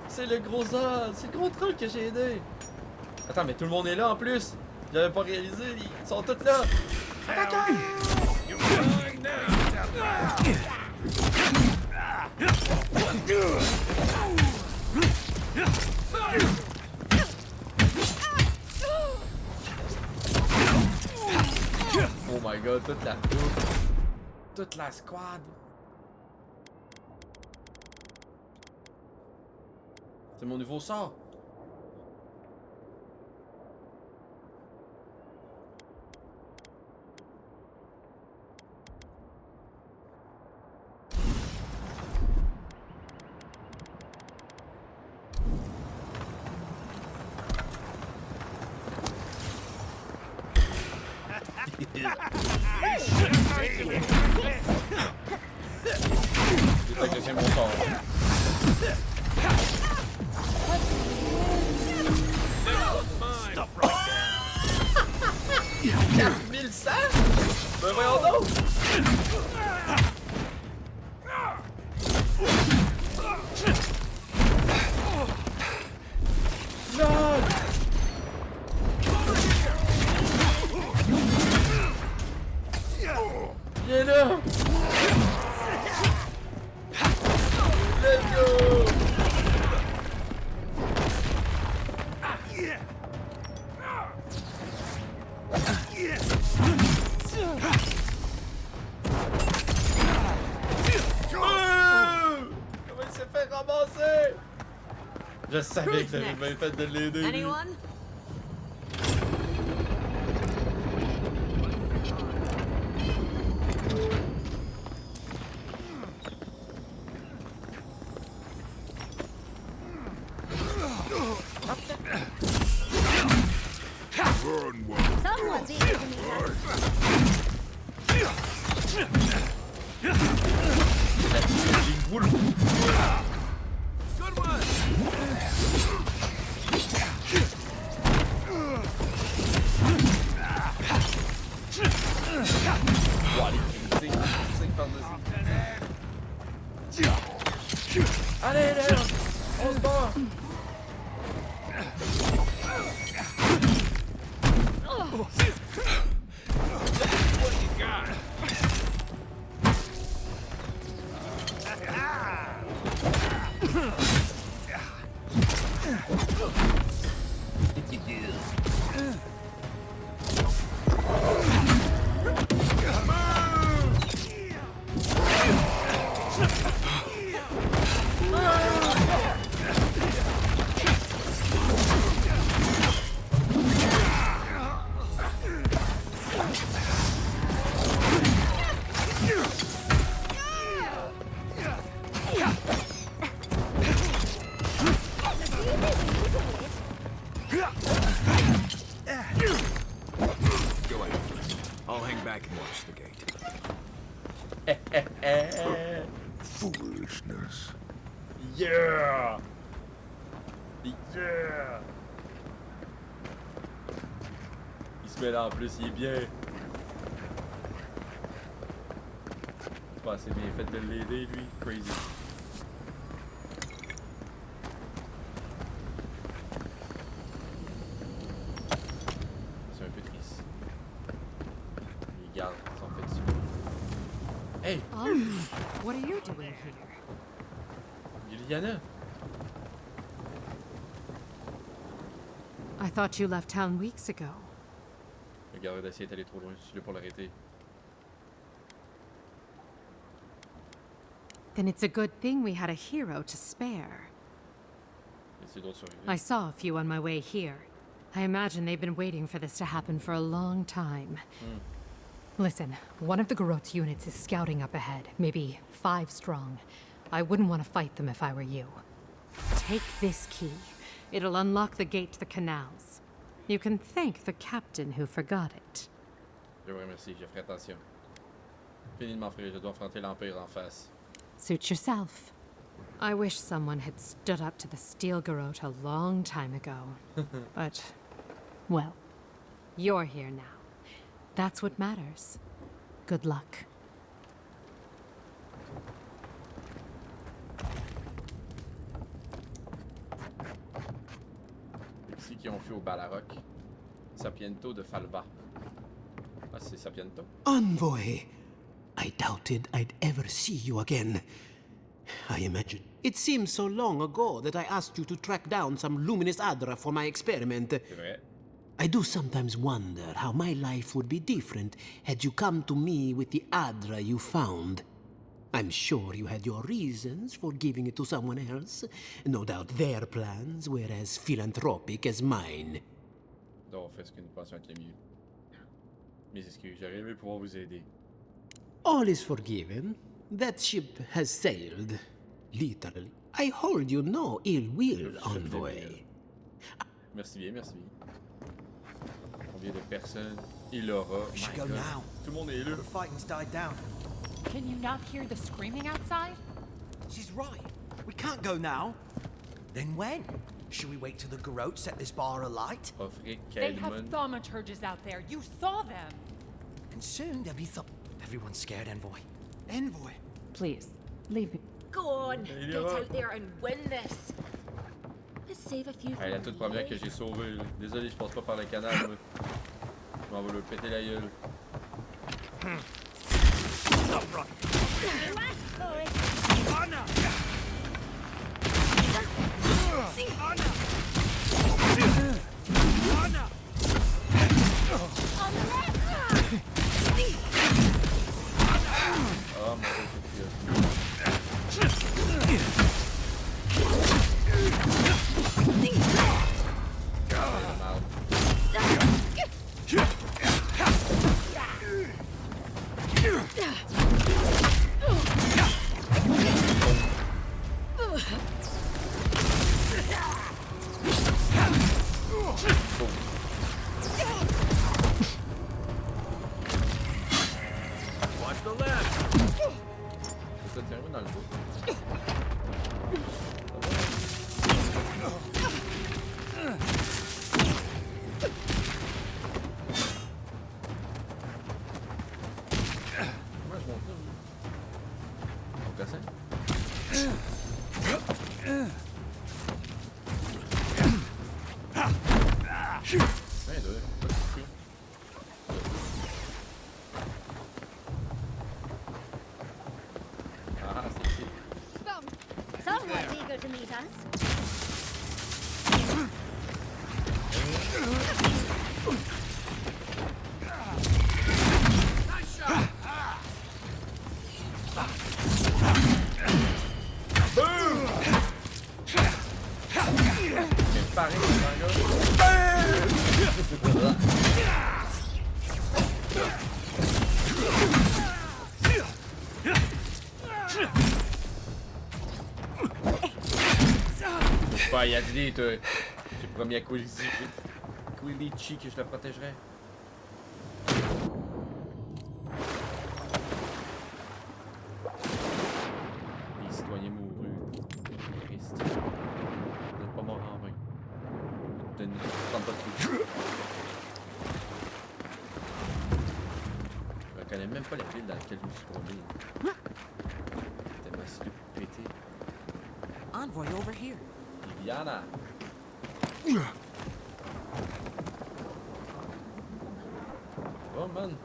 C'est le gros os! C'est le gros troll que j'ai aidé! Attends, mais tout le monde est là en plus! J'avais pas réalisé, ils sont tous là! Oh my god, toute la troupe! Toute la squad! C'est mon nouveau sort! Fait que c'est mon sort. Stop right there. 4100? Ben voyons donc! John! Viens là! Let's go! Comment il s'est fait ramasser? Je savais que t'avais bien fait de l'aider. Anyone? Someone's eating me. Good one. Allez, là! On se bat! What you got? I'll hang back and watch the gate. Foolishness. Yeah! Yeah! Il se met là en plus, il est bien. C'est pas assez bien fait de l'aider, lui. Crazy. C'est un peu triste. Les gardes sont fait dessus. Hey! What are you doing here? Juliana! I thought you left town weeks ago. Le garde d'acier est allé trop loin, je suis là pour l'arrêter. Then it's a good thing we had a hero to spare. Essayez d'autres survivre. I saw a few on my way here. I imagine they've been waiting for this to happen for a long time. Listen, one of the Garot's units is scouting up ahead, maybe 5 strong. I wouldn't want to fight them if I were you. Take this key. It'll unlock the gate to the canals. You can thank the captain who forgot it. Je vous remercie, je ferai attention. Fini de m'enfuir, je dois affronter l'Empire en face. Suit yourself. I wish someone had stood up to the Steel Garot a long time ago. But, well, you're here now. That's what matters. Good luck. Ici qui ont fui au Balaroc. Sapiento de Falva. Ah, c'est Sapiento? Envoy! I doubted I'd ever see you again. I imagine. It seems so long ago that I asked you to track down some luminous Adra for my experiment. C'est vrai. I do sometimes wonder how my life would be different had you come to me with the Adra you found. I'm sure you had your reasons for giving it to someone else. No doubt their plans were as philanthropic as mine. Donc, on fait ce que nous pensons être le mieux. Mes excuses, j'aurais aimé pouvoir vous aider. All is forgiven. That ship has sailed. Literally. I hold you no ill will, Envoy. Merci bien, merci bien. Combien de personnes il aura? We should go now. Tout le monde est là. The fighting's died down. Can you not hear the screaming outside? She's right. We can't go now. Then when? Should we wait till the Garot set this bar alight? They have thaumaturges out there. You saw them. And soon there'll be Everyone's scared, Envoy. Envoy! Please, leave me. Go on, get out there and win this. Let's save a few Hey, la toute première que j'ai sauvée, là. Désolé, je passe pas par le canal, moi. Je m'en vais le péter la gueule. Stop running! Anna! Anna! On the left! Oh mon Dieu, Watch the left! Ça termine dans le dos. Comment je monte là? On casse un deux. Ah, c'est ici. Someone's eager to meet us. Pareil, Bah, il a dit, toi. J'ai promis à Quilici que je la protégerais. pas de tout. Je reconnais même pas la ville dans laquelle je me suis promené. Tellement stupidité. Envoy over here. Viviana! Oh man!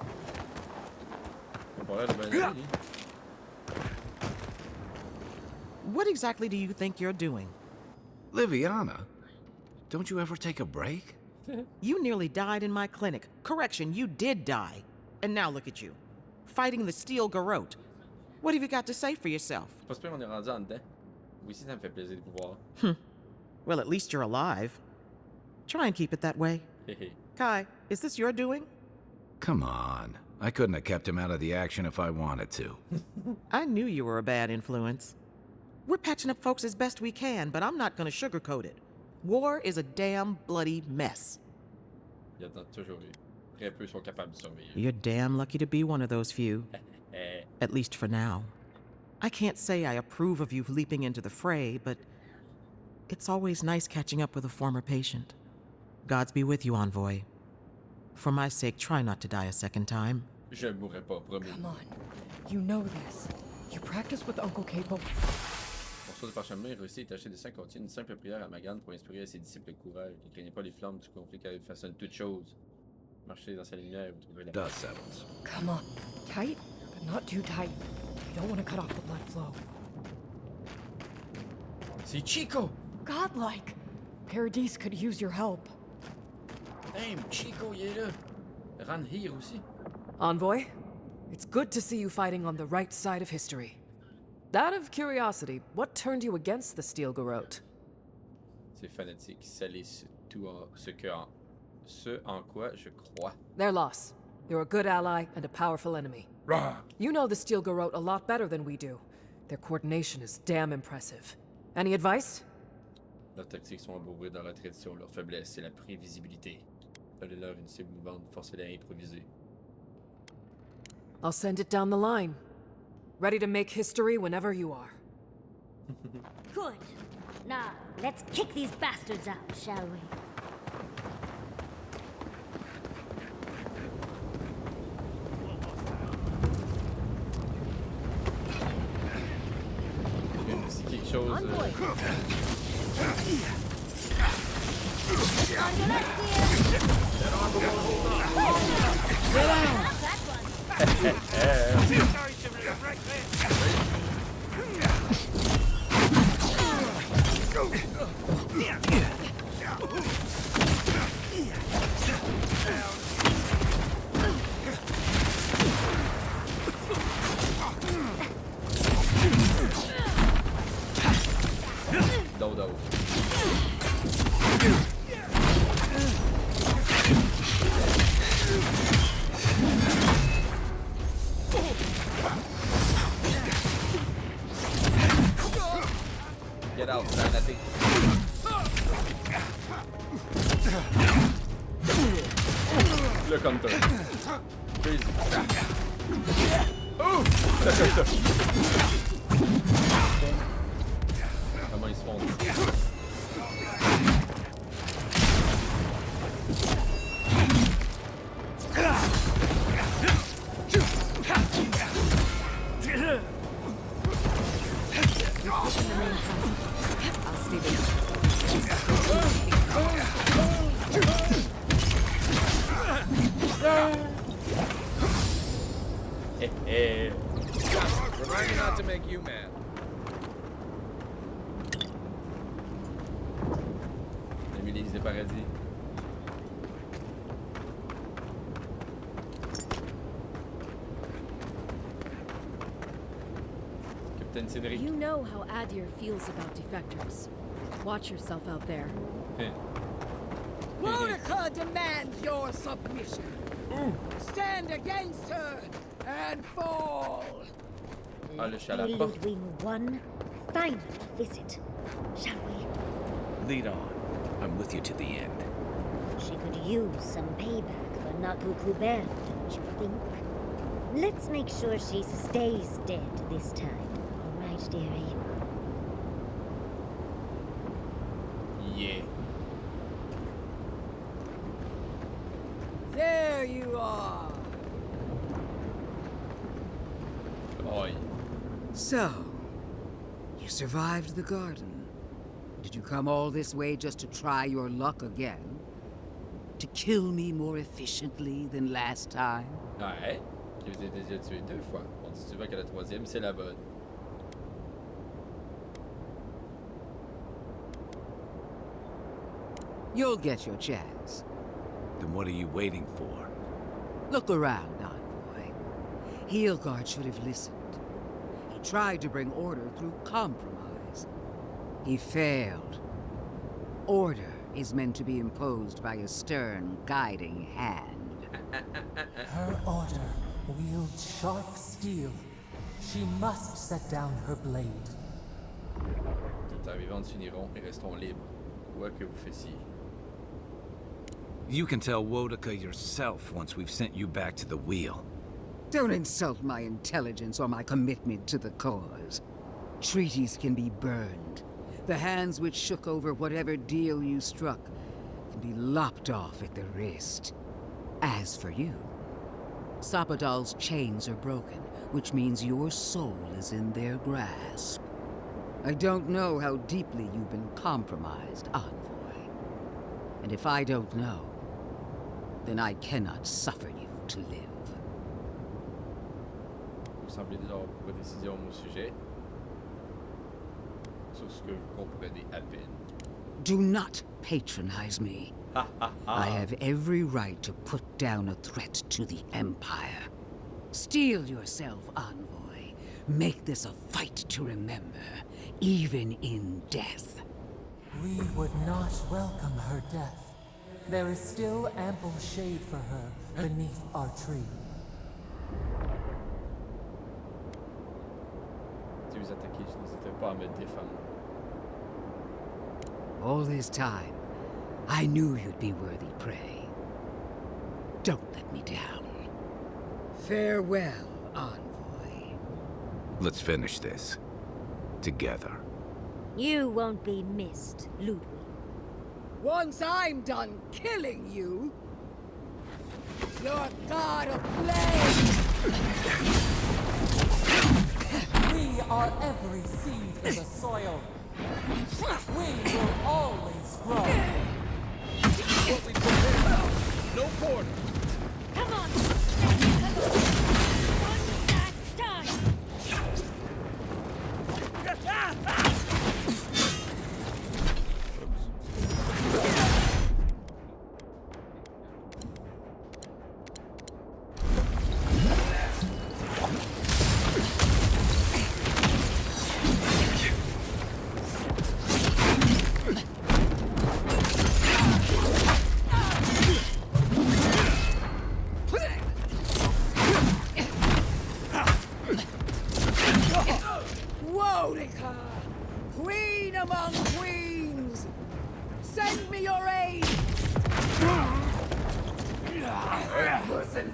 On pourrait le bien aller, lui. What exactly do you think you're doing? Liviana, don't you ever take a break? You nearly died in my clinic. Correction, you did die. And now look at you. Fighting the steel garrote. What have you got to say for yourself? Pas sûr qu'on est rendu en dedans. Moi aussi, ça me fait plaisir de vous voir. Well, at least you're alive. Try and keep it that way. Kai, is this your doing? Come on. I couldn't have kept him out of the action if I wanted to. I knew you were a bad influence. We're patching up folks as best we can, but I'm not gonna sugarcoat it. War is a damn bloody mess. Il y en a toujours eu. Très peu sont capables de survivre. You're damn lucky to be one of those few. At least for now. I can't say I approve of you leaping into the fray, but it's always nice catching up with a former patient. Gods be with you, Envoy. For my sake, try not to die a second time. Je ne mourrai pas, promis. Come on. You know this. You practice with Uncle Capo. Pour ça, le parchemin réussit à tâcher des saints contient une simple prière à Magan pour inspirer à ses disciples le courage. Ne craignez pas les flammes du conflit car il façonne toutes choses. Marchez dans sa lumière et vous trouverez la Dust settles. Come on. Tight, but not too tight. You don't want to cut off the blood flow. C'est Chico! Godlike! Paradis could use your help. Damn, Chico, il est là. Ran here aussi. Envoy, it's good to see you fighting on the right side of history. Out of curiosity, what turned you against the Steel Garrote? C'est fanatique, salissent tout en ce en quoi je crois. Their loss. You're a good ally and a powerful enemy. Rah! You know the Steel Garrote a lot better than we do. Their coordination is damn impressive. Any advice? Leurs tactiques sont embourrées dans la tradition. Leur faiblesse, c'est la prévisibilité. Donnez-leur une cible mouvante, forcez-les à improviser. I'll send it down the line. Ready to make history whenever you are. Good. Now, let's kick these bastards out, shall we? C'est quelque chose. Dodo. Get out, fanatic. Le counter. Crazy. Oh! Comment ils se font? Remind me not to make you mad. La milice des paradis. Capitaine Cédric. You know how Adir feels about defectors. Watch yourself out there. Monica demands your submission. Stand against her and fall. Ah, le chat à la Pay porte. Ludwig one final visit, shall we? Lead on. I'm with you to the end. She could use some payback for Nakukubel, don't you think? Let's make sure she stays dead this time, all right, dearie? Yeah. There you are. Oi. So, you survived the garden. Did you come all this way just to try your luck again? To kill me more efficiently than last time? Ouais. Je vous ai déjà tué 2 fois. On dit souvent que la 3e, c'est la bonne. You'll get your chance. Then what are you waiting for? Look around, Envoy. Heelguard should have listened. He tried to bring order through compromise. He failed. Order is meant to be imposed by a stern, guiding hand. Her order wields sharp steel. She must set down her blade. Les terres vivantes finiront et resteront libres, quoi que vous fassiez. You can tell Wodaka yourself once we've sent you back to the wheel. Don't insult my intelligence or my commitment to the cause. Treaties can be burned. The hands which shook over whatever deal you struck can be lopped off at the wrist. As for you, Sapadal's chains are broken, which means your soul is in their grasp. I don't know how deeply you've been compromised, Envoy. And if I don't know, then I cannot suffer you to live. Vous semblez déjà avoir vos décisions au sujet. Sur ce que vous comprenez à peine. Do not patronize me. I have every right to put down a threat to the Empire. Steel yourself, Envoy. Make this a fight to remember, even in death. We would not welcome her death. There is still ample shade for her beneath our tree. Si vous attaquez, je n'hésiterai pas à me défendre. All this time, I knew you'd be worthy prey. Don't let me down. Farewell, Envoy. Let's finish this. Together. You won't be missed, Ludwig. Once I'm done killing you, your god of flame! We are every seed in the soil. We will always grow. What we put in, no quarter. Come on! One last time! Wodaka! Queen among queens! Send me your aid! Listen,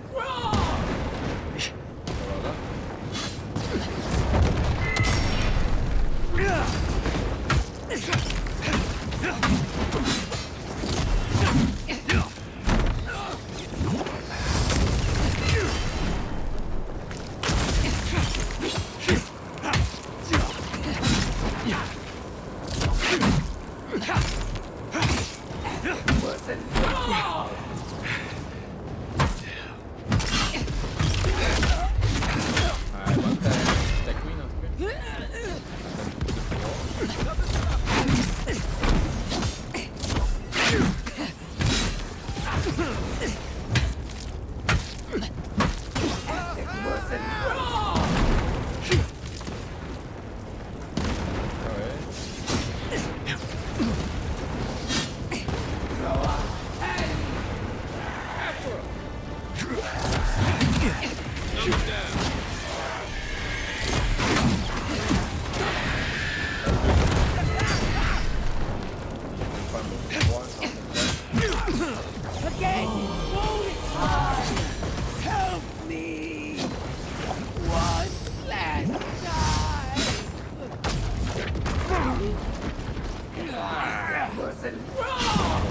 Again! Wodaka! Help me! One last time! That wasn't wrong!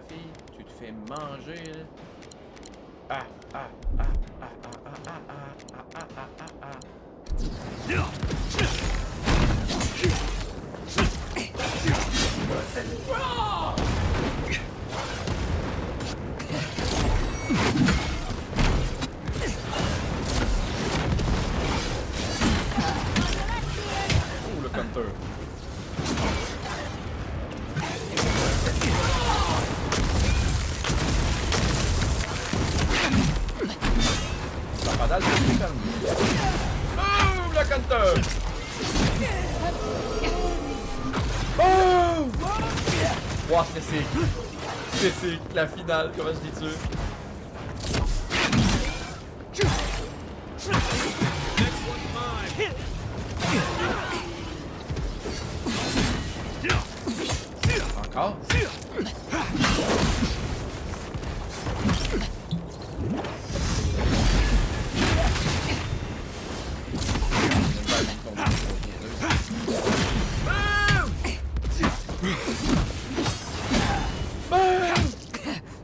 fille. Tu te fais manger, là. Ah, ah, ah, ah, ah, ah, ah, ah, ah, ah, ah, ah, ah. Oh, le counter. Ça va dans le calme. Oh, le counter. Oh! Wow, c'est la finale, comment je dis tu? Encore?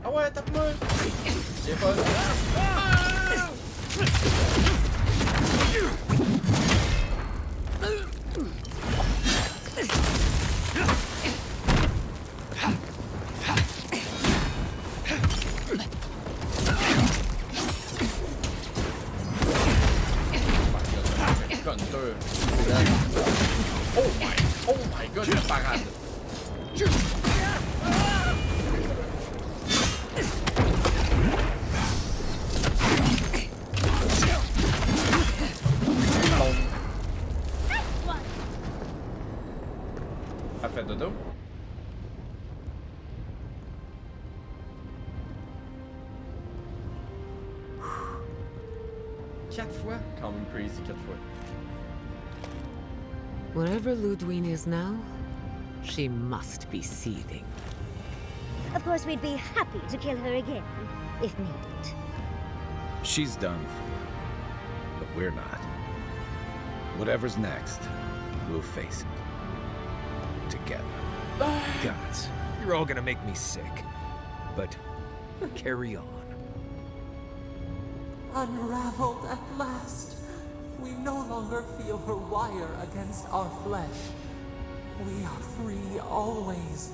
Ah ouais, tape-moi! J'ai pas... Oh my god, une parade! Elle fait dodo? Quatre fois? Quand même crazy, 4 fois. Wherever Ludwine is now, she must be seething. Of course, we'd be happy to kill her again, if needed. She's done for, but we're not. Whatever's next, we'll face it. Together. Gods, you're all gonna make me sick. But carry on. Unraveled at last. We no longer feel her wire against our flesh. We are free always.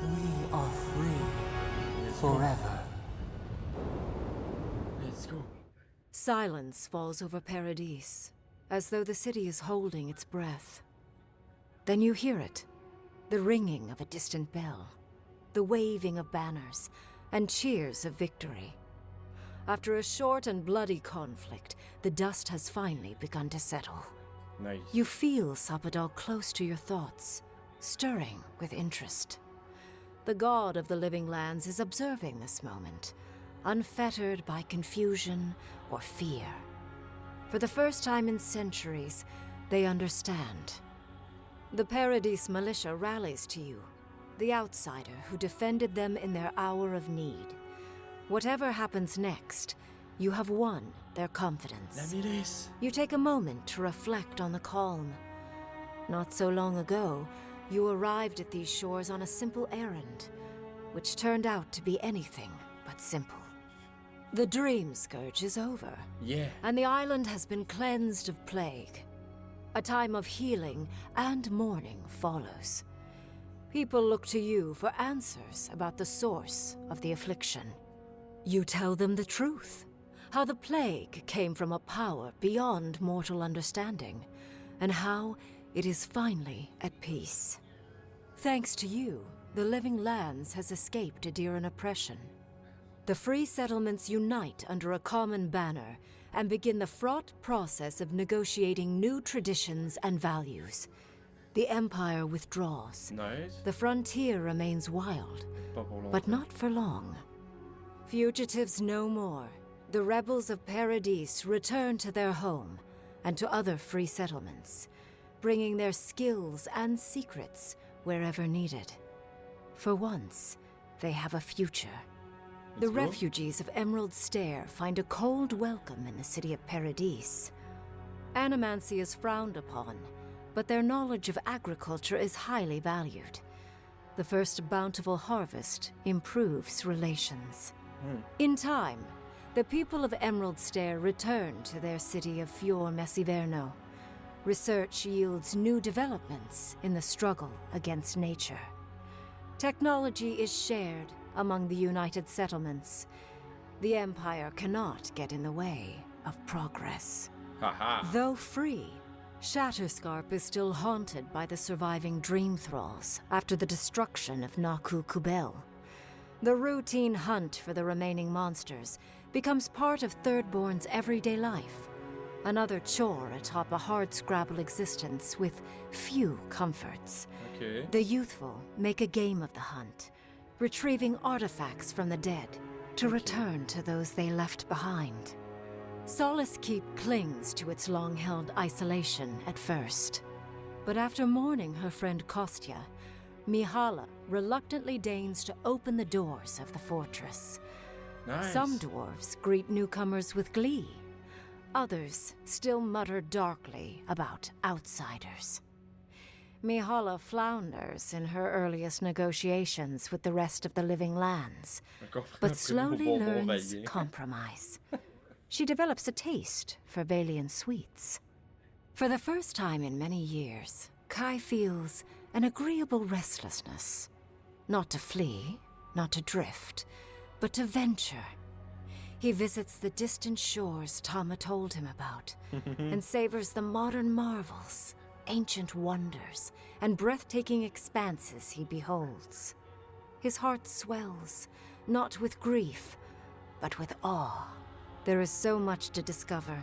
We are free forever. Let's go. Silence falls over Paradise, as though the city is holding its breath. Then you hear it, the ringing of a distant bell, the waving of banners, and cheers of victory. After a short and bloody conflict, the dust has finally begun to settle. Nice. You feel Sapadal close to your thoughts, stirring with interest. The god of the living lands is observing this moment, unfettered by confusion or fear. For the first time in centuries, they understand. The Paradise militia rallies to you, the outsider who defended them in their hour of need. Whatever happens next, you have won their confidence. You take a moment to reflect on the calm. Not so long ago, you arrived at these shores on a simple errand, which turned out to be anything but simple. The Dream Scourge is over. Yeah. And the island has been cleansed of plague. A time of healing and mourning follows. People look to you for answers about the source of the affliction. You tell them the truth, how the plague came from a power beyond mortal understanding, and how it is finally at peace. Thanks to you, the Living Lands has escaped Adiran oppression. The free settlements unite under a common banner and begin the fraught process of negotiating new traditions and values. The Empire withdraws. Nice. The frontier remains wild, but not for long. Fugitives no more. The rebels of Paradise return to their home and to other free settlements, bringing their skills and secrets wherever needed. For once, they have a future. The refugees of Emerald Stair find a cold welcome in the city of Paradise. Animancy is frowned upon, but their knowledge of agriculture is highly valued. the first bountiful harvest improves relations. In time, the people of Emerald Stair return to their city of Fior Messiverno. Research yields new developments in the struggle against nature. Technology is shared among the United Settlements. The Empire cannot get in the way of progress. Though free, Shatterscarp is still haunted by the surviving Dream Thralls after the destruction of Naku Kubel. The routine hunt for the remaining monsters becomes part of Thirdborn's everyday life, another chore atop a hard-scrabble existence with few comforts. The youthful make a game of the hunt, retrieving artifacts from the dead to return to those they left behind. Solace Keep clings to its long-held isolation at first, but after mourning her friend Kostya, Mihala reluctantly deigns to open the doors of the fortress. Some dwarves greet newcomers with glee. Others still mutter darkly about outsiders. Mihala flounders in her earliest negotiations with the rest of the living lands, but slowly learns compromise. She develops a taste for Valian sweets. For the first time in many years, Kai feels an agreeable restlessness. Not to flee, not to drift, but to venture. He visits the distant shores Tama told him about, and savors the modern marvels, ancient wonders, and breathtaking expanses he beholds. His heart swells, not with grief, but with awe. There is so much to discover,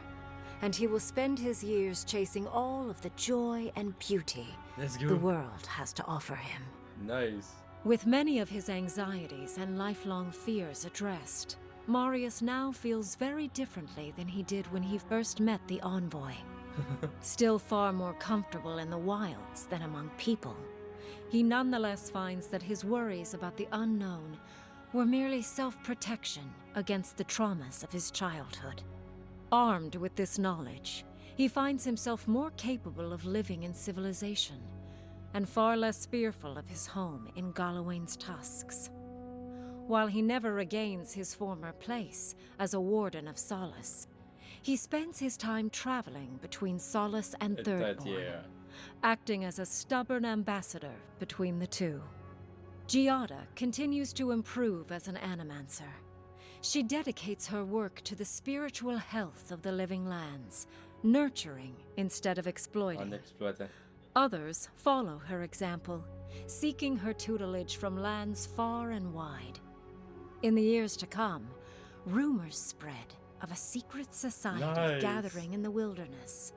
and he will spend his years chasing all of the joy and beauty the world has to offer him. Nice. With many of his anxieties and lifelong fears addressed, Marius now feels very differently than he did when he first met the envoy. Still far more comfortable in the wilds than among people, he nonetheless finds that his worries about the unknown were merely self-protection against the traumas of his childhood. Armed with this knowledge, he finds himself more capable of living in civilization, and far less fearful of his home in Galawain's tusks. While he never regains his former place as a warden of Solace, he spends his time traveling between Solace and Thirdborn, acting as a stubborn ambassador between the two. Giada continues to improve as an animancer. She dedicates her work to the spiritual health of the living lands, nurturing instead of exploiting. Others follow her example, seeking her tutelage from lands far and wide. In the years to come, rumors spread of a secret society gathering in the wilderness,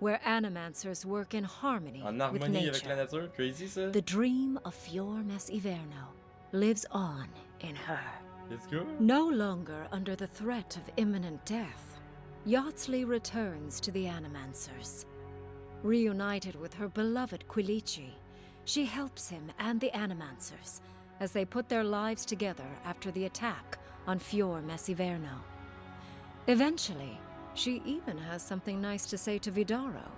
where animancers work in harmony with nature. The dream of Fior Messiverno lives on in her. No longer under the threat of imminent death, Yachtley returns to the animancers. Reunited with her beloved Quilici, she helps him and the animancers as they put their lives together after the attack on Fior Messiverno. Eventually, she even has something nice to say to Vidaro.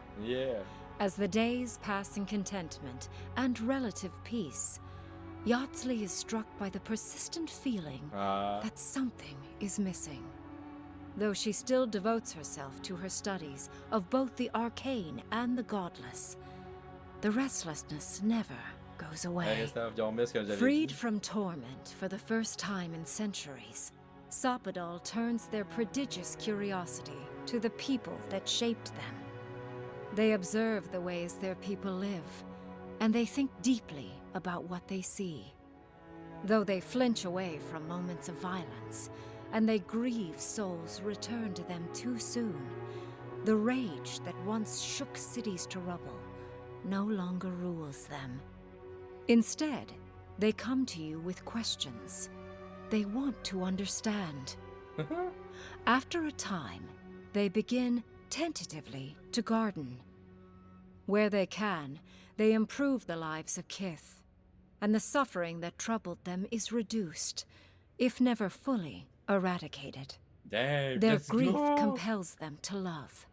As the days pass in contentment and relative peace, Yachtley is struck by the persistent feeling that something is missing. Though she still devotes herself to her studies of both the arcane and the godless, the restlessness never goes away. Freed from torment for the first time in centuries, Sopadal turns their prodigious curiosity to the people that shaped them. They observe the ways their people live, and they think deeply about what they see. Though they flinch away from moments of violence, and they grieve souls returned to them too soon, the rage that once shook cities to rubble no longer rules them. Instead, they come to you with questions. They want to understand. After a time, they begin tentatively to garden. Where they can, they improve the lives of Kith, and the suffering that troubled them is reduced, if never fully eradicated. Their grief compels them to love,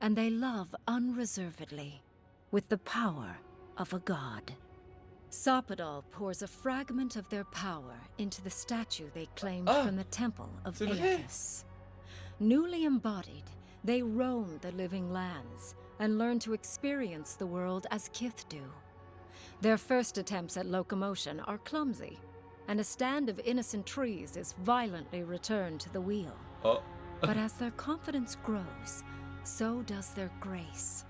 and they love unreservedly, with the power of a god. Sopadal pours a fragment of their power into the statue they claimed from the temple of c'est vrai? Aethys. Newly embodied, they roam the living lands and learn to experience the world as Kith do. Their first attempts at locomotion are clumsy, and a stand of innocent trees is violently returned to the wheel. But as their confidence grows, so does their grace.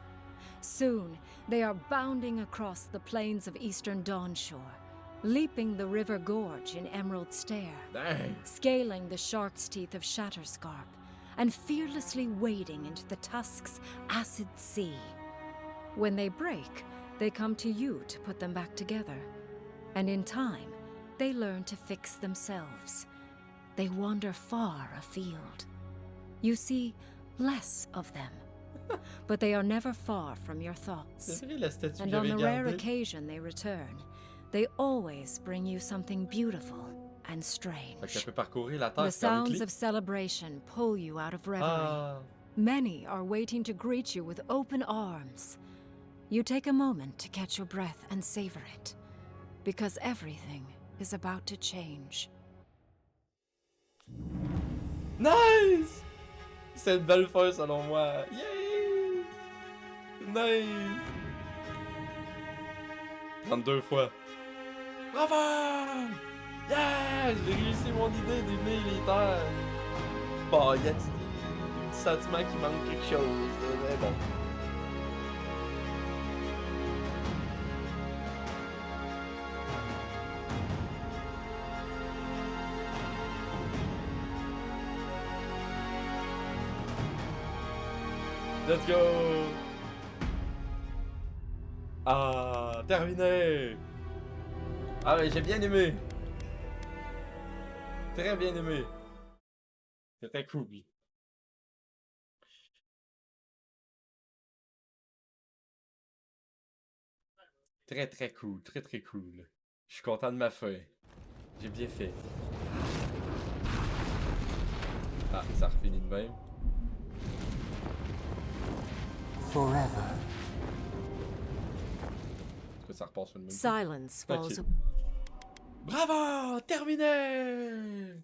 Soon, they are bounding across the plains of eastern Dawnshore, leaping the river gorge in Emerald Stair, scaling the shark's teeth of Shatterscarp, and fearlessly wading into the Tusk's acid sea. When they break, they come to you to put them back together. And in time, they learn to fix themselves. They wander far afield. You see less of them. But they are never far from your thoughts. And on the rare occasion they return, they always bring you something beautiful and strange. The sounds of celebration pull you out of reverie. Many are waiting to greet you with open arms. You take a moment to catch your breath and savor it, because everything is about to change. Nice! C'est une belle fin selon moi. Yay! Nice! 32 fois. Bravo! Yeah! J'ai réussi mon idée d'aimer les terres. Bon, y a du sentiment qu'il manque quelque chose, mais bon. Let's go! Ah, terminé! Ah mais j'ai bien aimé! Très bien aimé! C'était cool. Très très cool, très très cool. Je suis content de ma fin. J'ai bien fait. Ah, ça refinit de même. Forever. Est-ce que ça repart sur le même? Silence falls. Bravo! Terminé!